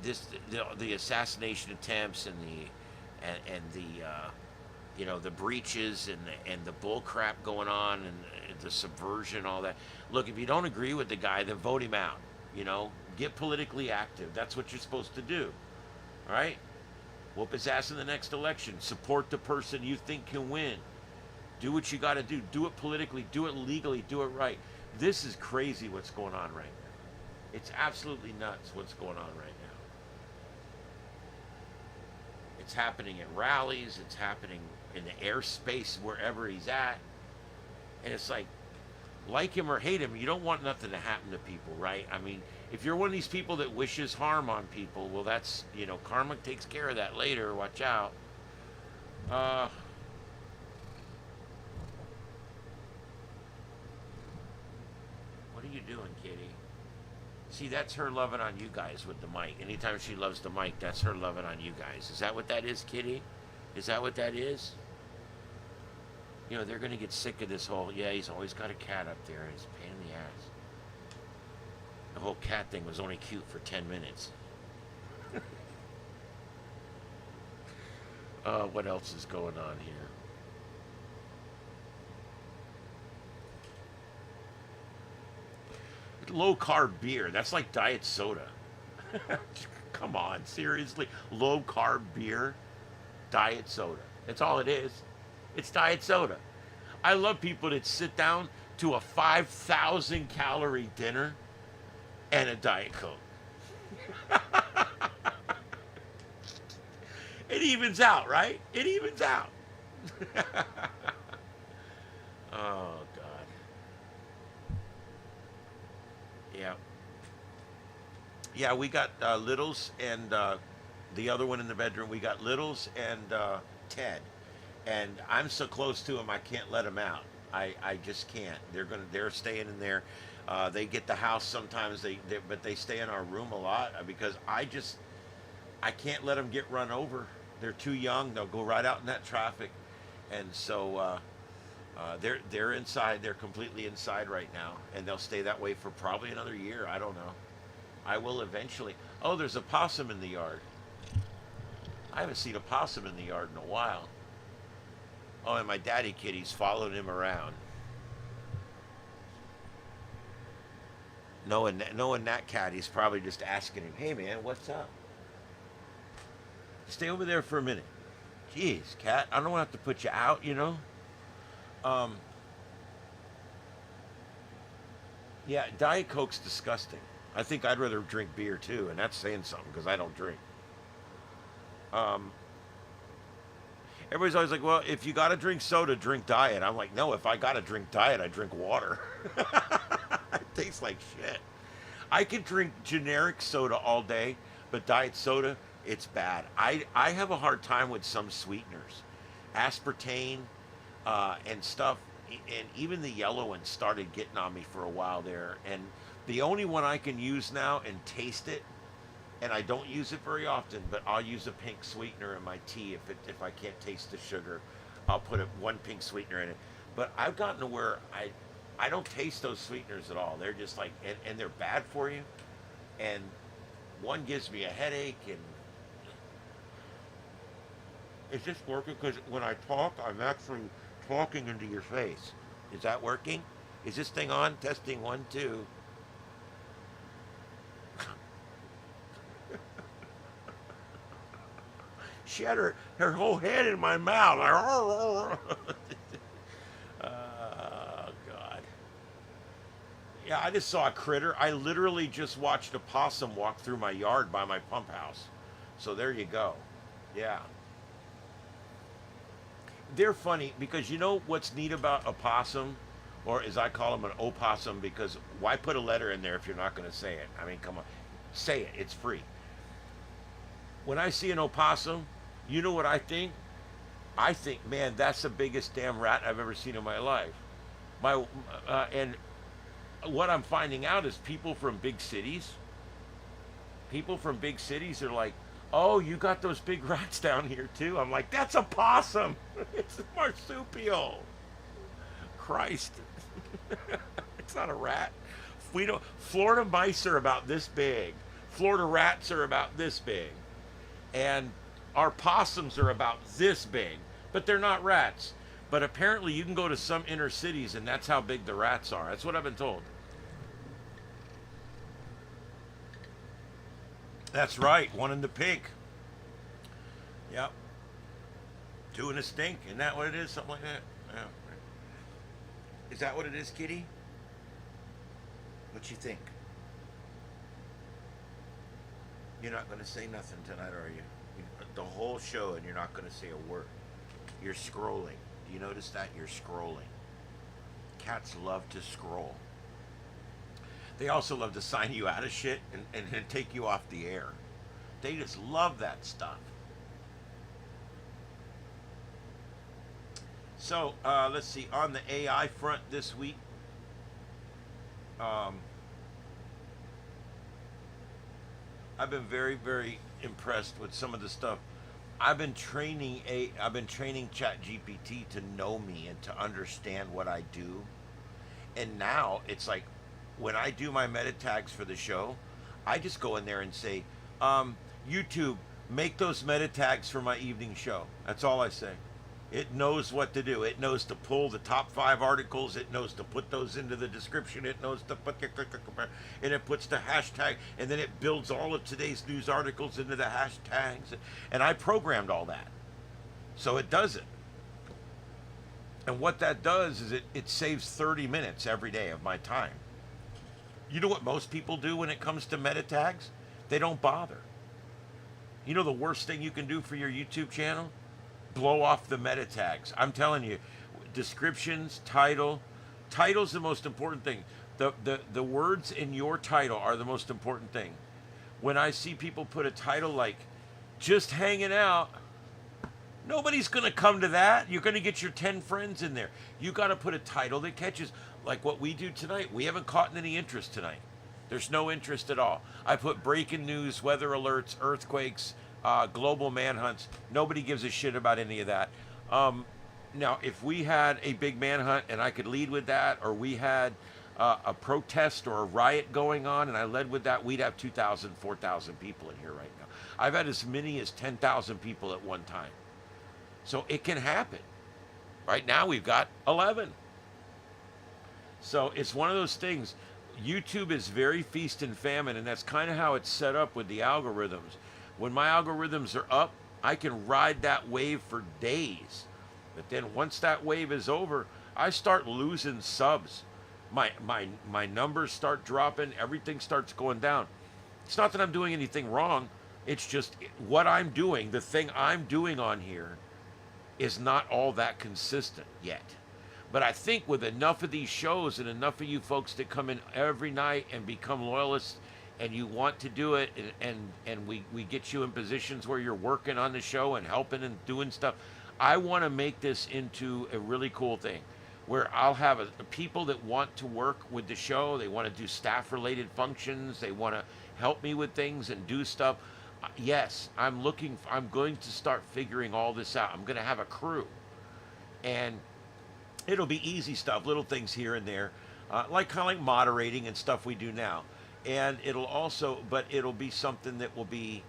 the assassination attempts and the you know, the breaches and the bull crap going on and the subversion, all that. Look, if you don't agree with the guy, then vote him out. You know, get politically active. That's what you're supposed to do. All right? Whoop his ass in the next election. Support the person you think can win. Do what you got to do. Do it politically. Do it legally. Do it right. This is crazy what's going on right now. It's absolutely nuts what's going on right now. It's happening at rallies. It's happening in the airspace wherever he's at. And it's like him or hate him, you don't want nothing to happen to people, right? I mean, if you're one of these people that wishes harm on people, well, that's, you know, karma takes care of that later. Watch out. What are you doing, kitty? See, that's her loving on you guys with the mic. Anytime she loves the mic, that's her loving on you guys. Is that what that is, kitty? Is that what that is? You know, they're going to get sick of this whole, yeah, he's always got a cat up there. It's a pain in the ass. The whole cat thing was only cute for 10 minutes. What else is going on here? Low-carb beer. That's like diet soda. Come on, seriously. Low-carb beer, diet soda. That's all it is. It's diet soda. I love people that sit down to a 5,000 calorie dinner and a Diet Coke. It evens out, right? It evens out. Oh, God. Yeah. Yeah, we got Littles and the other one in the bedroom. We got Littles and Ted. And I'm so close to them, I can't let them out. I just can't. They're staying in there. They get the house sometimes, but they stay in our room a lot because I can't let them get run over. They're too young. They'll go right out in that traffic, and so they're inside. They're completely inside right now, and they'll stay that way for probably another year. I don't know. I will eventually. Oh, there's a possum in the yard. I haven't seen a possum in the yard in a while. Oh, and my daddy kitty's following him around. Knowing that cat, he's probably just asking him, "Hey, man, what's up? Stay over there for a minute." Jeez, cat, I don't want to have to put you out, you know? Yeah, Diet Coke's disgusting. I think I'd rather drink beer, too, and that's saying something, because I don't drink. Everybody's always like, well, if you got to drink soda, drink diet. I'm like, no, if I got to drink diet, I drink water. It tastes like shit. I could drink generic soda all day, but diet soda, it's bad. I have a hard time with some sweeteners. Aspartame and stuff, and even the yellow one started getting on me for a while there. And the only one I can use now and taste it, and I don't use it very often, but I'll use a pink sweetener in my tea if I can't taste the sugar. I'll put one pink sweetener in it. But I've gotten to where I don't taste those sweeteners at all. They're just like, and they're bad for you. And one gives me a headache, and it's just working because when I talk, I'm actually talking into your face. Is that working? Is this thing on? Testing 1, 2. She had her whole head in my mouth. Oh, God. Yeah, I just saw a critter. I literally just watched a possum walk through my yard by my pump house. So there you go. Yeah. They're funny because you know what's neat about a possum? Or as I call them, an opossum, because why put a letter in there if you're not going to say it? I mean, come on. Say it. It's free. When I see an opossum, you know what I think? I think, man, that's the biggest damn rat I've ever seen in my life. And what I'm finding out is people from big cities are like, oh, you got those big rats down here too? I'm like, that's a possum. It's a marsupial. Christ. It's not a rat. Florida mice are about this big. Florida rats are about this big. And our possums are about this big, but they're not rats. But apparently you can go to some inner cities and that's how big the rats are. That's what I've been told. That's right, one in the pink. Yep. 2 in a stink, isn't that what it is? Something like that? Yeah. Is that what it is, kitty? What you think? You're not going to say nothing tonight, are you? The whole show, and you're not going to say a word. You're scrolling. Do you notice that? You're scrolling. Cats love to scroll. They also love to sign you out of shit and take you off the air. They just love that stuff. So, let's see. On the AI front this week, I've been very, very impressed with some of the stuff. I've been training ChatGPT to know me and to understand what I do. And now it's like when I do my meta tags for the show, I just go in there and say, YouTube, make those meta tags for my evening show. That's all I say. It knows what to do. It knows to pull the top 5 articles. It knows to put those into the description. It knows to put, and it puts the hashtag, and then it builds all of today's news articles into the hashtags. And I programmed all that. So it does it. And what that does is it saves 30 minutes every day of my time. You know what most people do when it comes to meta tags? They don't bother. You know the worst thing you can do for your YouTube channel? Blow off the meta tags. I'm telling you, descriptions, title. Title's the most important thing. The words in your title are the most important thing. When I see people put a title like, just hanging out, nobody's going to come to that. You're going to get your 10 friends in there. You got to put a title that catches, like what we do tonight. We haven't caught any interest tonight. There's no interest at all. I put breaking news, weather alerts, earthquakes, global manhunts. Nobody gives a shit about any of that. Now, if we had a big manhunt and I could lead with that, or we had a protest or a riot going on and I led with that, we'd have 2,000, 4,000 people in here right now. I've had as many as 10,000 people at one time. So it can happen. Right now we've got 11. So it's one of those things. YouTube is very feast and famine, and that's kind of how it's set up with the algorithms. When my algorithms are up, I can ride that wave for days. But then once that wave is over, I start losing subs. My numbers start dropping, everything starts going down. It's not that I'm doing anything wrong. It's just what I'm doing, the thing I'm doing on here is not all that consistent yet. But I think with enough of these shows and enough of you folks that come in every night and become loyalists and you want to do it, and we get you in positions where you're working on the show and helping and doing stuff, I want to make this into a really cool thing where I'll have a people that want to work with the show. They want to do staff related functions. They want to help me with things and do stuff. Yes, I'm going to start figuring all this out. I'm going to have a crew, and it'll be easy stuff, little things here and there, like kind of like moderating and stuff we do now. And it'll also, but it'll be something that will be,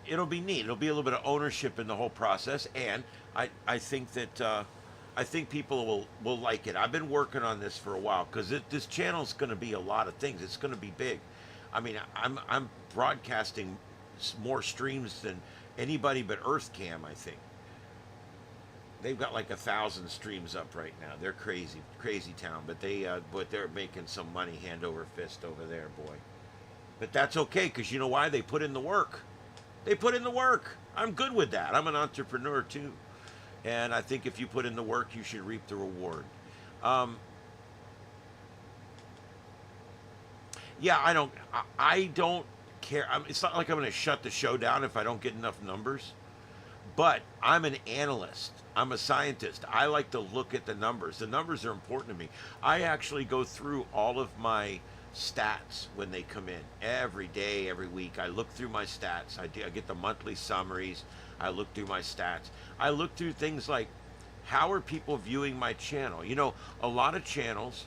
it'll be neat. It'll be a little bit of ownership in the whole process. And I think that, I think people will like it. I've been working on this for a while because this channel is going to be a lot of things. It's going to be big. I mean, I'm broadcasting more streams than anybody but EarthCam, I think. They've got like 1,000 streams up right now. They're crazy town, but they're making some money hand over fist over there, boy. But that's okay, because you know why? They put in the work. They put in the work. I'm good with that. I'm an entrepreneur too, and I think if you put in the work, you should reap the reward. Yeah, I don't care. It's not like I'm going to shut the show down if I don't get enough numbers. But I'm an analyst. I'm a scientist. I like to look at the numbers. The numbers are important to me. I actually go through all of my stats when they come in. Every day, every week, I look through my stats. I get the monthly summaries. I look through my stats. I look through things like, how are people viewing my channel? You know, a lot of channels,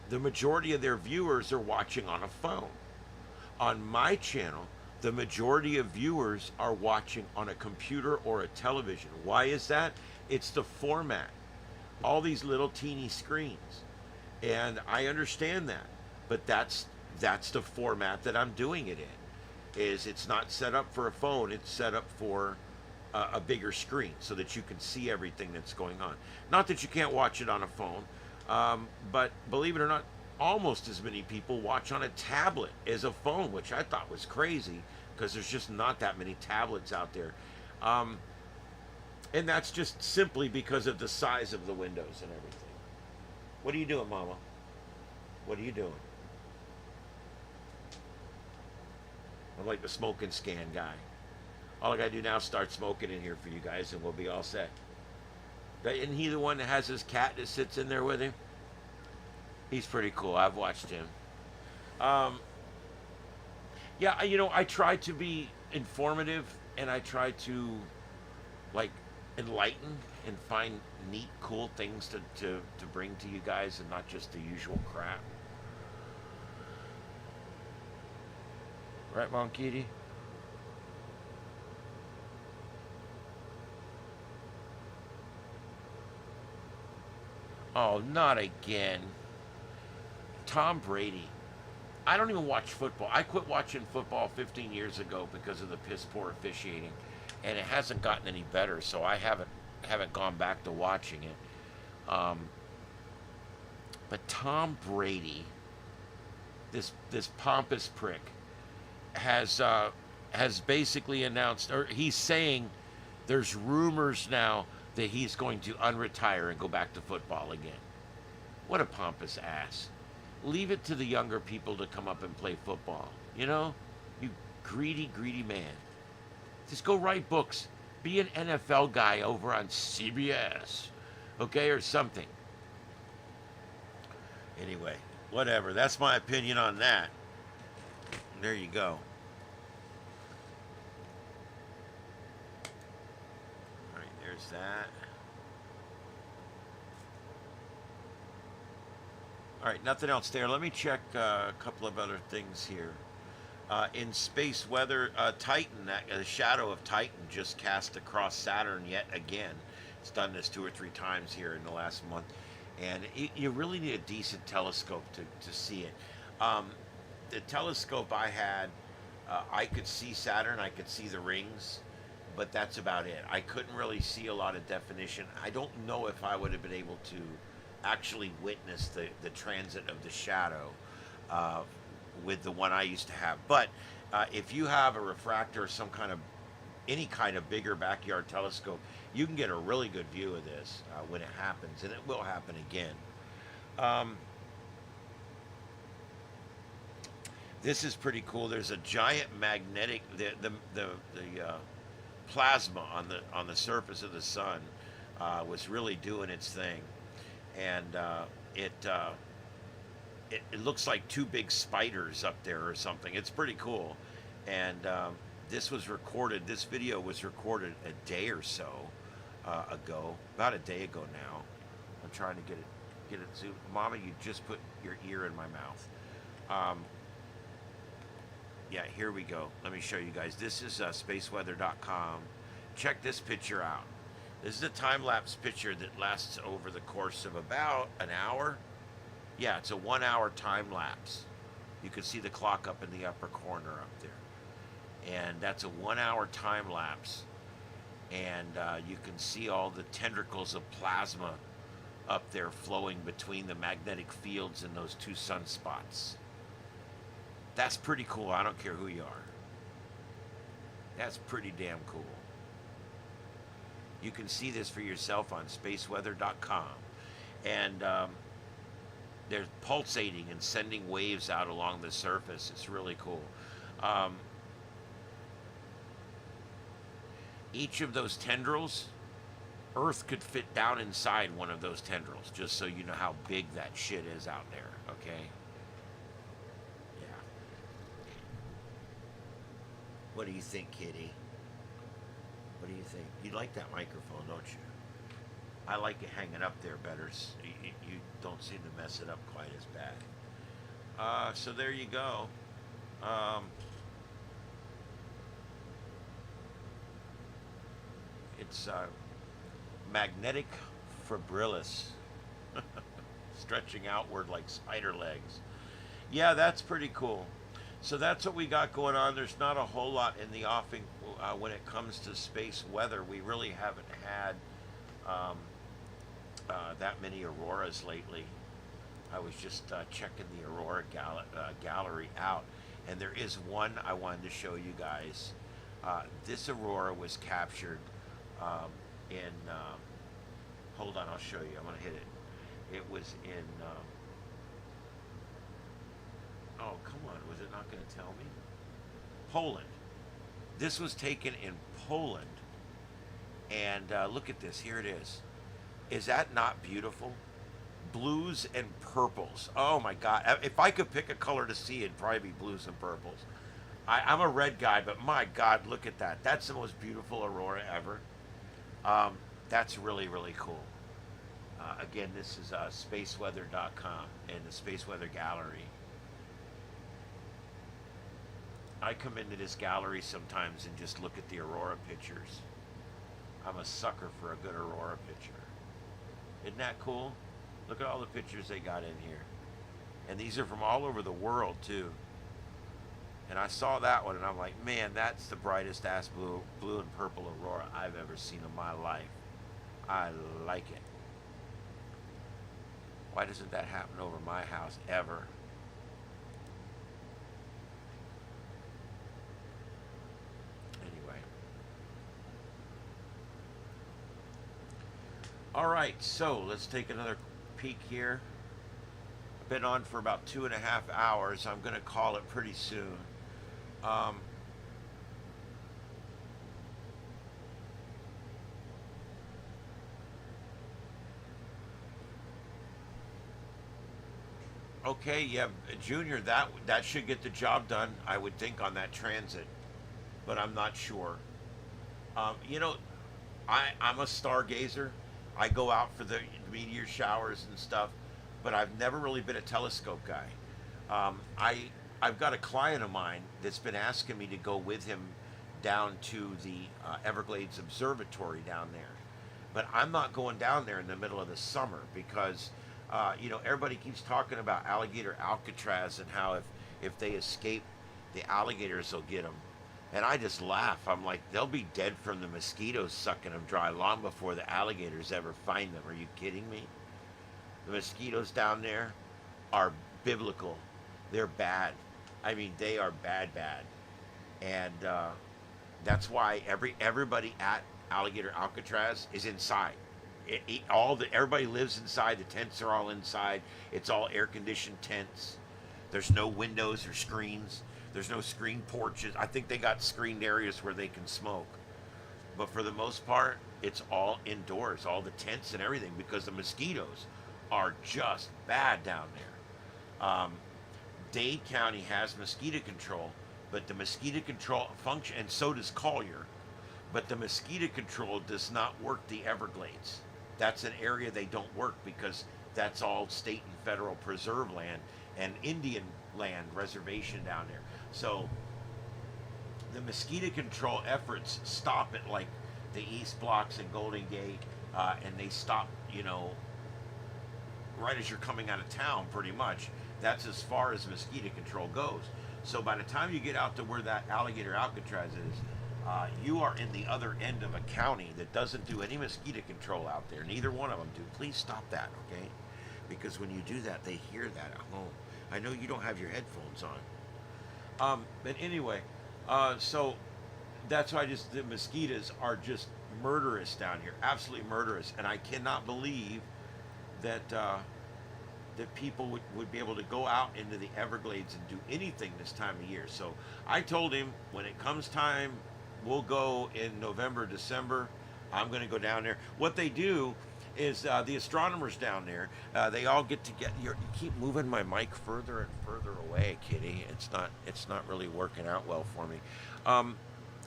the majority of their viewers are watching on a phone. On my channel, the majority of viewers are watching on a computer or a television. Why is that? It's the format. All these little teeny screens. And I understand that. But that's the format that I'm doing it in. It's not set up for a phone. It's set up for a bigger screen so that you can see everything that's going on. Not that you can't watch it on a phone. But believe it or not, almost as many people watch on a tablet as a phone, which I thought was crazy because there's just not that many tablets out there. And that's just simply because of the size of the windows and everything. What are you doing, Mama? What are you doing? I'm like the smoke and scan guy. All I gotta do now is start smoking in here for you guys and we'll be all set. Isn't he the one that has his cat that sits in there with him? He's pretty cool. I've watched him. Yeah, you know, I try to be informative and I try to, like, enlighten and find neat, cool things to bring to you guys and not just the usual crap. Right, Mom Kitty? Oh, not again. Tom Brady. I don't even watch football. I quit watching football 15 years ago because of the piss poor officiating, and it hasn't gotten any better, so I haven't haven't gone back to watching it. But Tom Brady, this pompous prick, has basically announced, or he's saying, there's rumors now that he's going to unretire and go back to football again. What a pompous ass. Leave it to the younger people to come up and play football. You know? You greedy, greedy man. Just go write books. Be an NFL guy over on CBS. Okay? Or something. Anyway, whatever. That's my opinion on that. There you go. Alright, there's that. Alright, nothing else there. Let me check a couple of other things here. In space weather, Titan, the shadow of Titan just cast across Saturn yet again. It's done this 2 or 3 times here in the last month. And you really need a decent telescope to see it. The telescope I had, I could see Saturn, I could see the rings, but that's about it. I couldn't really see a lot of definition. I don't know if I would have been able to actually witness the transit of the shadow with the one I used to have. But if you have a refractor or any kind of bigger backyard telescope, you can get a really good view of this when it happens, and it will happen again. This is pretty cool. There's a giant magnetic, the plasma on the surface of the sun was really doing its thing, and it looks like 2 big spiders up there or something. It's pretty cool, and this video was recorded a day or so ago, about a day ago now. I'm trying to get it zoomed. Mama, you just put your ear in my mouth. Yeah, here we go. Let me show you guys. This is spaceweather.com. Check this picture out. This is a time-lapse picture that lasts over the course of about an hour. Yeah, it's a 1-hour time lapse. You can see the clock up in the upper corner up there. And that's a 1-hour time lapse. And you can see all the tendricles of plasma up there flowing between the magnetic fields and those 2 sunspots. That's pretty cool. I don't care who you are. That's pretty damn cool. You can see this for yourself on spaceweather.com. And they're pulsating and sending waves out along the surface. It's really cool. Each of those tendrils, Earth could fit down inside one of those tendrils, just so you know how big that shit is out there, okay? Yeah. What do you think, kitty? What do you think? You like that microphone, don't you? I like it hanging up there better. You don't seem to mess it up quite as bad. So there you go. It's magnetic fibrilis, stretching outward like spider legs. Yeah, that's pretty cool. So that's what we got going on. There's not a whole lot in the offing when it comes to space weather. We really haven't had that many auroras lately. I was just checking the aurora gallery out, and there is one I wanted to show you guys. This aurora was captured in, hold on, I'll show you. I'm going to hit it. It was in, oh, come on. Was it not going to tell me? Poland. This was taken in Poland. And look at this. Here it is. Is that not beautiful? Blues and purples. Oh, my God. If I could pick a color to see, it'd probably be blues and purples. I'm a red guy, but my God, look at that. That's the most beautiful aurora ever. That's really, really cool. Again, this is spaceweather.com and the Space Weather Gallery. I come into this gallery sometimes and just look at the aurora pictures. I'm a sucker for a good aurora picture. Isn't that cool? Look at all the pictures they got in here. And these are from all over the world, too. And I saw that one, and I'm like, man, that's the brightest ass blue and purple aurora I've ever seen in my life. I like it. Why doesn't that happen over my house ever? Anyway. All right, so let's take another peek here. I've been on for about 2.5 hours. I'm going to call it pretty soon. Okay, yeah, Junior, that should get the job done, I would think, on that transit, but I'm not sure. You know, I'm a stargazer. I go out for the meteor showers and stuff, but I've never really been a telescope guy. I've got a client of mine that's been asking me to go with him down to the Everglades Observatory down there, but I'm not going down there in the middle of the summer because you know, everybody keeps talking about alligator Alcatraz and how if they escape, the alligators will get them. And I just laugh. I'm like, they'll be dead from the mosquitoes sucking them dry long before the alligators ever find them. Are you kidding me? The mosquitoes down there are biblical. They're bad. I mean, they are bad. And that's why everybody at Alligator Alcatraz is inside. Everybody lives inside. The tents are all inside. It's all air-conditioned tents. There's no windows or screens. There's no screen porches. I think they got screened areas where they can smoke. But for the most part, it's all indoors, all the tents and everything, because the mosquitoes are just bad down there. Dade County has mosquito control, but the mosquito control function, and so does Collier, but the mosquito control does not work the Everglades. That's an area they don't work because that's all state and federal preserve land and Indian land reservation down there. So the mosquito control efforts stop at like the East Blocks and Golden Gate, and they stop, you know, right as you're coming out of town pretty much. That's as far as mosquito control goes. So by the time you get out to where that Alligator Alcatraz is, you are in the other end of a county that doesn't do any mosquito control out there. Neither one of them do. Please stop that, okay? Because when you do that, they hear that at home. I know you don't have your headphones on. But anyway, so that's why the mosquitoes are just murderous down here. Absolutely murderous. And I cannot believe that that people would be able to go out into the Everglades and do anything this time of year. So I told him when it comes time, we'll go in November, December. I'm going to go down there. What they do is the astronomers down there, they all get together. You keep moving my mic further and further away, Kitty. It's not really working out well for me.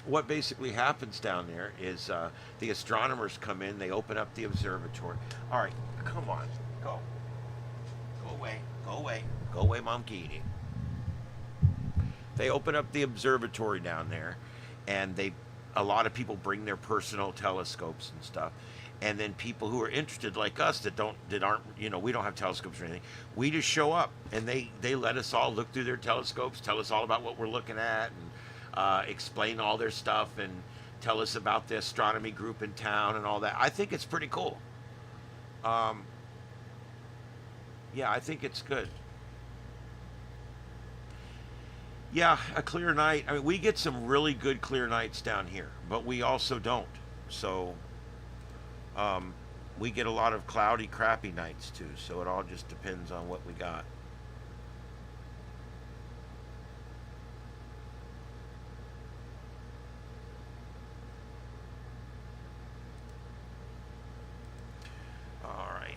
What basically happens down there is the astronomers come in. They open up the observatory. All right, come on, go away, Mom Kitty. They open up the observatory down there, and a lot of people bring their personal telescopes and stuff, and then people who are interested like us that aren't, you know, we don't have telescopes or anything, we just show up and they let us all look through their telescopes, tell us all about what we're looking at, and explain all their stuff and tell us about the astronomy group in town and all that. I think it's pretty cool. Yeah, I think it's good. Yeah, a clear night. I mean, we get some really good clear nights down here, but we also don't. So, we get a lot of cloudy, crappy nights too. So it all just depends on what we got. All right.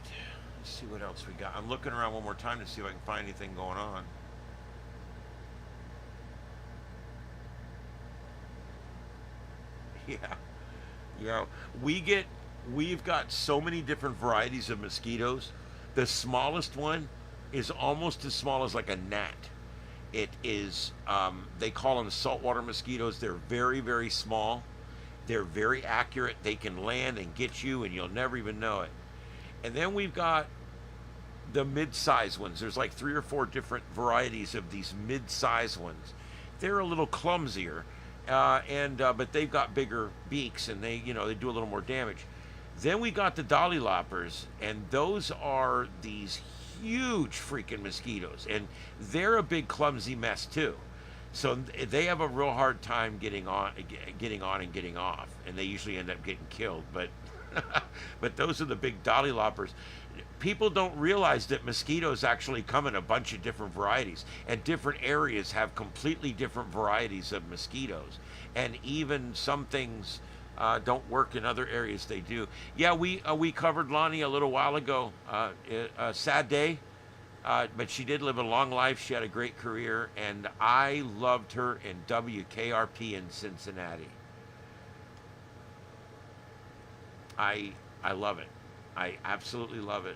Let's see what else we got. I'm looking around one more time to see if I can find anything going on. Yeah, we've got so many different varieties of mosquitoes. The smallest one is almost as small as like a gnat. It is, they call them saltwater mosquitoes. They're very, very small. They're very accurate. They can land and get you and you'll never even know it. And then we've got the mid-size ones. There's like 3 or 4 different varieties of these mid-size ones. They're a little clumsier. But they've got bigger beaks and they do a little more damage. Then we got the dolly loppers, and those are these huge freaking mosquitoes, and they're a big clumsy mess too. So they have a real hard time getting on and getting off, and they usually end up getting killed. But but those are the big dolly loppers. People don't realize that mosquitoes actually come in a bunch of different varieties, and different areas have completely different varieties of mosquitoes, and even some things don't work in other areas. They do. Yeah, we covered Lonnie a little while ago. A sad day. But she did live a long life. She had a great career, and I loved her in WKRP in Cincinnati. I love it. I absolutely love it.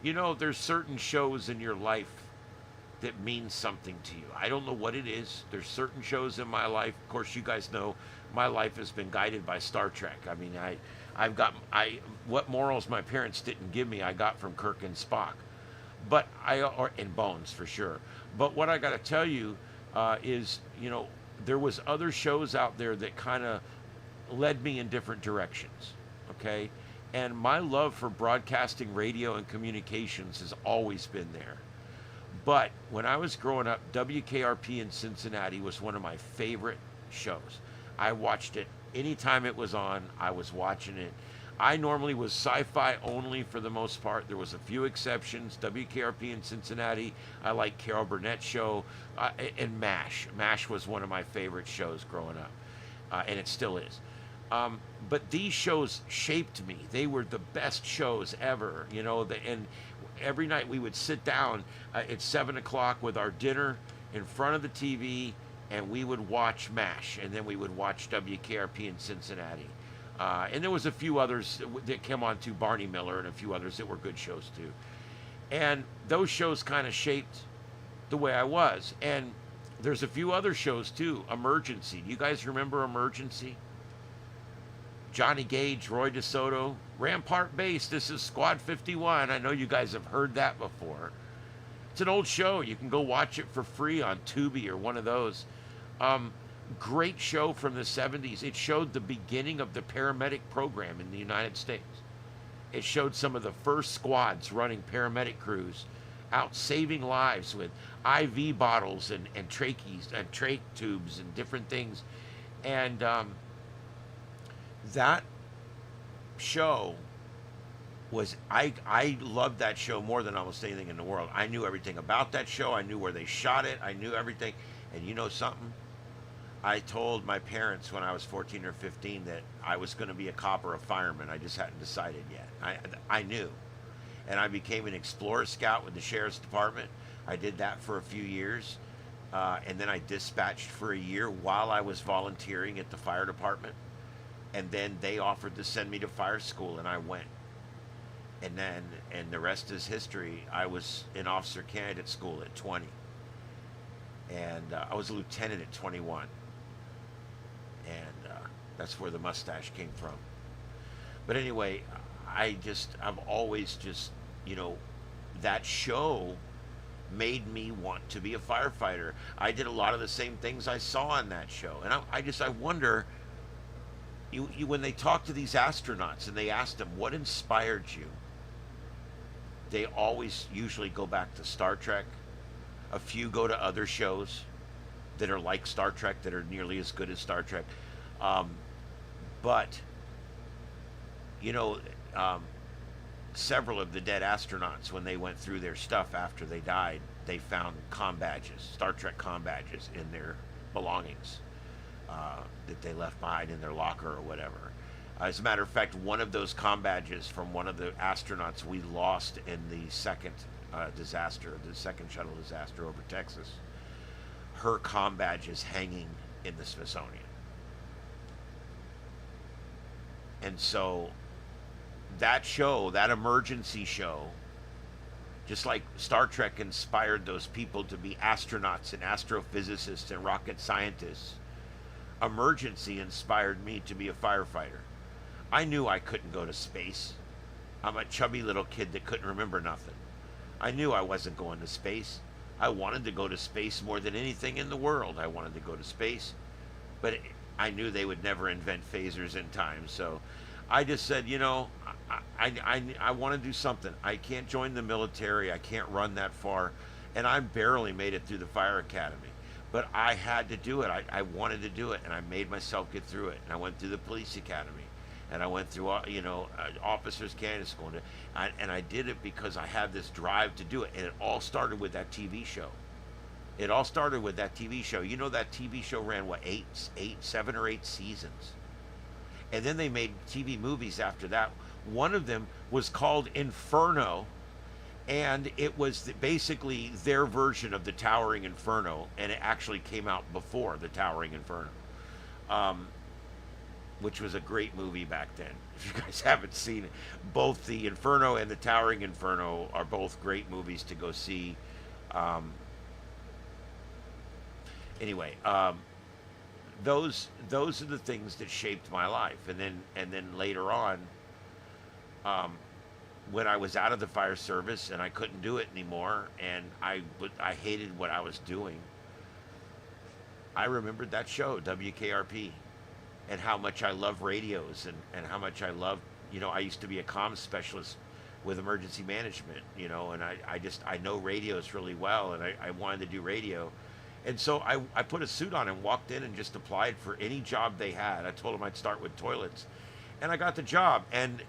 You know, there's certain shows in your life that mean something to you. I don't know what it is. There's certain shows in my life. Of course, you guys know my life has been guided by Star Trek. I mean, what morals my parents didn't give me, I got from Kirk and Spock. But or in Bones for sure. But what I got to tell you is, you know, there was other shows out there that kind of led me in different directions. Okay, and my love for broadcasting, radio, and communications has always been there. But when I was growing up, WKRP in Cincinnati was one of my favorite shows. I watched it anytime it was on. I was watching it. I normally was sci-fi only for the most part. There was a few exceptions. WKRP in Cincinnati. I like Carol Burnett's show. And MASH. MASH was one of my favorite shows growing up. And it still is. But these shows shaped me. They were the best shows ever. You know, and every night we would sit down at 7 o'clock with our dinner in front of the TV, and we would watch MASH. And then we would watch WKRP in Cincinnati. And there was a few others that came on too, Barney Miller and a few others that were good shows too. And those shows kind of shaped the way I was. And there's a few other shows too. Emergency. Do you guys remember Emergency? Johnny Gage, Roy DeSoto, Rampart Base. This is Squad 51. I know you guys have heard that before. It's an old show. You can go watch it for free on Tubi or one of those. Great show from the 70s. It showed the beginning of the paramedic program in the United States. It showed some of the first squads running paramedic crews out saving lives with IV bottles and trachees and trach tubes and different things. And that show was, I loved that show more than almost anything in the world. I knew everything about that show. I knew where they shot it. I knew everything. And you know something? I told my parents when I was 14 or 15 that I was going to be a cop or a fireman. I just hadn't decided yet. I knew. And I became an Explorer Scout with the Sheriff's Department. I did that for a few years. And then I dispatched for a year while I was volunteering at the fire department. And then they offered to send me to fire school, and I went. And the rest is history. I was in officer candidate school at 20. And I was a lieutenant at 21. And that's where the mustache came from. But anyway, I've always just, you know, that show made me want to be a firefighter. I did a lot of the same things I saw on that show. And I wonder, when they talk to these astronauts and they ask them, what inspired you? They always usually go back to Star Trek. A few go to other shows that are like Star Trek, that are nearly as good as Star Trek. But, you know, several of the dead astronauts, when they went through their stuff after they died, they found comm badges, Star Trek comm badges in their belongings that they left behind in their locker or whatever. As a matter of fact, one of those comm badges from one of the astronauts we lost in the second disaster, the second shuttle disaster over Texas, her comm badge is hanging in the Smithsonian. And so that show, that emergency show, just like Star Trek inspired those people to be astronauts and astrophysicists and rocket scientists, Emergency inspired me to be a firefighter. I knew I couldn't go to space. I'm a chubby little kid that couldn't remember nothing. I knew I wasn't going to space. I wanted to go to space more than anything in the world. I wanted to go to space. But I knew they would never invent phasers in time. So I just said, you know, I want to do something. I can't join the military. I can't run that far. And I barely made it through the fire academy. But I had to do it. I wanted to do it. And I made myself get through it. And I went through the police academy. And I went through, you know, officers' candidate school. And I did it because I had this drive to do it. And it all started with that TV show. It all started with that TV show. You know, that TV show ran, what, 7 or 8 seasons. And then they made TV movies after that. One of them was called Inferno, and it was basically their version of the Towering Inferno, and it actually came out before the Towering Inferno, which was a great movie back then. If you guys haven't seen it, both the Inferno and the Towering Inferno are both great movies to go see. Anyway, those are the things that shaped my life. And then later on, when I was out of the fire service and I couldn't do it anymore, and I hated what I was doing, I remembered that show, WKRP, and how much I love radios, and how much I love, you know, I used to be a comms specialist with emergency management, you know, and I know radios really well, and I wanted to do radio. And so I put a suit on and walked in and just applied for any job they had. I told them I'd start with toilets, and I got the job. And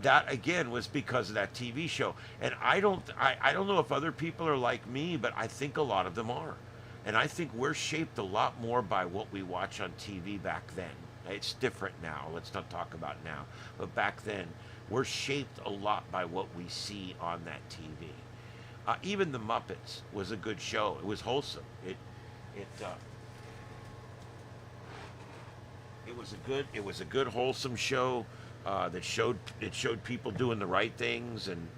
that again was because of that TV show. And I don't know if other people are like me, but I think a lot of them are. And I think we're shaped a lot more by what we watch on TV back then. It's different now. Let's not talk about now. But back then, we're shaped a lot by what we see on that TV. Even the Muppets was a good show. It was wholesome. It was a good wholesome show that showed people doing the right things, and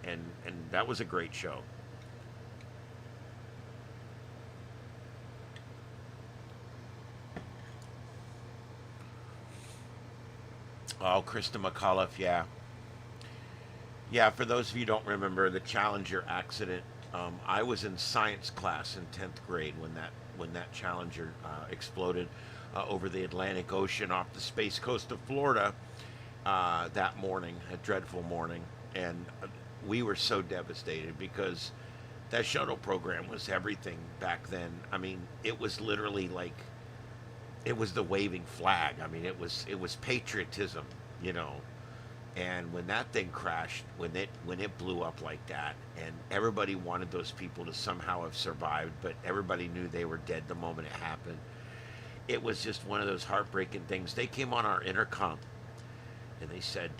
that was a great show. Oh, Krista McAuliffe, yeah. Yeah, for those of you who don't remember the Challenger accident, I was in science class in 10th grade when that Challenger exploded over the Atlantic Ocean off the space coast of Florida that morning, a dreadful morning. And we were so devastated because that shuttle program was everything back then. I mean, it was literally like, it was the waving flag. I mean, it was patriotism, you know. And when that thing crashed, when it blew up like that, and everybody wanted those people to somehow have survived, but everybody knew they were dead the moment it happened. It was just one of those heartbreaking things. They came on our intercom, and they said,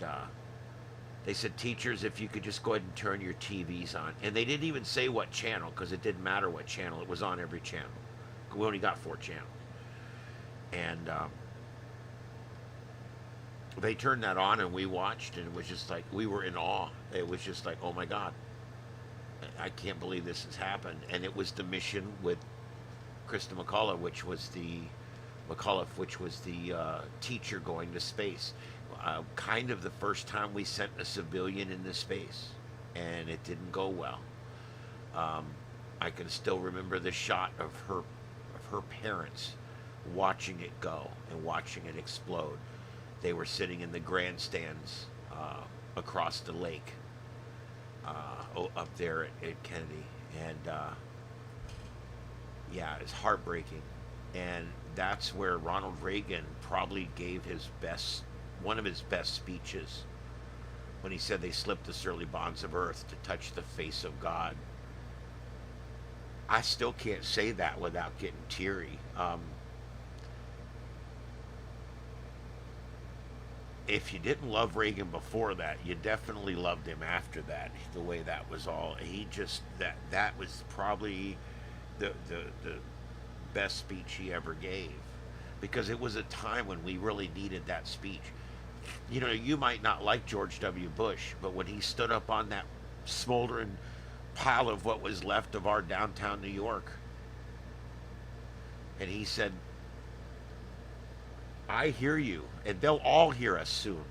teachers, if you could just go ahead and turn your TVs on. And they didn't even say what channel, because it didn't matter what channel. It was on every channel. We only got 4 channels. And they turned that on, and we watched, and it was just like, we were in awe. It was just like, oh my God, I can't believe this has happened. And it was the mission with Krista McAuliffe, which was the teacher going to space. Kind of the first time we sent a civilian into space, and it didn't go well. I can still remember the shot of her parents watching it go and watching it explode. They were sitting in the grandstands across the lake up there at Kennedy. And yeah, it's heartbreaking. And that's where Ronald Reagan probably gave one of his best speeches, when he said they slipped the surly bonds of earth to touch the face of God. I still can't say that without getting teary. If you didn't love Reagan before that, you definitely loved him after that. The way that was all, that was probably the best speech he ever gave, because it was a time when we really needed that speech. You know, you might not like George W. Bush, but when he stood up on that smoldering pile of what was left of our downtown New York, and he said, I hear you, and they'll all hear us soon.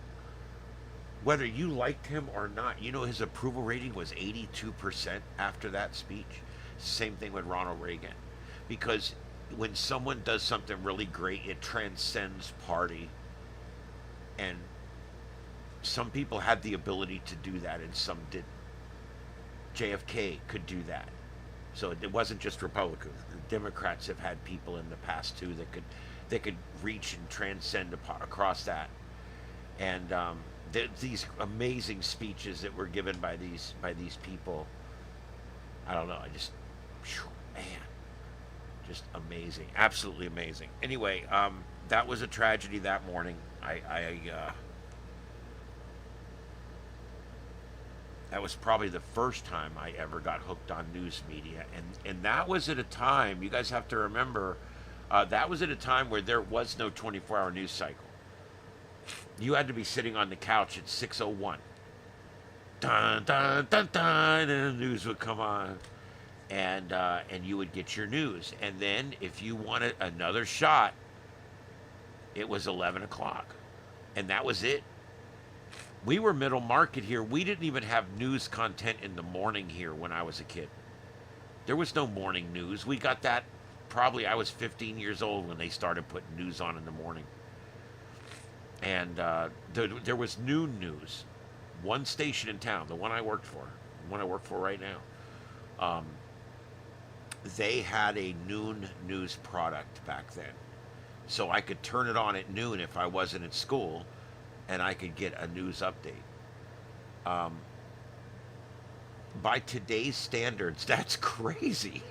Whether you liked him or not, you know, his approval rating was 82% after that speech. Same thing with Ronald Reagan. Because when someone does something really great, it transcends party. And some people had the ability to do that and some didn't. JFK could do that. So it wasn't just Republicans. The Democrats have had people in the past too that could reach and transcend across that. And these amazing speeches that were given by these people, I don't know. I just, man, just amazing, absolutely amazing. Anyway, that was a tragedy that morning. That was probably the first time I ever got hooked on news media, and that was at a time, you guys have to remember, that was at a time where there was no 24-hour news cycle. You had to be sitting on the couch at 6:01. Dun dun dun dun, and the news would come on, and you would get your news, and then if you wanted another shot, it was 11 o'clock, and that was it. We were middle market here. We didn't even have news content in the morning here when I was a kid. There was no morning news. We got that probably, I was 15 years old when they started putting news on in the morning. And there was noon news. One station in town, the one I worked for, the one I work for right now, they had a noon news product back then. So I could turn it on at noon if I wasn't at school, and I could get a news update. By today's standards, that's crazy.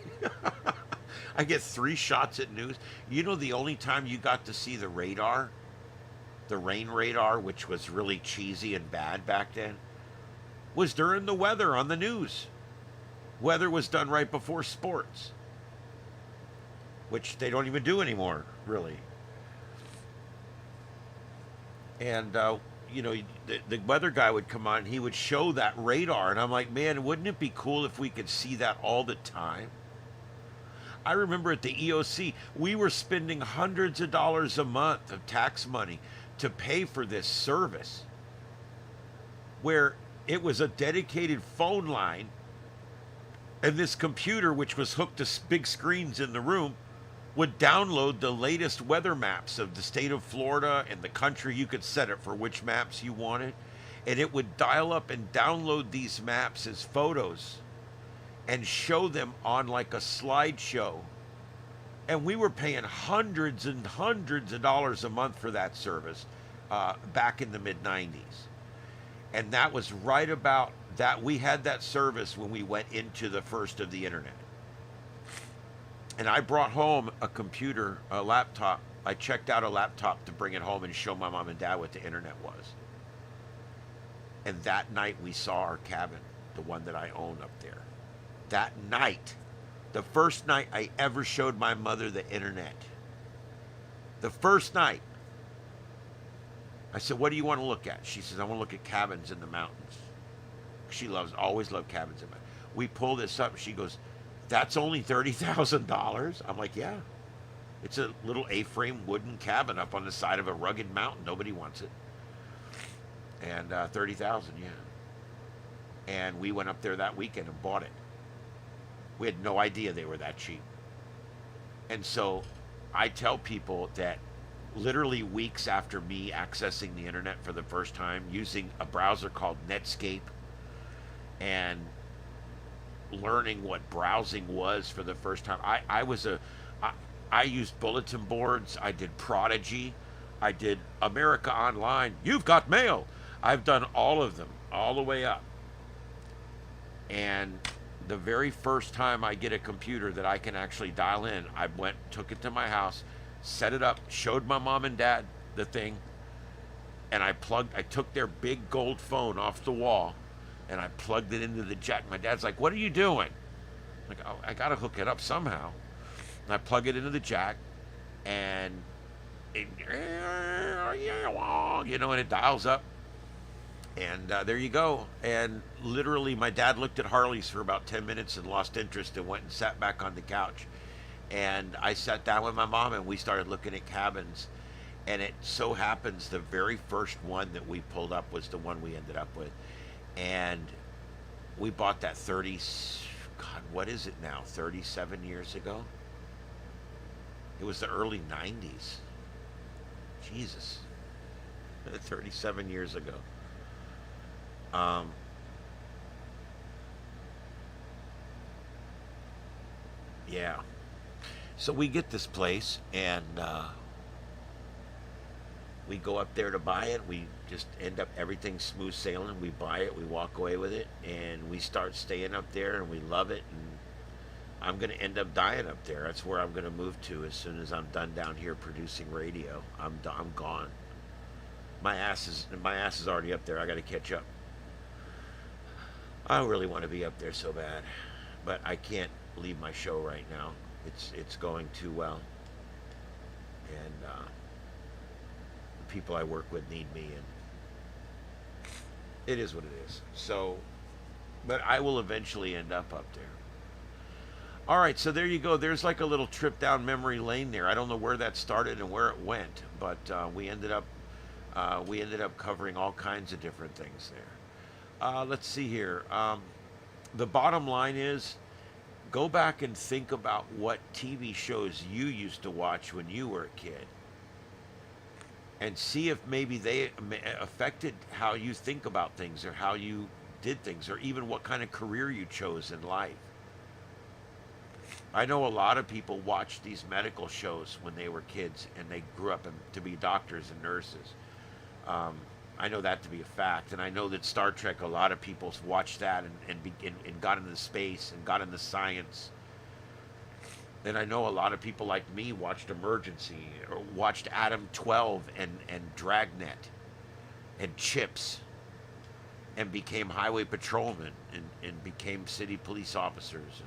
I get 3 shots at news. You know, the only time you got to see the radar, the rain radar, which was really cheesy and bad back then, was during the weather on the news. Weather was done right before sports, which they don't even do anymore, really. And, you know, the weather guy would come on, he would show that radar, and I'm like, man, wouldn't it be cool if we could see that all the time? I remember at the EOC, we were spending hundreds of dollars a month of tax money to pay for this service, where it was a dedicated phone line, and this computer, which was hooked to big screens in the room, would download the latest weather maps of the state of Florida and the country. You could set it for which maps you wanted, and it would dial up and download these maps as photos and show them on like a slideshow. And we were paying hundreds and hundreds of dollars a month for that service back in the mid-90s. And that was right about that. We had that service when we went into the first of the internet. And I brought home a computer, a laptop. I checked out a laptop to bring it home and show my mom and dad what the internet was. And that night we saw our cabin, the one that I own up there. That night, the first night I ever showed my mother the internet. The first night. I said, what do you want to look at? She says, I want to look at cabins in the mountains. She always loved cabins in the mountains. We pull this up, and she goes, that's only $30,000? I'm like, yeah. It's a little A-frame wooden cabin up on the side of a rugged mountain. Nobody wants it. And $30,000, yeah. And we went up there that weekend and bought it. We had no idea they were that cheap. And so I tell people that literally weeks after me accessing the internet for the first time, using a browser called Netscape, and learning what browsing was for the first time, I used bulletin boards. I did Prodigy. I did America Online. You've got mail. I've done all of them, all the way up. And the very first time I get a computer that I can actually dial in, I took it to my house, set it up, showed my mom and dad the thing, and I took their big gold phone off the wall, and I plugged it into the jack. My dad's like, what are you doing? I'm like, oh, I gotta hook it up somehow. And I plug it into the jack, and it, you know, and it dials up. And there you go. And literally, my dad looked at Harleys for about 10 minutes and lost interest and went and sat back on the couch. And I sat down with my mom, and we started looking at cabins. And it so happens the very first one that we pulled up was the one we ended up with. And we bought that what is it now, 37 years ago? It was the early 90s. Jesus. 37 years ago. Yeah. So we get this place, and we go up there to buy it. We just end up everything smooth sailing. We buy it, we walk away with it, and we start staying up there, and we love it. And I'm going to end up dying up there. That's where I'm going to move to as soon as I'm done down here producing radio. I'm gone. My ass is already up there. I got to catch up. I really want to be up there so bad, but I can't leave my show right now. It's going too well, and the people I work with need me, and it is what it is. So, but I will eventually end up there. All right, so there you go. There's like a little trip down memory lane there. I don't know where that started and where it went, but we ended up covering all kinds of different things there. Let's see here. The bottom line is, go back and think about what TV shows you used to watch when you were a kid, and see if maybe they affected how you think about things, or how you did things, or even what kind of career you chose in life. I know a lot of people watched these medical shows when they were kids, and they grew up to be doctors and nurses. I know that to be a fact, and I know that Star Trek, a lot of people watched that and got into space and got into science. And I know a lot of people like me watched Emergency, or watched Adam 12 and Dragnet and Chips, and became highway patrolmen and became city police officers.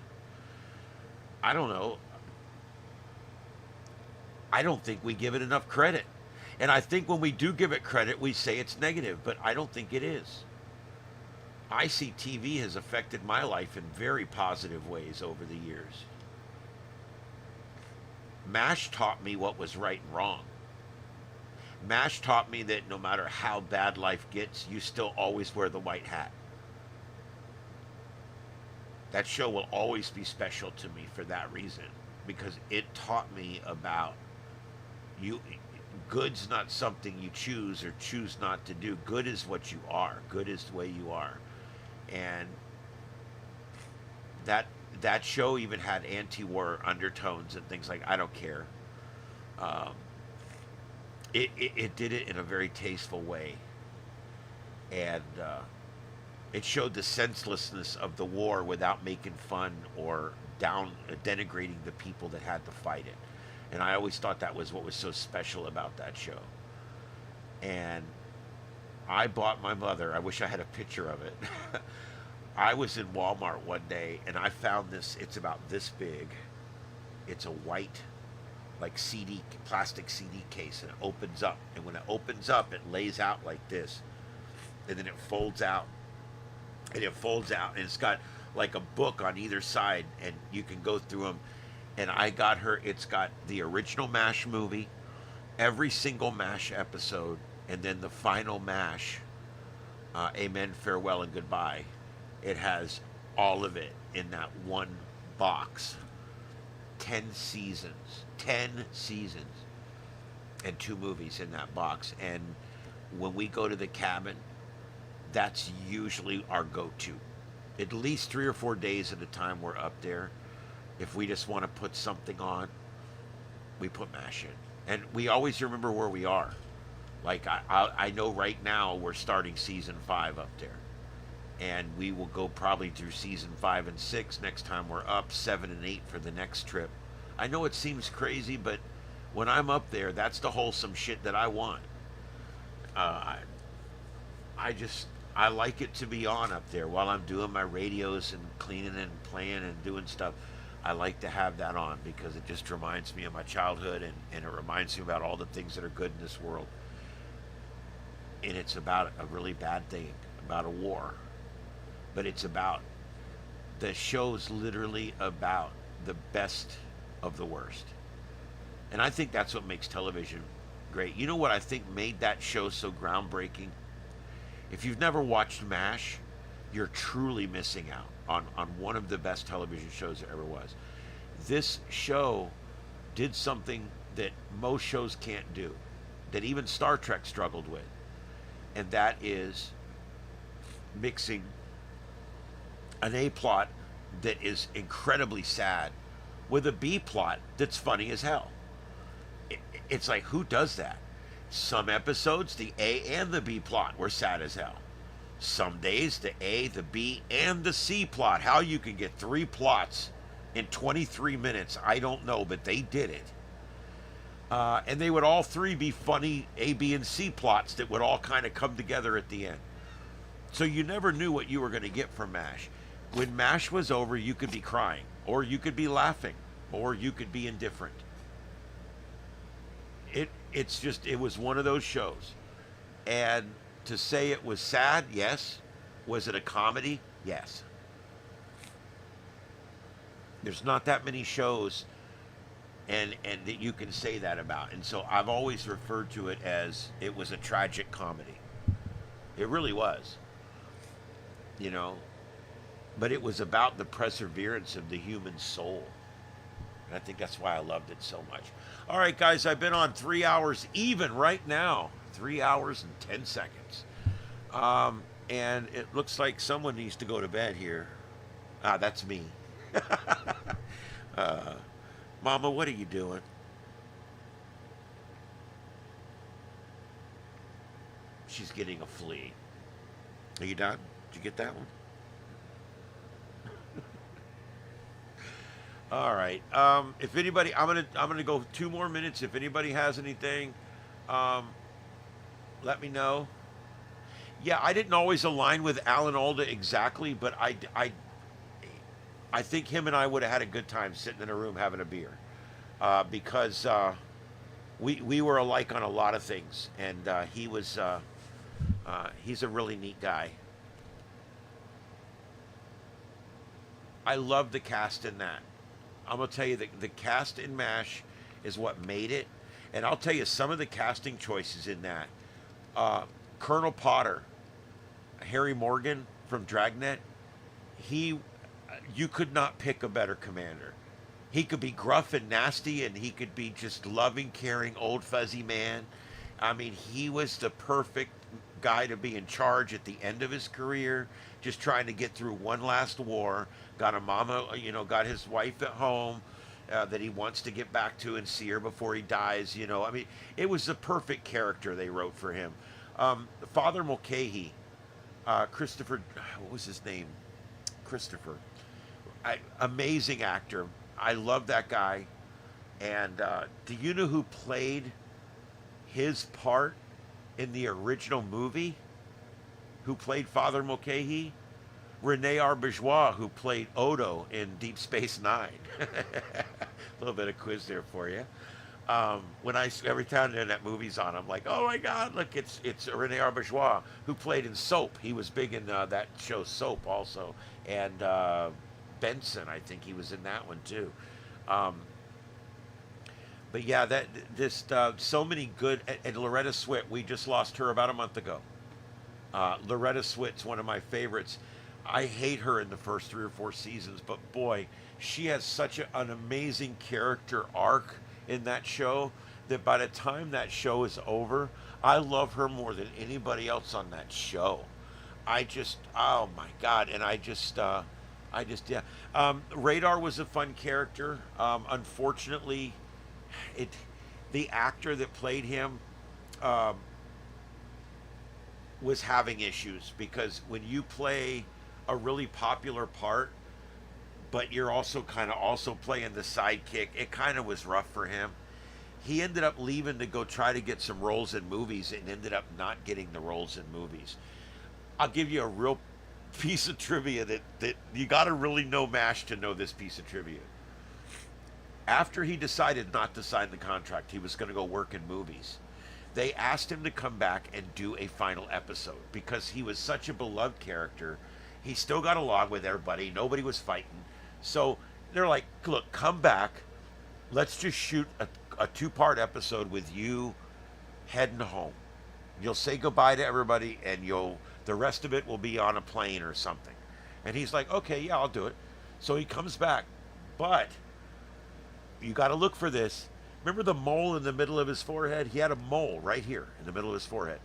I don't know. I don't think we give it enough credit. And I think when we do give it credit, we say it's negative, but I don't think it is. I see TV has affected my life in very positive ways over the years. MASH taught me what was right and wrong. MASH taught me that no matter how bad life gets, you still always wear the white hat. That show will always be special to me for that reason, because it taught me about you. Good's not something you choose or choose not to do. Good is what you are. Good is the way you are. And that show even had anti-war undertones and things like, I don't care. It did it in a very tasteful way. And it showed the senselessness of the war without making fun or denigrating the people that had to fight it. And I always thought that was what was so special about that show. And I bought my mother, I wish I had a picture of it. I was in Walmart one day, and I found this. It's about this big. It's a white, like plastic CD case, and it opens up. And when it opens up, it lays out like this. And then it folds out. And it folds out, and it's got like a book on either side, and you can go through them. And I got her, it's got the original MASH movie, every single MASH episode, and then the final MASH, Amen, Farewell, and Goodbye. It has all of it in that one box. 10 seasons. 10 seasons. And 2 movies in that box. And when we go to the cabin, that's usually our go-to. At least 3 or 4 days at a time we're up there. If we just want to put something on, we put MASH in. And we always remember where we are. Like, I know right now we're starting season 5 up there. And we will go probably through season 5 and 6 next time we're up, 7 and 8 for the next trip. I know it seems crazy, but when I'm up there, that's the wholesome shit that I want. I like it to be on up there while I'm doing my radios and cleaning and playing and doing stuff. I like to have that on because it just reminds me of my childhood, and it reminds me about all the things that are good in this world. And it's about a really bad thing, about a war. But it's about, the show's literally about the best of the worst. And I think that's what makes television great. You know what I think made that show so groundbreaking? If you've never watched MASH, you're truly missing out on one of the best television shows there ever was. This show did something that most shows can't do, that even Star Trek struggled with. and that is mixing an A plot that is incredibly sad with a B plot that's funny as hell. It's like, who does that? Some episodes, the A and the B plot were sad as hell. Some days, the A, the B, and the C plot. How you can get 3 plots in 23 minutes, I don't know, but they did it. And they would all 3 be funny A, B, and C plots that would all kind of come together at the end. So you never knew what you were going to get from MASH. When MASH was over, you could be crying, or you could be laughing, or you could be indifferent. It was one of those shows. And to say it was sad, yes. Was it a comedy? Yes. There's not that many shows and that you can say that about. And so I've always referred to it as it was a tragic comedy. It really was. You know, but it was about the perseverance of the human soul. And I think that's why I loved it so much. All right, guys, I've been on 3 hours even right now. 3 hours and 10 seconds. And it looks like someone needs to go to bed here. That's me. Mama, what are you doing? She's getting a flea. Are you done? Did you get that one? All right. If anybody, I'm gonna go 2 more minutes. If anybody has anything, let me know. Yeah, I didn't always align with Alan Alda exactly, but I think him and I would have had a good time sitting in a room having a beer, because we were alike on a lot of things, and he's a really neat guy. I love the cast in that. I'm going to tell you that the cast in MASH is what made it. And I'll tell you some of the casting choices in that. Colonel Potter, Harry Morgan from Dragnet, you could not pick a better commander. He could be gruff and nasty, and he could be just loving, caring, old fuzzy man. I mean, he was the perfect guy to be in charge at the end of his career, just trying to get through one last war. Got a mama, got his wife at home that he wants to get back to and see her before he dies. I mean, it was the perfect character they wrote for him. Father Mulcahy, Christopher, what was his name? Christopher. Amazing actor. I love that guy. And do you know who played his part in the original movie? Who played Father Mulcahy? Rene Auberjois, who played Odo in Deep Space Nine. A little bit of quiz there for you. Every time that movie's on, I'm like, oh my God, look, it's Rene Auberjois, who played in Soap. He was big in that show Soap also, and Benson, I think he was in that one too. But yeah, so many good, and Loretta Swit, we just lost her about a month ago. Loretta Swit's one of my favorites. I hate her in the first 3 or 4 seasons, but boy, she has such an amazing character arc in that show that by the time that show is over, I love her more than anybody else on that show. Oh my God, and yeah. Radar was a fun character. Unfortunately, the actor that played him was having issues, because when you play a really popular part, but you're also playing the sidekick, it kind of was rough for him. He ended up leaving to go try to get some roles in movies and ended up not getting the roles in movies. I'll give you a real piece of trivia that you got to really know MASH to know this piece of trivia. After he decided not to sign the contract, he was going to go work in movies. They asked him to come back and do a final episode because he was such a beloved character. He still got along with everybody. Nobody was fighting. So they're like, look, come back. Let's just shoot a 2-part episode with you heading home. You'll say goodbye to everybody, and the rest of it will be on a plane or something. And he's like, okay, yeah, I'll do it. So he comes back. But you got to look for this. Remember the mole in the middle of his forehead? He had a mole right here in the middle of his forehead.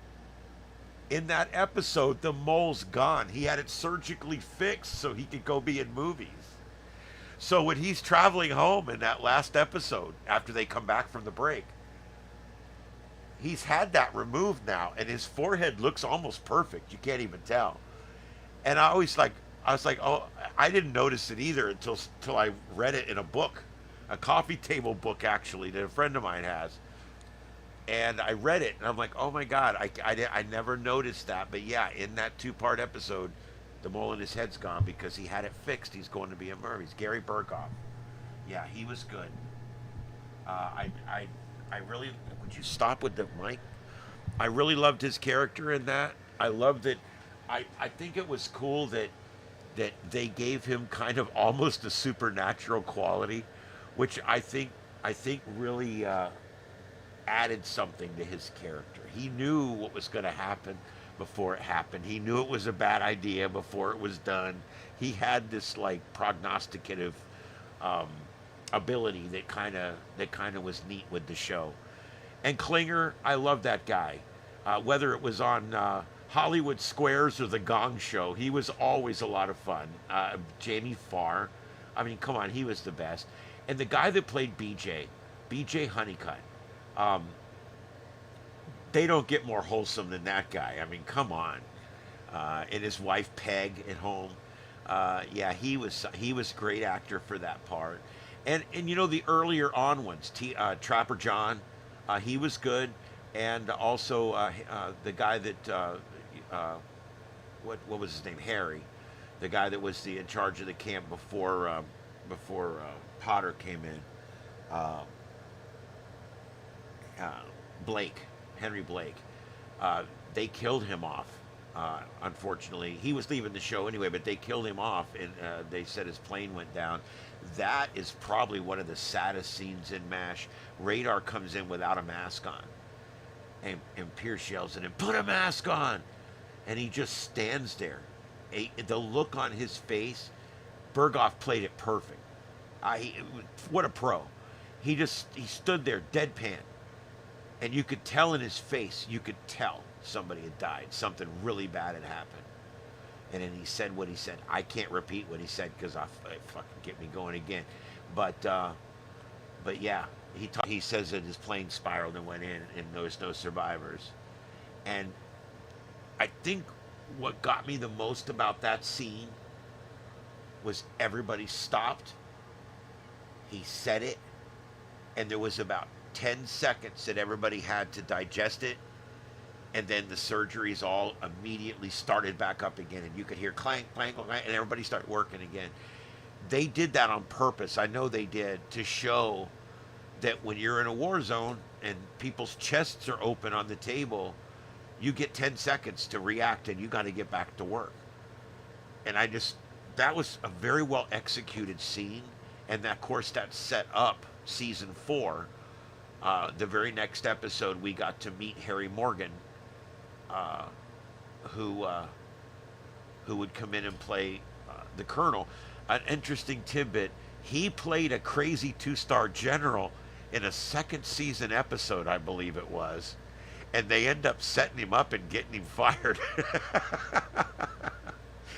In that episode, the mole's gone. He had it surgically fixed so he could go be in movies. So when he's traveling home in that last episode, after they come back from the break, he's had that removed now, and his forehead looks almost perfect. You can't even tell. And I was like, oh, I didn't notice it either until I read it in a book, a coffee table book actually that a friend of mine has. And I read it, and I'm like, oh my God, I never noticed that. But yeah, in that 2-part episode, the mole in his head's gone because he had it fixed. He's going to be a Murphy's. Gary Berghoff. Yeah, he was good. I really, would you stop with the mic? I really loved his character in that. I loved it. I think it was cool that they gave him kind of almost a supernatural quality, which I think really added something to his character. He knew what was going to happen before it happened. He knew it was a bad idea before it was done. He had this like prognosticative ability that kind of was neat with the show. And Klinger, I love that guy. Whether it was on Hollywood Squares or The Gong Show, he was always a lot of fun. Jamie Farr, I mean, come on, he was the best. And the guy that played BJ Honeycutt, they don't get more wholesome than that guy. I mean, come on. And his wife Peg at home. Yeah, he was a great actor for that part. And you know, the earlier on ones, Trapper John, he was good. And also the guy that what was his name? Harry, the guy that was in charge of the camp before Potter came in. Henry Blake. They killed him off. Unfortunately, he was leaving the show anyway, but they killed him off, and they said his plane went down. That is probably one of the saddest scenes in MASH. Radar comes in without a mask on, and Pierce yells at him, "Put a mask on!" And he just stands there. The look on his face, Berghoff played it perfect. What a pro. He stood there deadpan. And you could tell in his face, you could tell somebody had died. Something really bad had happened. And then he said what he said. I can't repeat what he said because it fucking get me going again. But yeah, he says that his plane spiraled and went in and there was no survivors. And I think what got me the most about that scene was everybody stopped. He said it. And there was about 10 seconds that everybody had to digest it, and then the surgeries all immediately started back up again, and you could hear clank, clank, clank, and everybody started working again. They did that on purpose. I know they did, to show that when you're in a war zone and people's chests are open on the table, you get 10 seconds to react, and you got to get back to work. And that was a very well executed scene, and of course that set up season 4. The very next episode, we got to meet Harry Morgan, who would come in and play the Colonel. An interesting tidbit, he played a crazy 2-star general in a second season episode, I believe it was, and they end up setting him up and getting him fired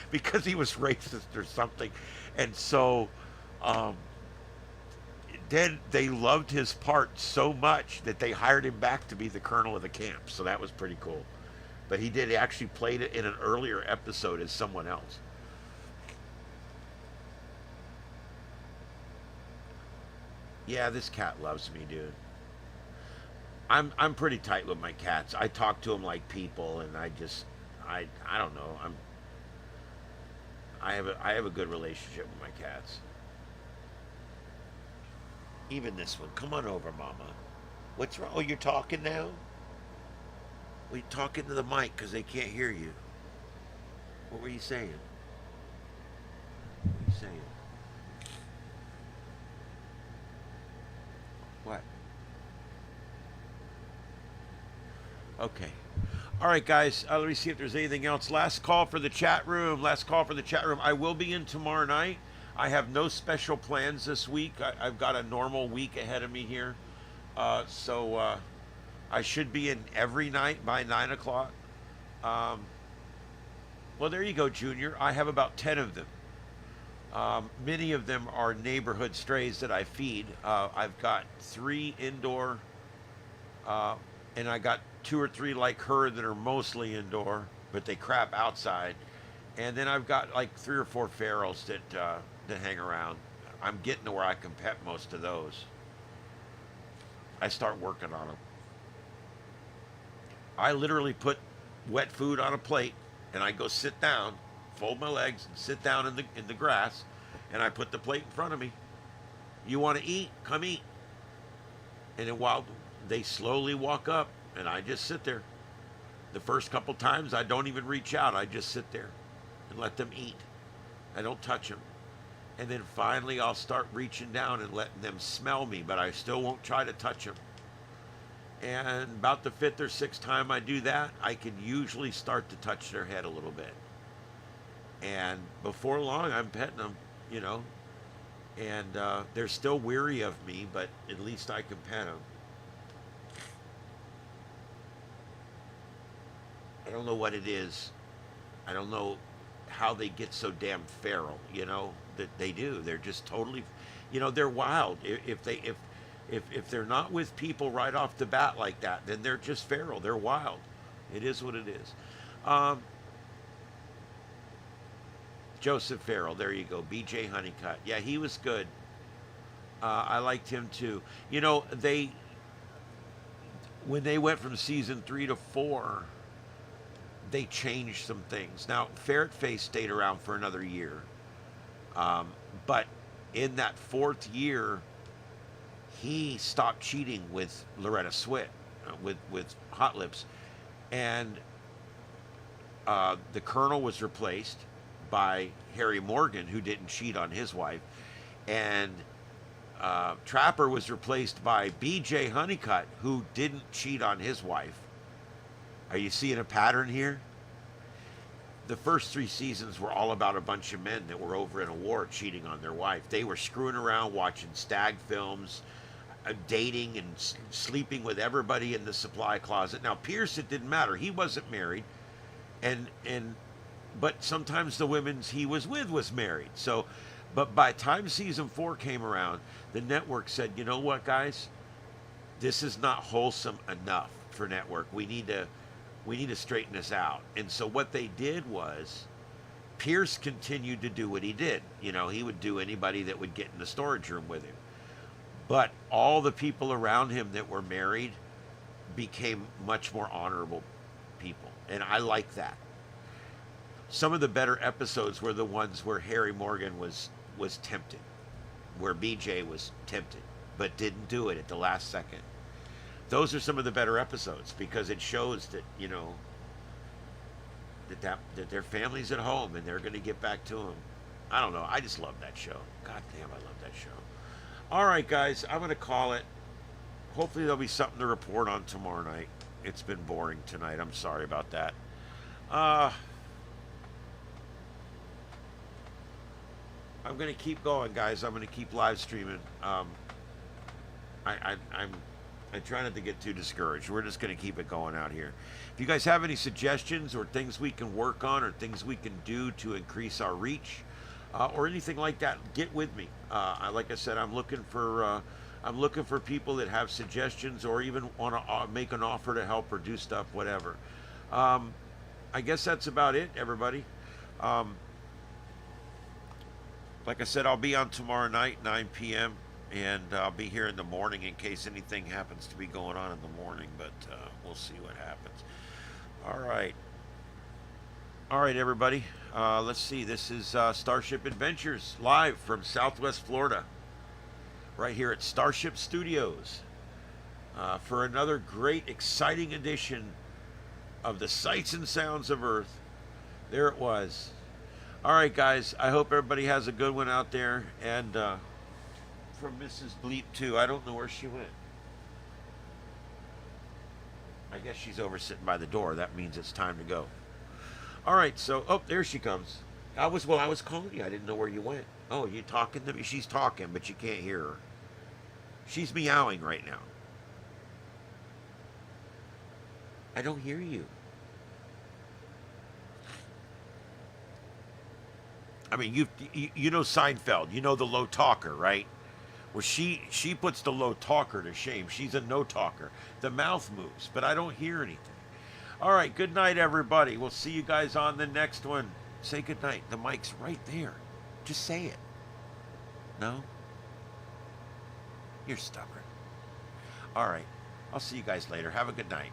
because he was racist or something. And so then they loved his part so much that they hired him back to be the colonel of the camp. So that was pretty cool. But he actually played it in an earlier episode as someone else. Yeah, this cat loves me, dude. I'm pretty tight with my cats. I talk to them like people, and I don't know. I have a good relationship with my cats. Even this one. Come on over, Mama. What's wrong? Oh, you're talking now? Well, you're talking to the mic because they can't hear you. What were you saying? What were you saying? What? Okay. All right, guys. Let me see if there's anything else. Last call for the chat room. Last call for the chat room. I will be in tomorrow night. I have no special plans this week. I've got a normal week ahead of me here. So I should be in every night by 9 o'clock. Well, there you go, Junior. I have about 10 of them. Many of them are neighborhood strays that I feed. I've got 3 indoor, and I got 2 or 3 like her that are mostly indoor, but they crap outside. And then I've got like 3 or 4 ferals that hang around. I'm getting to where I can pet most of those. I start working on them. I literally put wet food on a plate, and I go sit down, fold my legs, and sit down in the grass, and I put the plate in front of me. You want to eat? Come eat. And then while they slowly walk up, and I just sit there. The first couple times, I don't even reach out. I just sit there and let them eat. I don't touch them. And then finally, I'll start reaching down and letting them smell me, but I still won't try to touch them. And about the 5th or 6th time I do that, I can usually start to touch their head a little bit. And before long, I'm petting them, you know. And they're still weary of me, but at least I can pet them. I don't know what it is. I don't know how they get so damn feral, you know, that they do. They're just totally, you know, they're wild. If they're not with people right off the bat like that, then they're just feral. They're wild. It is what it is. Joseph Farrell, there you go. BJ Honeycutt. Yeah, he was good. I liked him too. You know, when they went from season 3 to 4, they changed some things. Now, Ferret Face stayed around for another year. But in that 4th year, he stopped cheating with Loretta Swit, with Hot Lips. And the Colonel was replaced by Harry Morgan, who didn't cheat on his wife. And Trapper was replaced by BJ Honeycutt, who didn't cheat on his wife. Are you seeing a pattern here? The first 3 seasons were all about a bunch of men that were over in a war cheating on their wife. They were screwing around, watching stag films, dating and sleeping with everybody in the supply closet. Now, Pierce, it didn't matter. He wasn't married. But sometimes the women he was with was married. So, but by the time season 4 came around, the network said, you know what, guys? This is not wholesome enough for network. We need to straighten this out. And so what they did was, Pierce continued to do what he did. You know, he would do anybody that would get in the storage room with him. But all the people around him that were married became much more honorable people. And I like that. Some of the better episodes were the ones where Harry Morgan was tempted, where BJ was tempted, but didn't do it at the last second. Those are some of the better episodes, because it shows that, you know, that their family's at home and they're going to get back to them. I don't know. I just love that show. God damn, I love that show. All right, guys, I'm going to call it. Hopefully there'll be something to report on tomorrow night. It's been boring tonight. I'm sorry about that. I'm going to keep going, guys. I'm going to keep live streaming. I'm trying not to get too discouraged. We're just going to keep it going out here. If you guys have any suggestions or things we can work on or things we can do to increase our reach or anything like that, get with me. Like I said, I'm looking for people that have suggestions or even want to make an offer to help or do stuff, whatever. I guess that's about it, everybody. Like I said, I'll be on tomorrow night, 9 p.m., and I'll be here in the morning in case anything happens to be going on in the morning, but we'll see what happens. All right. All right, everybody. Let's see. This is Starship Adventures live from Southwest Florida, right here at Starship Studios, for another great, exciting edition of the Sights and Sounds of Earth. There it was. All right, guys. I hope everybody has a good one out there. And from Mrs. Bleep, too. I don't know where she went. I guess she's over sitting by the door. That means it's time to go. All right, so, oh, there she comes. I was calling you. I didn't know where you went. Oh, you talking to me? She's talking, but you can't hear her. She's meowing right now. I don't hear you. I mean, you know Seinfeld. You know the low talker, right? Well, she puts the low talker to shame. She's a no talker. The mouth moves, but I don't hear anything. All right, good night, everybody. We'll see you guys on the next one. Say good night. The mic's right there. Just say it. No? You're stubborn. All right. I'll see you guys later. Have a good night.